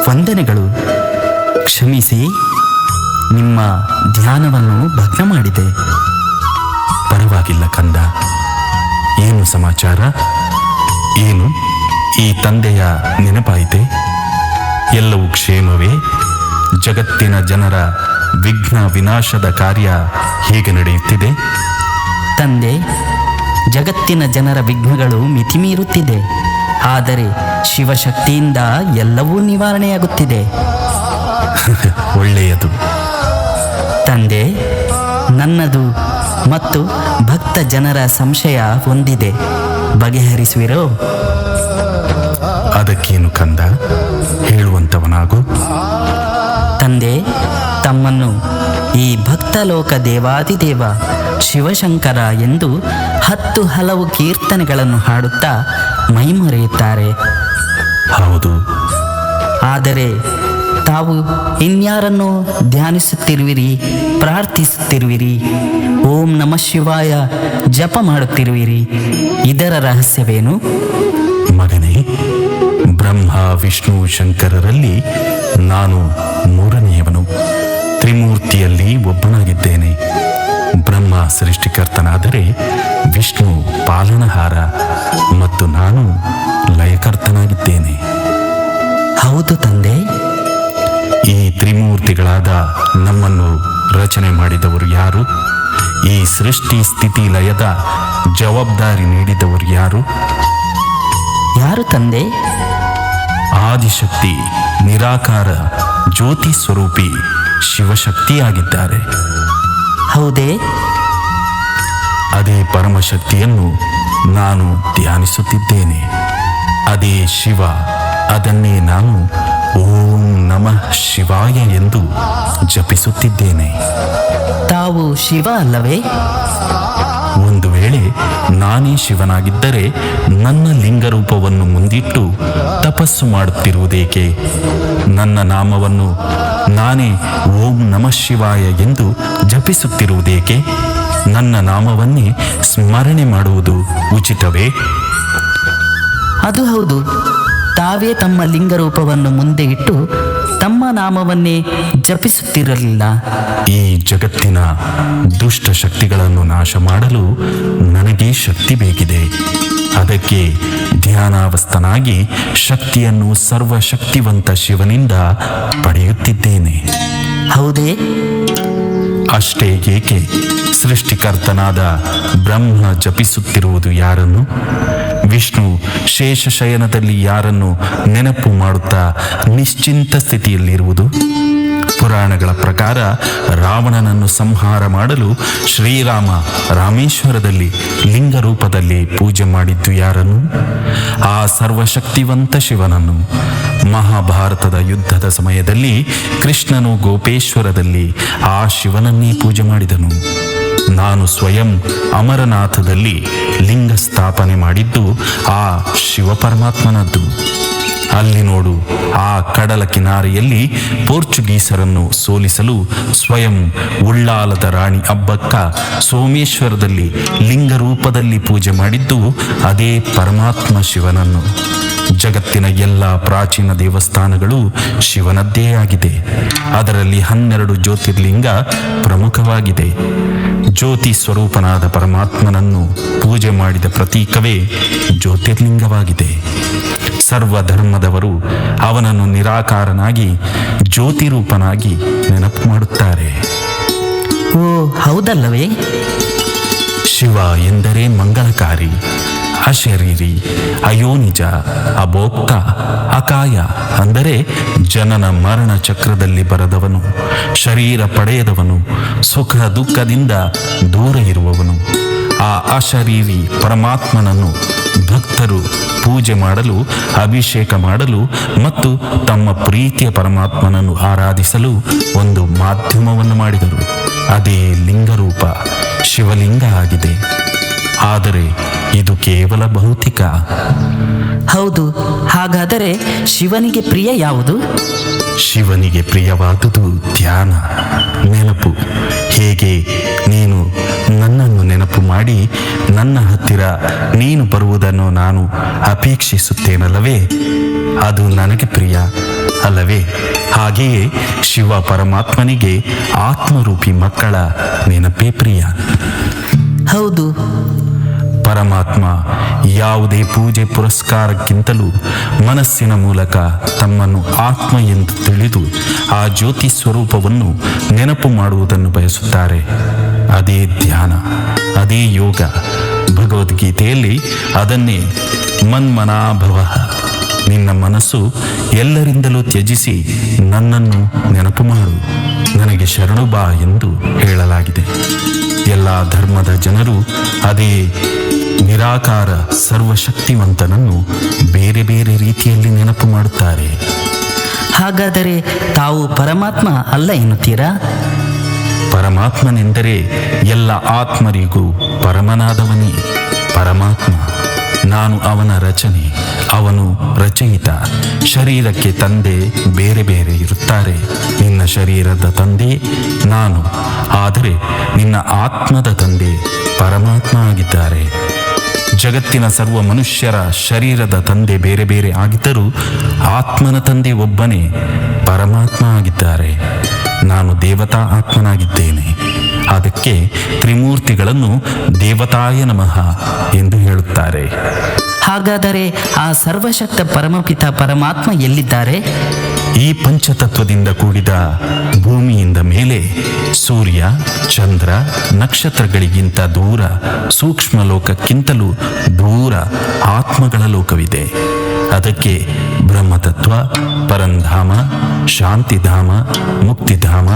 ವಂದನೆಗಳು. ಕ್ಷಮಿಸಿ, ನಿಮ್ಮ ಧ್ಯಾನವನ್ನು ಭಗ್ನ ಮಾಡಿದೆ. ಪರವಾಗಿಲ್ಲ ಕಂದ. ಏನು ಸಮಾಚಾರ? ಏನು ಈ ತಂದೆಯ ನೆನಪಾಯಿತೆ? ಎಲ್ಲವೂ ಕ್ಷೇಮವೇ? ಜಗತ್ತಿನ ಜನರ ವಿಘ್ನ ವಿನಾಶದ ಕಾರ್ಯ ಹೇಗೆ ನಡೆಯುತ್ತಿದೆ? ತಂದೆ, ಜಗತ್ತಿನ ಜನರ ವಿಘ್ನಗಳು ಮಿತಿಮೀರುತ್ತಿದೆ. ಆದರೆ ಶಿವಶಕ್ತಿಯಿಂದ ಎಲ್ಲವೂ ನಿವಾರಣೆಯಾಗುತ್ತಿದೆ. ಒಳ್ಳೆಯದು. ತಂದೆ, ನನ್ನದು ಮತ್ತು ಭಕ್ತ ಜನರ ಸಂಶಯ ಹೊಂದಿದೆ, ಬಗೆಹರಿಸುವಿರೋ? ಅದಕ್ಕೇನು ಕಂದ, ಹೇಳುವಂತವನಾಗು. ತಂದೆ, ತಮ್ಮನ್ನು ಈ ಭಕ್ತಲೋಕ ದೇವಾದಿದೇವ ಶಿವಶಂಕರ ಎಂದು 10 ಹಲವು ಕೀರ್ತನೆಗಳನ್ನು ಹಾಡುತ್ತಾ ಮೈಮರೆಯುತ್ತಾರೆ. ಹೌದು. ಆದರೆ ತಾವು ಇನ್ಯಾರನ್ನು ಧ್ಯಾನಿಸುತ್ತಿರುವಿರಿ, ಪ್ರಾರ್ಥಿಸುತ್ತಿರುವಿರಿ, ಓಂ ನಮಃ ಶಿವಾಯ ಜಪ ಮಾಡುತ್ತಿರುವಿರಿ. ಇದರ ರಹಸ್ಯವೇನು? ಮಗನೇ, ಬ್ರಹ್ಮ ವಿಷ್ಣು ಶಂಕರರಲ್ಲಿ ನಾನು ಮೂರನೆಯವನು. ತ್ರಿಮೂರ್ತಿಯಲ್ಲಿ ಒಬ್ಬನಾಗಿದ್ದೇನೆ. ಬ್ರಹ್ಮ ಸೃಷ್ಟಿಕರ್ತನಾದರೆ ವಿಷ್ಣು ಪಾಲನಹಾರ ಮತ್ತು ನಾನು ಲಯಕರ್ತನಾಗಿದ್ದೇನೆ. ಹೌದು ತಂದೆ. ಈ ತ್ರಿಮೂರ್ತಿಗಳಾದ ನಮ್ಮನ್ನು ರಚನೆ ಮಾಡಿದವರು ಯಾರು? ಈ ಸೃಷ್ಟಿ ಸ್ಥಿತಿ ಲಯದ ಜವಾಬ್ದಾರಿ ನೀಡಿದವರು ಯಾರು? ಯಾರು ತಂದೆ? ಆದಿಶಕ್ತಿ, ನಿರಾಕಾರ ಜ್ಯೋತಿ ಸ್ವರೂಪಿ ಶಿವಶಕ್ತಿಯಾಗಿದ್ದಾರೆ. ಹೌದೇ? ಅದೇ ಪರಮಶಕ್ತಿಯನ್ನು ನಾನು ಧ್ಯಾನಿಸುತ್ತಿದ್ದೇನೆ. ಅದೇ ಶಿವ. ಅದನ್ನೇ ನಾನು ಓಂ ನಮಃ ಶಿವಾಯ ಎಂದು ಜಪಿಸುತ್ತಿದ್ದೇನೆ. ತಾವು ಶಿವ ಅಲ್ಲವೇ? ಒಂದು ವೇಳೆ ನಾನೇ ಶಿವನಾಗಿದ್ದರೆ ನನ್ನ ಲಿಂಗರೂಪವನ್ನು ಮುಂದಿಟ್ಟು ತಪಸ್ಸು ಮಾಡುತ್ತಿರುವುದೇಕೆ? ನನ್ನ ನಾಮವನ್ನು ನಾನೇ ಓಂ ನಮಃ ಶಿವಾಯ ಎಂದು ಜಪಿಸುತ್ತಿರುವುದೇಕೆ? ನನ್ನ ನಾಮವನ್ನೇ ಸ್ಮರಣೆ ಮಾಡುವುದು ಉಚಿತವೇ? ಅದು ಹೌದು. ತಾವೇ ತಮ್ಮ ಲಿಂಗರೂಪವನ್ನು ಮುಂದೆ ಇಟ್ಟು ತಮ್ಮ ನಾಮವನ್ನೇ ಜಪಿಸುತ್ತಿರಲಿಲ್ಲ. ಈ ಜಗತ್ತಿನ ದುಷ್ಟ ಶಕ್ತಿಗಳನ್ನು ನಾಶ ಮಾಡಲು ನನಗೆ ಶಕ್ತಿ ಬೇಕಿದೆ. ಅದಕ್ಕೆ ಧ್ಯಾನಾವಸ್ಥನಾಗಿ ಶಕ್ತಿಯನ್ನು ಸರ್ವಶಕ್ತಿವಂತ ಶಿವನಿಂದ ಪಡೆಯುತ್ತಿದ್ದೇನೆ. ಹೌದೇ? ಅಷ್ಟೇ ಏಕೆ, ಸೃಷ್ಟಿಕರ್ತನಾದ ಬ್ರಹ್ಮ ಜಪಿಸುತ್ತಿರುವುದು ಯಾರನ್ನು? ವಿಷ್ಣು ಶೇಷಶಯನದಲ್ಲಿ ಯಾರನ್ನು ನೆನಪು ಮಾಡುತ್ತಾ ನಿಶ್ಚಿಂತ ಸ್ಥಿತಿಯಲ್ಲಿರುವುದು? ಪುರಾಣಗಳ ಪ್ರಕಾರ ರಾವಣನನ್ನು ಸಂಹಾರ ಮಾಡಲು ಶ್ರೀರಾಮ ರಾಮೇಶ್ವರದಲ್ಲಿ ಲಿಂಗರೂಪದಲ್ಲಿ ಪೂಜೆ ಮಾಡಿದ್ದು ಯಾರನ್ನು? ಆ ಸರ್ವಶಕ್ತಿವಂತ ಶಿವನನ್ನು. ಮಹಾಭಾರತದ ಯುದ್ಧದ ಸಮಯದಲ್ಲಿ ಕೃಷ್ಣನು ಗೋಪೇಶ್ವರದಲ್ಲಿ ಆ ಶಿವನನ್ನೇ ಪೂಜೆ ಮಾಡಿದನು. ನಾನು ಸ್ವಯಂ ಅಮರನಾಥದಲ್ಲಿ ಲಿಂಗ ಸ್ಥಾಪನೆ ಮಾಡಿದ್ದು ಆ ಶಿವ ಪರಮಾತ್ಮನದ್ದು. ಅಲ್ಲಿ ನೋಡು, ಆ ಕಡಲ ಕಿನಾರೆಯಲ್ಲಿ ಪೋರ್ಚುಗೀಸರನ್ನು ಸೋಲಿಸಲು ಸ್ವಯಂ ಉಳ್ಳಾಲದ ರಾಣಿ ಅಬ್ಬಕ್ಕ ಸೋಮೇಶ್ವರದಲ್ಲಿ ಲಿಂಗರೂಪದಲ್ಲಿ ಪೂಜೆ ಮಾಡಿದ್ದು ಅದೇ ಪರಮಾತ್ಮ ಶಿವನನ್ನು. ಜಗತ್ತಿನ ಎಲ್ಲ ಪ್ರಾಚೀನ ದೇವಸ್ಥಾನಗಳು ಶಿವನದ್ದೇ ಆಗಿದೆ. ಅದರಲ್ಲಿ 12 ಜ್ಯೋತಿರ್ಲಿಂಗ ಪ್ರಮುಖವಾಗಿದೆ. ಜ್ಯೋತಿ ಸ್ವರೂಪನಾದ ಪರಮಾತ್ಮನನ್ನು ಪೂಜೆ ಮಾಡಿದ ಪ್ರತೀಕವೇ ಜ್ಯೋತಿರ್ಲಿಂಗವಾಗಿದೆ. ಸರ್ವಧರ್ಮದವರು ಅವನನ್ನು ನಿರಾಕಾರನಾಗಿ ಜ್ಯೋತಿರೂಪನಾಗಿ ನೆನಪು ಮಾಡುತ್ತಾರೆ. ಓ, ಹೌದಲ್ಲವೇ? ಶಿವ ಎಂದರೆ ಮಂಗಳಕಾರಿ, ಅಶರೀರಿ, ಅಯೋನಿಜ, ಅಭೋಕ್ತ, ಅಕಾಯ ಅಂದರೆ ಜನನ ಮರಣ ಚಕ್ರದಲ್ಲಿ ಬರದವನು, ಶರೀರ ಪಡೆಯದವನು, ಸುಖ ದುಃಖದಿಂದ ದೂರ ಇರುವವನು. ಆ ಅಶರೀರಿ ಪರಮಾತ್ಮನನ್ನು ಭಕ್ತರು ಪೂಜೆ ಮಾಡಲು, ಅಭಿಷೇಕ ಮಾಡಲು ಮತ್ತು ತಮ್ಮ ಪ್ರೀತಿಯ ಪರಮಾತ್ಮನನ್ನು ಆರಾಧಿಸಲು ಒಂದು ಮಾಧ್ಯಮವನ್ನು ಮಾಡಿದರು. ಅದೇ ಲಿಂಗರೂಪ ಶಿವಲಿಂಗ ಆಗಿದೆ. ಆದರೆ ಇದು ಕೇವಲ ಭೌತಿಕ. ಹೌದು. ಹಾಗಾದರೆ ಶಿವನಿಗೆ ಪ್ರಿಯ ಯಾವುದು? ಶಿವನಿಗೆ ಪ್ರಿಯವಾದುದು ಧ್ಯಾನ, ನೆನಪು. ಹೇಗೆ ನೀನು ನನ್ನನ್ನು ನೆನಪು ಮಾಡಿ ನನ್ನ ಹತ್ತಿರ ನೀನು ಬರುವುದನ್ನು ನಾನು ಅಪೇಕ್ಷಿಸುತ್ತೇನಲ್ಲವೇ? ಅದು ನನಗೆ ಪ್ರಿಯ ಅಲ್ಲವೇ? ಹಾಗೆಯೇ ಶಿವ ಪರಮಾತ್ಮನಿಗೆ ಆತ್ಮರೂಪಿ ಮಕ್ಕಳ ನೆನಪೇ ಪ್ರಿಯ. ಹೌದು, ಪರಮಾತ್ಮ ಯಾವುದೇ ಪೂಜೆ ಪುರಸ್ಕಾರಕ್ಕಿಂತಲೂ ಮನಸ್ಸಿನ ಮೂಲಕ ತಮ್ಮನ್ನು ಆತ್ಮ ಎಂದು ತಿಳಿದು ಆ ಜ್ಯೋತಿ ಸ್ವರೂಪವನ್ನು ನೆನಪು ಮಾಡುವುದನ್ನು ಬಯಸುತ್ತಾರೆ. ಅದೇ ಧ್ಯಾನ, ಅದೇ ಯೋಗ. ಭಗವದ್ಗೀತೆಯಲ್ಲಿ ಅದನ್ನೇ ಮನ್ಮನಾಭವ, ನಿನ್ನ ಮನಸ್ಸು ಎಲ್ಲರಿಂದಲೂ ತ್ಯಜಿಸಿ ನನ್ನನ್ನು ನೆನಪು ಮಾಡು, ನನಗೆ ಶರಣು ಬಾ ಎಂದು ಹೇಳಲಾಗಿದೆ. ಎಲ್ಲ ಧರ್ಮದ ಜನರು ಅದೇ ನಿರಾಕಾರ ಸರ್ವಶಕ್ತಿವಂತನನ್ನು ಬೇರೆ ಬೇರೆ ರೀತಿಯಲ್ಲಿ ನೆನಪು ಮಾಡುತ್ತಾರೆ. ಹಾಗಾದರೆ ತಾವು ಪರಮಾತ್ಮ ಅಲ್ಲ ಎನ್ನುತ್ತೀರಾ? ಪರಮಾತ್ಮನೆಂದರೆ ಎಲ್ಲ ಆತ್ಮರಿಗೂ ಪರಮನಾದವನೇ ಪರಮಾತ್ಮ. ನಾನು ಅವನ ರಚನೆ, ಅವನು ರಚಯಿತ. ಶರೀರಕ್ಕೆ ತಂದೆ ಬೇರೆ ಬೇರೆ ಇರುತ್ತಾರೆ. ನಿನ್ನ ಶರೀರದ ತಂದೆ ನಾನು, ಆದರೆ ನಿನ್ನ ಆತ್ಮದ ತಂದೆ ಪರಮಾತ್ಮ ಆಗಿದ್ದಾರೆ. ಜಗತ್ತಿನ ಸರ್ವ ಮನುಷ್ಯರ ಶರೀರದ ತಂದೆ ಬೇರೆ ಬೇರೆ ಆಗಿದ್ದರೂ ಆತ್ಮನ ತಂದೆ ಒಬ್ಬನೇ ಪರಮಾತ್ಮ ಆಗಿದ್ದಾರೆ. ನಾನು ದೇವತಾ ಆತ್ಮನಾಗಿದ್ದೇನೆ. ಅದಕ್ಕೆ ತ್ರಿಮೂರ್ತಿಗಳನ್ನು ದೇವತಾಯ ನಮಃ ಎಂದು ಹೇಳುತ್ತಾರೆ. ಹಾಗಾದರೆ ಆ ಸರ್ವಶಕ್ತ ಪರಮಪಿತ ಪರಮಾತ್ಮ ಎಲ್ಲಿದ್ದಾರೆ? ಈ ಪಂಚತತ್ವದಿಂದ ಕೂಡಿದ ಭೂಮಿಯಿಂದ ಮೇಲೆ ಸೂರ್ಯ, ಚಂದ್ರ, ನಕ್ಷತ್ರಗಳಿಗಿಂತ ದೂರ, ಸೂಕ್ಷ್ಮ ಲೋಕಕ್ಕಿಂತಲೂ ದೂರ ಆತ್ಮಗಳ ಲೋಕವಿದೆ. ಅದಕ್ಕೆ ಬ್ರಹ್ಮತತ್ವ, ಪರಂಧಾಮ, ಶಾಂತಿಧಾಮ, ಮುಕ್ತಿಧಾಮ,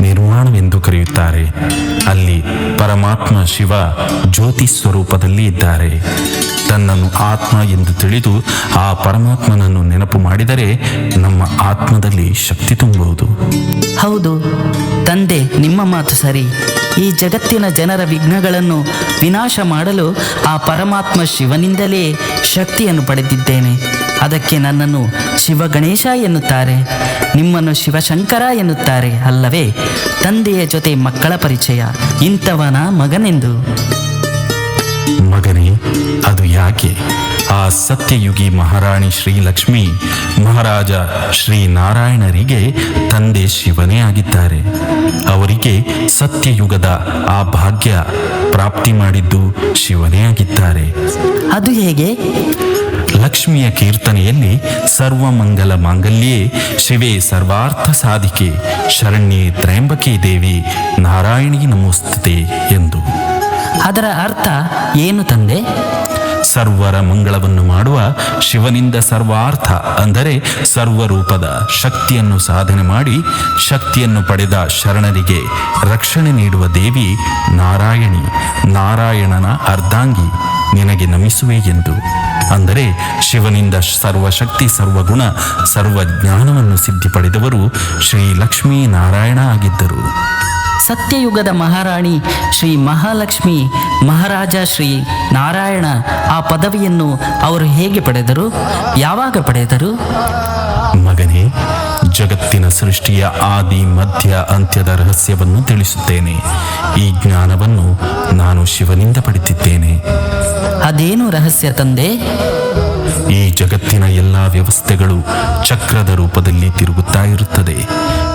ನಿರ್ವಾಣವೆಂದು ಕರೆಯುತ್ತಾರೆ. ಅಲ್ಲಿ ಪರಮಾತ್ಮ ಶಿವ ಜ್ಯೋತಿ ಸ್ವರೂಪದಲ್ಲಿ ಇದ್ದಾರೆ. ತನ್ನನ್ನು ಆತ್ಮ ಎಂದು ತಿಳಿದು ಆ ಪರಮಾತ್ಮನನ್ನು ನೆನಪು ಮಾಡಿದರೆ ನಮ್ಮ ಆತ್ಮದಲ್ಲಿ ಶಕ್ತಿ ತುಂಬುವುದು. ಹೌದು ತಂದೆ, ನಿಮ್ಮ ಮಾತು ಸರಿ. ಈ ಜಗತ್ತಿನ ಜನರ ವಿಘ್ನಗಳನ್ನು ವಿನಾಶ ಮಾಡಲು ಆ ಪರಮಾತ್ಮ ಶಿವನಿಂದಲೇ ಶಕ್ತಿಯನ್ನು ಪಡೆದಿದ್ದೇನೆ. ಅದಕ್ಕೆ ನನ್ನನ್ನು ಶಿವ ಗಣೇಶ ಎನ್ನುತ್ತಾರೆ, ನಿಮ್ಮನ್ನು ಶಿವಶಂಕರ ಎನ್ನುತ್ತಾರೆ ಅಲ್ಲವೇ? ತಂದೆಯ ಜೊತೆ ಮಕ್ಕಳ ಪರಿಚಯ, ಇಂಥವನ ಮಗನೆಂದು. ಮಗನೇ, ಅದು ಯಾಕೆ? ಆ ಸತ್ಯಯುಗಿ ಮಹಾರಾಣಿ ಶ್ರೀಲಕ್ಷ್ಮಿ, ಮಹಾರಾಜ ಶ್ರೀ ನಾರಾಯಣರಿಗೆ ತಂದೆ ಶಿವನೇ ಆಗಿದ್ದಾರೆ. ಅವರಿಗೆ ಸತ್ಯಯುಗದ ಆ ಭಾಗ್ಯ ಪ್ರಾಪ್ತಿ ಮಾಡಿದ್ದು ಶಿವನೇ ಆಗಿದ್ದಾರೆ. ಅದು ಹೇಗೆ? ಲಕ್ಷ್ಮಿಯ ಕೀರ್ತನೆಯಲ್ಲಿ ಸರ್ವಮಂಗಲ ಮಾಂಗಲ್ಯೇ ಶಿವೇ ಸರ್ವಾರ್ಥ ಸಾಧಿಕೆ ಶರಣ್ಯೇ ತ್ರಯಂಬಕೆ ದೇವಿ ನಾರಾಯಣಿ ನಮೋಸ್ತುತೆ ಎಂದು. ಅದರ ಅರ್ಥ ಏನು ತಂದೆ? ಸರ್ವರ ಮಂಗಳವನ್ನು ಮಾಡುವ ಶಿವನಿಂದ ಸರ್ವಾರ್ಥ ಅಂದರೆ ಸರ್ವರೂಪದ ಶಕ್ತಿಯನ್ನು ಸಾಧನೆ ಮಾಡಿ ಶಕ್ತಿಯನ್ನು ಪಡೆದ ಶರಣರಿಗೆ ರಕ್ಷಣೆ ನೀಡುವ ದೇವಿ ನಾರಾಯಣಿ, ನಾರಾಯಣನ ಅರ್ಧಾಂಗಿ, ನಿನಗೆ ನಮಿಸುವೆ ಎಂದು. ಅಂದರೆ ಶಿವನಿಂದ ಸರ್ವಶಕ್ತಿ, ಸರ್ವಗುಣ, ಸರ್ವಜ್ಞಾನವನ್ನು ಸಿದ್ಧಿ ಪಡೆದವರು ಶ್ರೀ ಲಕ್ಷ್ಮೀ ನಾರಾಯಣ ಆಗಿದ್ದರು. ಸತ್ಯಯುಗದ ಮಹಾರಾಣಿ ಶ್ರೀ ಮಹಾಲಕ್ಷ್ಮಿ, ಮಹಾರಾಜ ಶ್ರೀ ನಾರಾಯಣ ಆ ಪದವಿಯನ್ನು ಅವರು ಹೇಗೆ ಪಡೆದರು? ಯಾವಾಗ ಪಡೆದರು? ಮಗನೇ, ಜಗತ್ತಿನ ಸೃಷ್ಟಿಯ ಆದಿ ಮಧ್ಯ ಅಂತ್ಯದ ರಹಸ್ಯವನ್ನು ತಿಳಿಸುತ್ತೇನೆ. ಈ ಜ್ಞಾನವನ್ನು ನಾನು ಶಿವನಿಂದ ಪಡೆದಿದ್ದೇನೆ. ಅದೇನು ರಹಸ್ಯ ತಂದೆ? ಈ ಜಗತ್ತಿನ ಎಲ್ಲ ವ್ಯವಸ್ಥೆಗಳು ಚಕ್ರದ ರೂಪದಲ್ಲಿ ತಿರುಗುತ್ತಾ ಇರುತ್ತದೆ.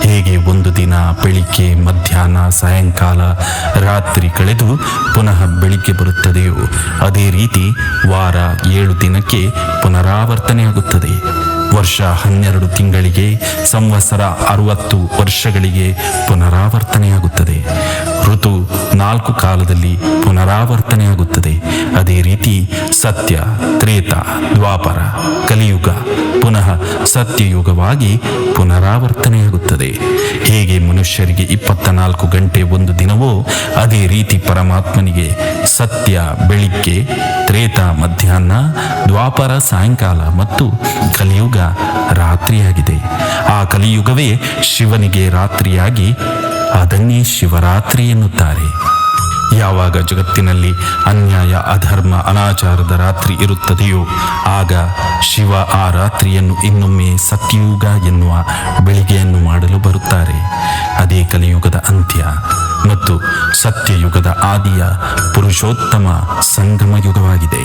ಹೇಗೆ ಒಂದು ದಿನ ಬೆಳಿಗ್ಗೆ, ಮಧ್ಯಾಹ್ನ, ಸಾಯಂಕಾಲ, ರಾತ್ರಿ ಕಳೆದು ಪುನಃ ಬೆಳಿಗ್ಗೆ ಬರುತ್ತದೆಯೋ ಅದೇ ರೀತಿ ವಾರ 7 ದಿನಕ್ಕೆ ಪುನರಾವರ್ತನೆಯಾಗುತ್ತದೆ. ವರ್ಷ 12 ತಿಂಗಳಿಗೆ, ಸಂವತ್ಸರ 60 ವರ್ಷಗಳಿಗೆ ಪುನರಾವರ್ತನೆಯಾಗುತ್ತದೆ. ಋತು 4 ಕಾಲದಲ್ಲಿ ಪುನರಾವರ್ತನೆಯಾಗುತ್ತದೆ. ಅದೇ ರೀತಿ ಸತ್ಯ, ತ್ರೇತ, ದ್ವಾಪರ, ಕಲಿಯುಗ ಪುನಃ ಸತ್ಯಯುಗವಾಗಿ ಪುನರಾವರ್ತನೆಯಾಗುತ್ತದೆ. ಹೇಗೆ ಮನುಷ್ಯರಿಗೆ 24 ಗಂಟೆ ಒಂದು ದಿನವೋ ಅದೇ ರೀತಿ ಪರಮಾತ್ಮನಿಗೆ ಸತ್ಯ ಬೆಳಿಗ್ಗೆ, ತ್ರೇತ ಮಧ್ಯಾಹ್ನ, ದ್ವಾಪರ ಸಾಯಂಕಾಲ ಮತ್ತು ಕಲಿಯುಗ ರಾತ್ರಿಯಾಗಿದೆ. ಆ ಕಲಿಯುಗವೇ ಶಿವನಿಗೆ ರಾತ್ರಿಯಾಗಿ ಅದನ್ನೇ ಶಿವರಾತ್ರಿ ಎನ್ನುತ್ತಾರೆ. ಯಾವಾಗ ಜಗತ್ತಿನಲ್ಲಿ ಅನ್ಯಾಯ, ಅಧರ್ಮ, ಅನಾಚಾರದ ರಾತ್ರಿ ಇರುತ್ತದೆಯೋ ಆಗ ಶಿವ ಆ ರಾತ್ರಿಯನ್ನು ಇನ್ನೊಮ್ಮೆ ಸತ್ಯಯುಗ ಎನ್ನುವ ಬೆಳಿಗ್ಗೆಯನ್ನು ಮಾಡಲು ಬರುತ್ತಾರೆ. ಅದೇ ಕಲಿಯುಗದ ಅಂತ್ಯ ಮತ್ತು ಸತ್ಯಯುಗದ ಆದಿಯ ಪುರುಷೋತ್ತಮ ಸಂಗಮ ಯುಗವಾಗಿದೆ.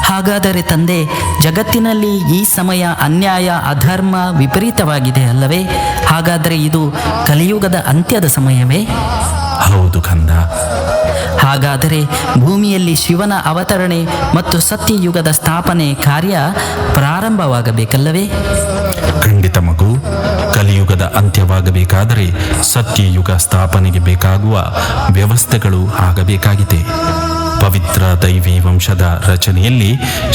ಹಾಗಾದರೆ ತಂದೆ, ಜಗತ್ತಿನಲ್ಲಿ ಈ ಸಮಯ ಅನ್ಯಾಯ ಅಧರ್ಮ ವಿಪರೀತವಾಗಿದೆ ಅಲ್ಲವೇ? ಹಾಗಾದರೆ ಇದು ಕಲಿಯುಗದ ಅಂತ್ಯದ ಸಮಯವೇ? ಹೌದು ಕಂದ. ಹಾಗಾದರೆ ಭೂಮಿಯಲ್ಲಿ ಶಿವನ ಅವತರಣೆ ಮತ್ತು ಸತ್ಯಯುಗದ ಸ್ಥಾಪನೆ ಕಾರ್ಯ ಪ್ರಾರಂಭವಾಗಬೇಕಲ್ಲವೇ? ಖಂಡಿತ ಮಗು. ಕಲಿಯುಗದ ಅಂತ್ಯವಾಗಬೇಕಾದರೆ ಸತ್ಯಯುಗ ಸ್ಥಾಪನೆಗೆ ಬೇಕಾಗುವ ವ್ಯವಸ್ಥೆಗಳು ಆಗಬೇಕಾಗಿದೆ. ಪವಿತ್ರ ದೈವಿ ವಂಶದ ರಚನೆಯಲ್ಲಿ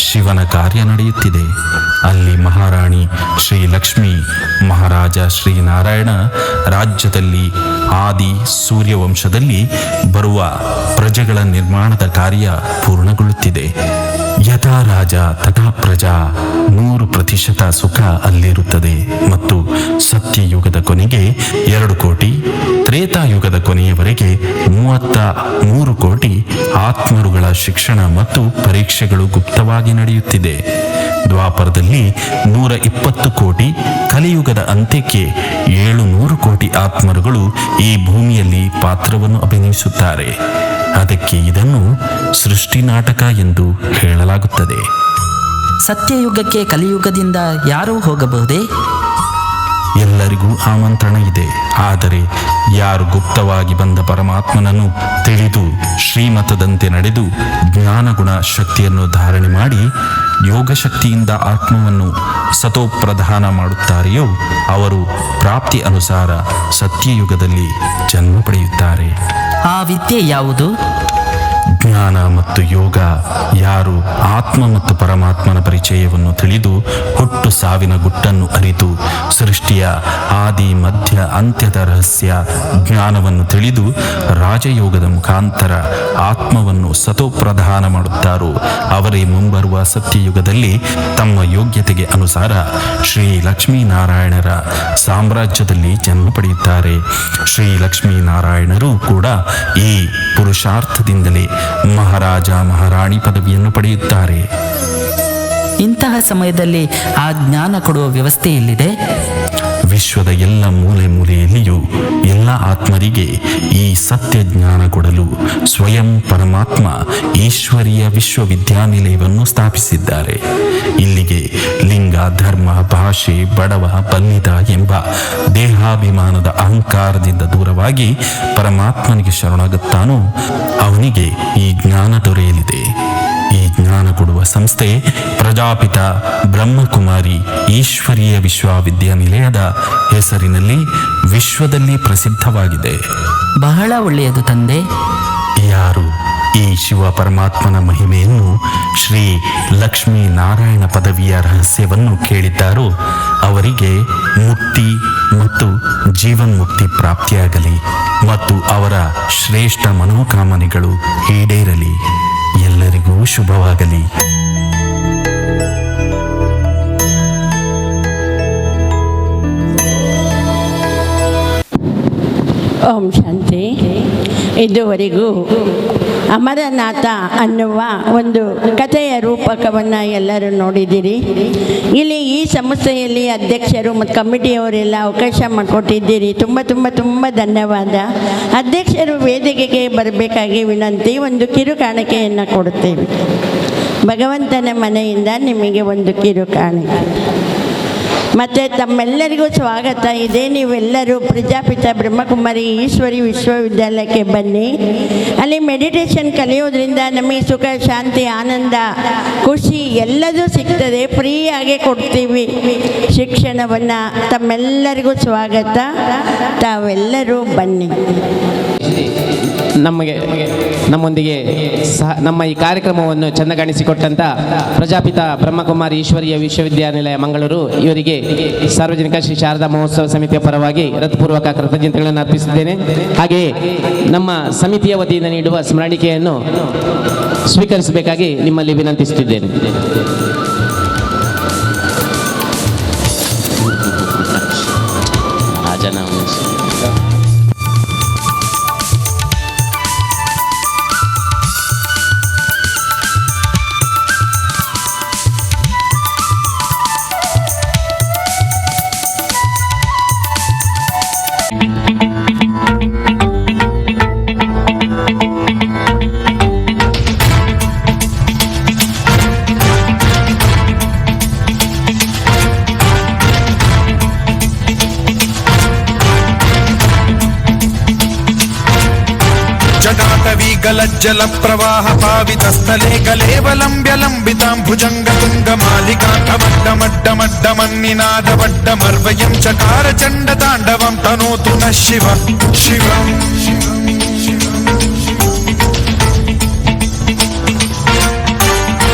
ಶಿವನ ಕಾರ್ಯ ನಡೆಯುತ್ತಿದೆ. ಅಲ್ಲಿ ಮಹಾರಾಣಿ ಶ್ರೀ ಲಕ್ಷ್ಮಿ, ಮಹಾರಾಜ ಶ್ರೀನಾರಾಯಣ ರಾಜ್ಯದಲ್ಲಿ ಆದಿ ಸೂರ್ಯವಂಶದಲ್ಲಿ ಬರುವ ಪ್ರಜೆಗಳ ನಿರ್ಮಾಣದ ಕಾರ್ಯ ಪೂರ್ಣಗೊಳ್ಳುತ್ತಿದೆ. ಯಥಾ ರಾಜ ತಥಾ ಪ್ರಜಾ, 100% ಸುಖ ಅಲ್ಲಿರುತ್ತದೆ. ಮತ್ತು ಸತ್ಯಯುಗದ ಕೊನೆಗೆ 2 ಕೋಟಿ, ತ್ರೇತಾಯುಗದ ಕೊನೆಯವರೆಗೆ 33 ಕೋಟಿ ಆತ್ಮರುಗಳ ಶಿಕ್ಷಣ ಮತ್ತು ಪರೀಕ್ಷೆಗಳು ಗುಪ್ತವಾಗಿ ನಡೆಯುತ್ತಿದೆ. ದ್ವಾಪರದಲ್ಲಿ 120 ಕೋಟಿ, ಕಲಿಯುಗದ ಅಂತ್ಯಕ್ಕೆ 700 ಕೋಟಿ ಆತ್ಮರುಗಳು ಈ ಭೂಮಿಯಲ್ಲಿ ಪಾತ್ರವನ್ನು ಅಭಿನಯಿಸುತ್ತಾರೆ. ಅದಕ್ಕೆ ಇದನ್ನು ಸೃಷ್ಟಿ ನಾಟಕ ಎಂದು ಹೇಳಲಾಗುತ್ತದೆ. ಸತ್ಯಯುಗಕ್ಕೆ ಕಲಿಯುಗದಿಂದ ಯಾರೂ ಹೋಗಬಹುದೇ? ಎಲ್ಲರಿಗೂ ಆಮಂತ್ರಣ ಇದೆ. ಆದರೆ ಯಾರು ಗುಪ್ತವಾಗಿ ಬಂದ ಪರಮಾತ್ಮನನ್ನು ತಿಳಿದು ಶ್ರೀಮತದಂತೆ ನಡೆದು ಜ್ಞಾನಗುಣ ಶಕ್ತಿಯನ್ನು ಧಾರಣೆ ಮಾಡಿ ಯೋಗ ಶಕ್ತಿಯಿಂದ ಆತ್ಮವನ್ನು ಸತೋಪ್ರಧಾನ ಮಾಡುತ್ತಾರೆಯೋ ಅವರು ಪ್ರಾಪ್ತಿ ಅನುಸಾರ ಸತ್ಯಯುಗದಲ್ಲಿ ಜನ್ಮ ಪಡೆಯುತ್ತಾರೆ. ಆ ವಿದ್ಯೆ ಯಾವುದು? ಜ್ಞಾನ ಮತ್ತು ಯೋಗ. ಯಾರು ಆತ್ಮ ಮತ್ತು ಪರಮಾತ್ಮನ ಪರಿಚಯವನ್ನು ತಿಳಿದು ಹುಟ್ಟು ಸಾವಿನ ಗುಟ್ಟನ್ನು ಅರಿತು ಸೃಷ್ಟಿಯ ಆದಿ ಮಧ್ಯ ಅಂತ್ಯದ ರಹಸ್ಯ ಜ್ಞಾನವನ್ನು ತಿಳಿದು ರಾಜಯೋಗದ ಮುಖಾಂತರ ಆತ್ಮವನ್ನು ಸತೋಪ್ರಧಾನ ಮಾಡುತ್ತಾರೋ ಅವರೇ ಮುಂಬರುವ ಸತ್ಯಯುಗದಲ್ಲಿ ತಮ್ಮ ಯೋಗ್ಯತೆಗೆ ಅನುಸಾರ ಶ್ರೀ ಲಕ್ಷ್ಮೀನಾರಾಯಣರ ಸಾಮ್ರಾಜ್ಯದಲ್ಲಿ ಜನ್ಮ ಪಡೆಯುತ್ತಾರೆ. ಶ್ರೀ ಲಕ್ಷ್ಮೀನಾರಾಯಣರು ಕೂಡ ಈ ಪುರುಷಾರ್ಥದಿಂದಲೇ ಮಹಾರಾಜ ಮಹಾರಾಣಿ ಪದವಿಯನ್ನು ಪಡೆಯುತ್ತಾರೆ. ಇಂತಹ ಸಮಯದಲ್ಲಿ ಆ ಜ್ಞಾನ ಕೊಡುವ ವ್ಯವಸ್ಥೆ ಎಲ್ಲಿದೆ? ವಿಶ್ವದ ಎಲ್ಲ ಮೂಲೆ ಮೂಲೆಯಲ್ಲಿಯೂ ಎಲ್ಲ ಆತ್ಮರಿಗೆ ಈ ಸತ್ಯ ಜ್ಞಾನ ಕೊಡಲು ಸ್ವಯಂ ಪರಮಾತ್ಮ ಈಶ್ವರೀಯ ವಿಶ್ವವಿದ್ಯಾನಿಲಯವನ್ನು ಸ್ಥಾಪಿಸಿದ್ದಾರೆ. ಇಲ್ಲಿಗೆ ಲಿಂಗ, ಧರ್ಮ, ಭಾಷೆ, ಬಡವ, ಬಲ್ಲಿದ ಎಂಬ ದೇಹಾಭಿಮಾನದ ಅಹಂಕಾರದಿಂದ ದೂರವಾಗಿ ಪರಮಾತ್ಮನಿಗೆ ಶರಣಾಗುತ್ತಾನೋ ಅವನಿಗೆ ಈ ಜ್ಞಾನ ದೊರೆಯಲಿದೆ. ಈ ಜ್ಞಾನ ಕೊಡುವ ಸಂಸ್ಥೆ ಪ್ರಜಾಪಿತ ಬ್ರಹ್ಮಕುಮಾರಿ ಈಶ್ವರೀಯ ವಿಶ್ವವಿದ್ಯಾನಿಲಯದ ಹೆಸರಿನಲ್ಲಿ ವಿಶ್ವದಲ್ಲಿ ಪ್ರಸಿದ್ಧವಾಗಿದೆ. ಬಹಳ ಒಳ್ಳೆಯದು ತಂದೆ. ಯಾರು ಈ ಶಿವ ಪರಮಾತ್ಮನ ಮಹಿಮೆಯನ್ನು, ಶ್ರೀ ಲಕ್ಷ್ಮೀ ನಾರಾಯಣ ಪದವಿಯ ರಹಸ್ಯವನ್ನು ಕೇಳಿದ್ದಾರೋ ಅವರಿಗೆ ಮುಕ್ತಿ ಮತ್ತು ಜೀವನ್ಮುಕ್ತಿ ಪ್ರಾಪ್ತಿಯಾಗಲಿ ಮತ್ತು ಅವರ ಶ್ರೇಷ್ಠ ಮನೋಕಾಮನೆಗಳು ಈಡೇರಲಿ. ಎಲ್ಲರಿಗೂ ಶುಭವಾಗಲಿ. ಓಂ ಶಾಂತಿ. ಇದುವರೆಗೂ ಅಮರನಾಥ ಅನ್ನುವ ಒಂದು ಕಥೆಯ ರೂಪಕವನ್ನು ಎಲ್ಲರೂ ನೋಡಿದ್ದೀರಿ. ಇಲ್ಲಿ ಈ ಸಂಸ್ಥೆಯಲ್ಲಿ ಅಧ್ಯಕ್ಷರು ಮತ್ತು ಕಮಿಟಿಯವರೆಲ್ಲ ಅವಕಾಶ ಮಾಡಿಕೊಟ್ಟಿದ್ದೀರಿ. ತುಂಬ ತುಂಬ ತುಂಬ ಧನ್ಯವಾದ. ಅಧ್ಯಕ್ಷರು ವೇದಿಕೆಗೆ ಬರಬೇಕಾಗಿ ವಿನಂತಿ. ಒಂದು ಕಿರು ಕಾಣಿಕೆಯನ್ನು ಕೊಡುತ್ತೇವೆ. ಭಗವಂತನ ಮನೆಯಿಂದ ನಿಮಗೆ ಒಂದು ಕಿರು ಕಾಣಿಕೆ. ಮತ್ತು ತಮ್ಮೆಲ್ಲರಿಗೂ ಸ್ವಾಗತ ಇದೆ. ನೀವೆಲ್ಲರೂ ಪ್ರಜಾಪಿತ ಬ್ರಹ್ಮಕುಮಾರಿ ಈಶ್ವರಿ ವಿಶ್ವವಿದ್ಯಾಲಯಕ್ಕೆ ಬನ್ನಿ. ಅಲ್ಲಿ ಮೆಡಿಟೇಷನ್ ಕಲಿಯೋದ್ರಿಂದ ನಮಗೆ ಸುಖ, ಶಾಂತಿ, ಆನಂದ, ಖುಷಿ ಎಲ್ಲದೂ ಸಿಗ್ತದೆ. ಫ್ರೀಯಾಗೆ ಕೊಡ್ತೀವಿ ಶಿಕ್ಷಣವನ್ನು. ತಮ್ಮೆಲ್ಲರಿಗೂ ಸ್ವಾಗತ. ತಾವೆಲ್ಲರೂ ಬನ್ನಿ. ನಮ್ಮೊಂದಿಗೆ ನಮ್ಮ ಈ ಕಾರ್ಯಕ್ರಮವನ್ನು ಚೆಂದ ಕಾಣಿಸಿಕೊಟ್ಟಂಥ ಪ್ರಜಾಪಿತ ಬ್ರಹ್ಮಕುಮಾರಿ ಈಶ್ವರೀಯ ವಿಶ್ವವಿದ್ಯಾನಿಲಯ ಮಂಗಳೂರು ಇವರಿಗೆ ಸಾರ್ವಜನಿಕ ಶ್ರೀ ಶಾರದಾ ಮಹೋತ್ಸವ ಸಮಿತಿಯ ಪರವಾಗಿ ಹೃತ್ಪೂರ್ವಕ ಕೃತಜ್ಞತೆಗಳನ್ನು ಅರ್ಪಿಸಿದ್ದೇನೆ. ಹಾಗೆಯೇ ನಮ್ಮ ಸಮಿತಿಯ ವತಿಯಿಂದ ನೀಡುವ ಸ್ಮರಣಿಕೆಯನ್ನು ಸ್ವೀಕರಿಸಬೇಕಾಗಿ ನಿಮ್ಮಲ್ಲಿ ವಿನಂತಿಸುತ್ತಿದ್ದೇನೆ. गलज्जल प्रवाह पावित स्थले कलेवलम्ब्य लम्बितां भुजंग तुंग मालिकाण्डमड्डमड्डमड्डमन्निनाद वड्डमर्वयं चकार चण्ड ताण्डवं तनोतु नः शिव शिवम्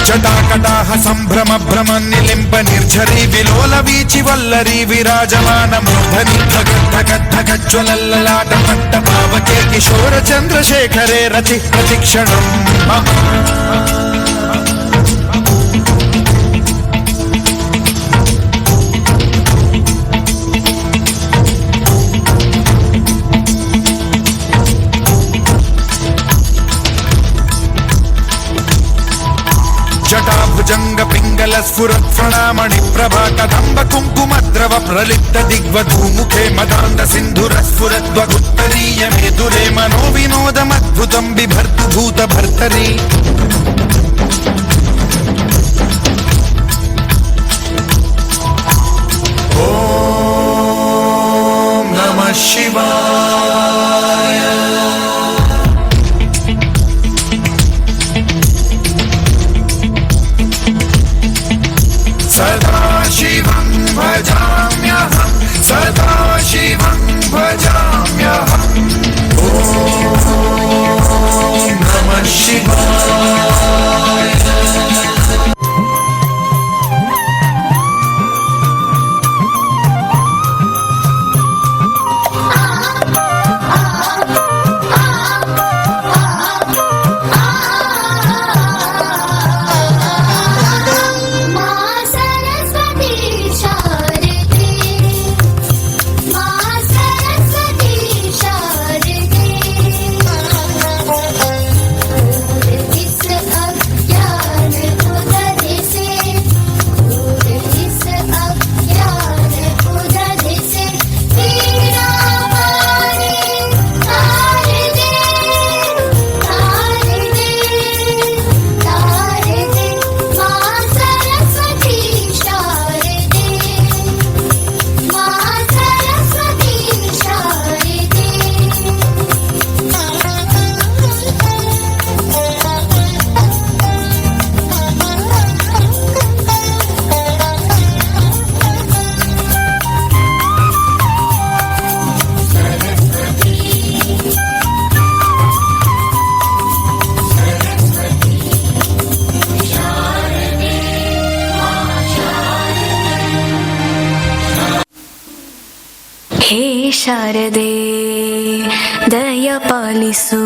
जटाकटाह सम्भ्रम भ्रम निलिम्ब निर्झरी विलोल वीचि वल्लरी विराजमान मूर्धनि धगद्धगद्धगज्ज्वलल्ललाट पट्ट पावके किशोर चन्द्रशेखरे रति प्रतिक्षणम् जटाभुजंग पिंगल स्फुरत् प्रणामणि प्रभा कदम्ब कुङ्कुमद्रव प्रलिप्त दिग्वधूमुखे मदान्ध सिन्धुर स्फुरद्वगुत्तरीय मेदुरे मनो विनोदमद्भुतं बिभर्तु भूत भर्तरि ॐ नमः शिवाय सदा शिवं भजाम्यहं सदा शिवं भजाम्यहं ॐ नमः शिवाय ಹೇ ಶಾರದೆ ದಯ ಪಾಲಿಸು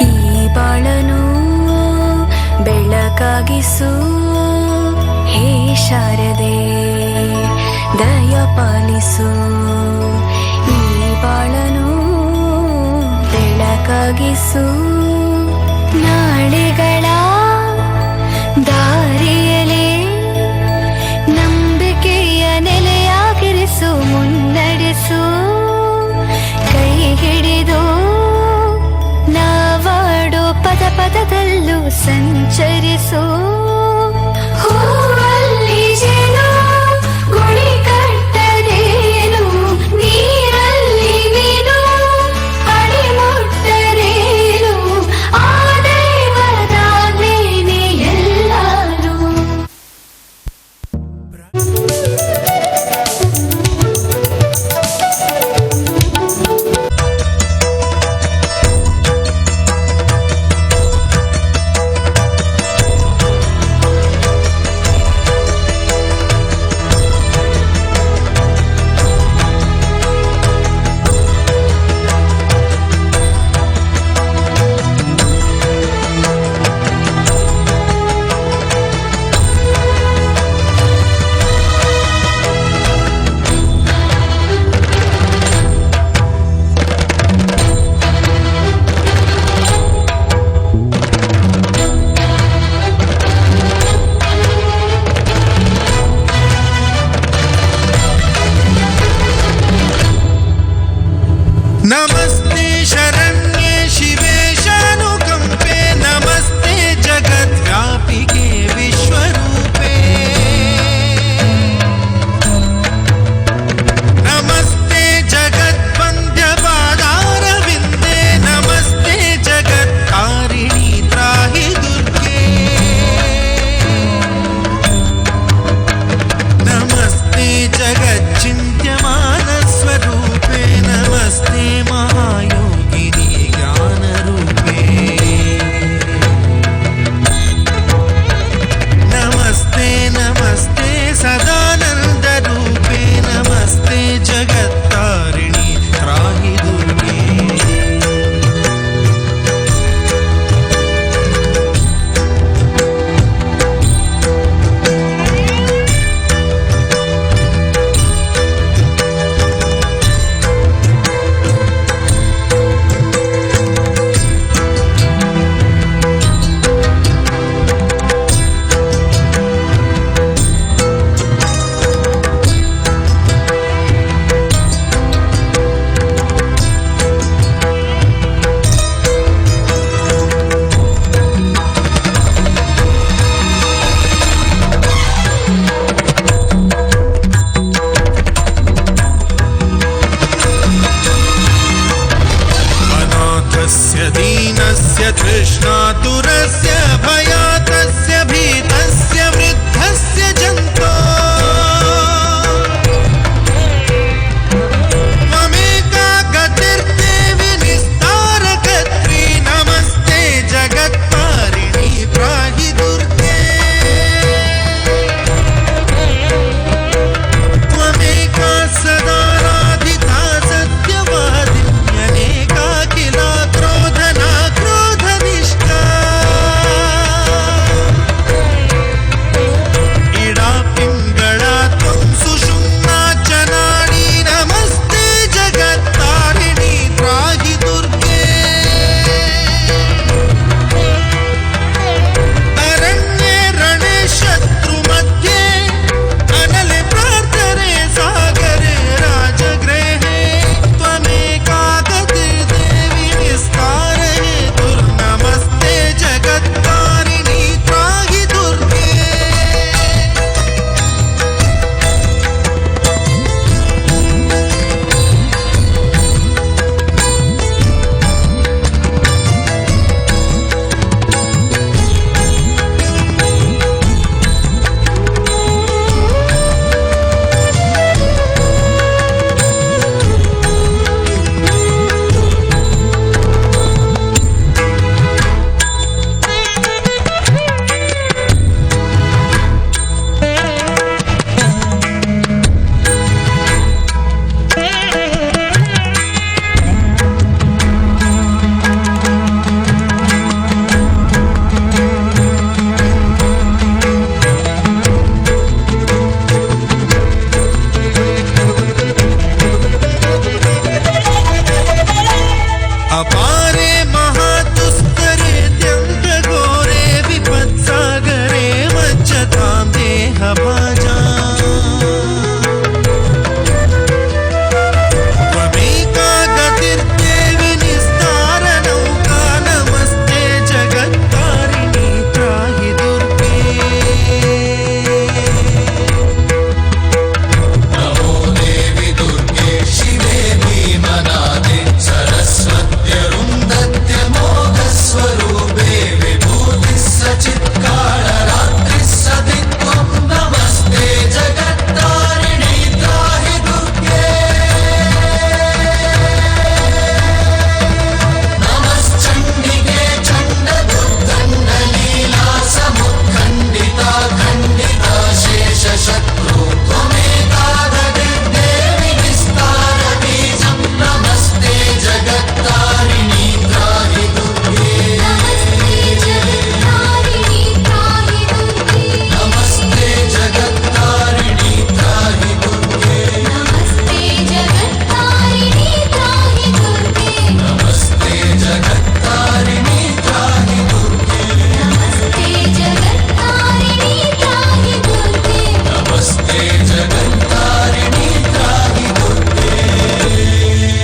ಈ ಬಾಳನು ಬೆಳಕಾಗಿಸು ಹೇ ಶಾರದೆ ದಯ ಪಾಲಿಸು ಈ ಬಾಳನು ಬೆಳಕಾಗಿಸು ನಾಳೆಗಳ ದಾರಿಯಲೇ ನಂಬಿಕೆಯ ನೆಲೆಯಾಗಿರಿಸು ಮುನ್ನಡೆಸು ಕೈ ಹಿಡಿದು ನಾವಾಡೋ ಪದ ಪದದಲ್ಲೂ ಸಂಚರಿಸು ಹೂವಲ್ಲಿ ಜೇನು ಗುಳಿ ಕಟ್ಟದೇನು ನೀರಲ್ಲಿ ಮೀನು ಅಡಿ ಮುಟ್ಟರೇನು ಆ ದೈವದಾಜ್ಞೆನೇ ಎಲ್ಲರೂ नमस्ते शरण्ये शिवे शानुकंपे नमस्ते जगद्व्यापिके विश्वरूपे नमस्ते जगद्वन्द्य पादारविन्दे नमस्ते जगत् ಕರಗಚ್ಚಿ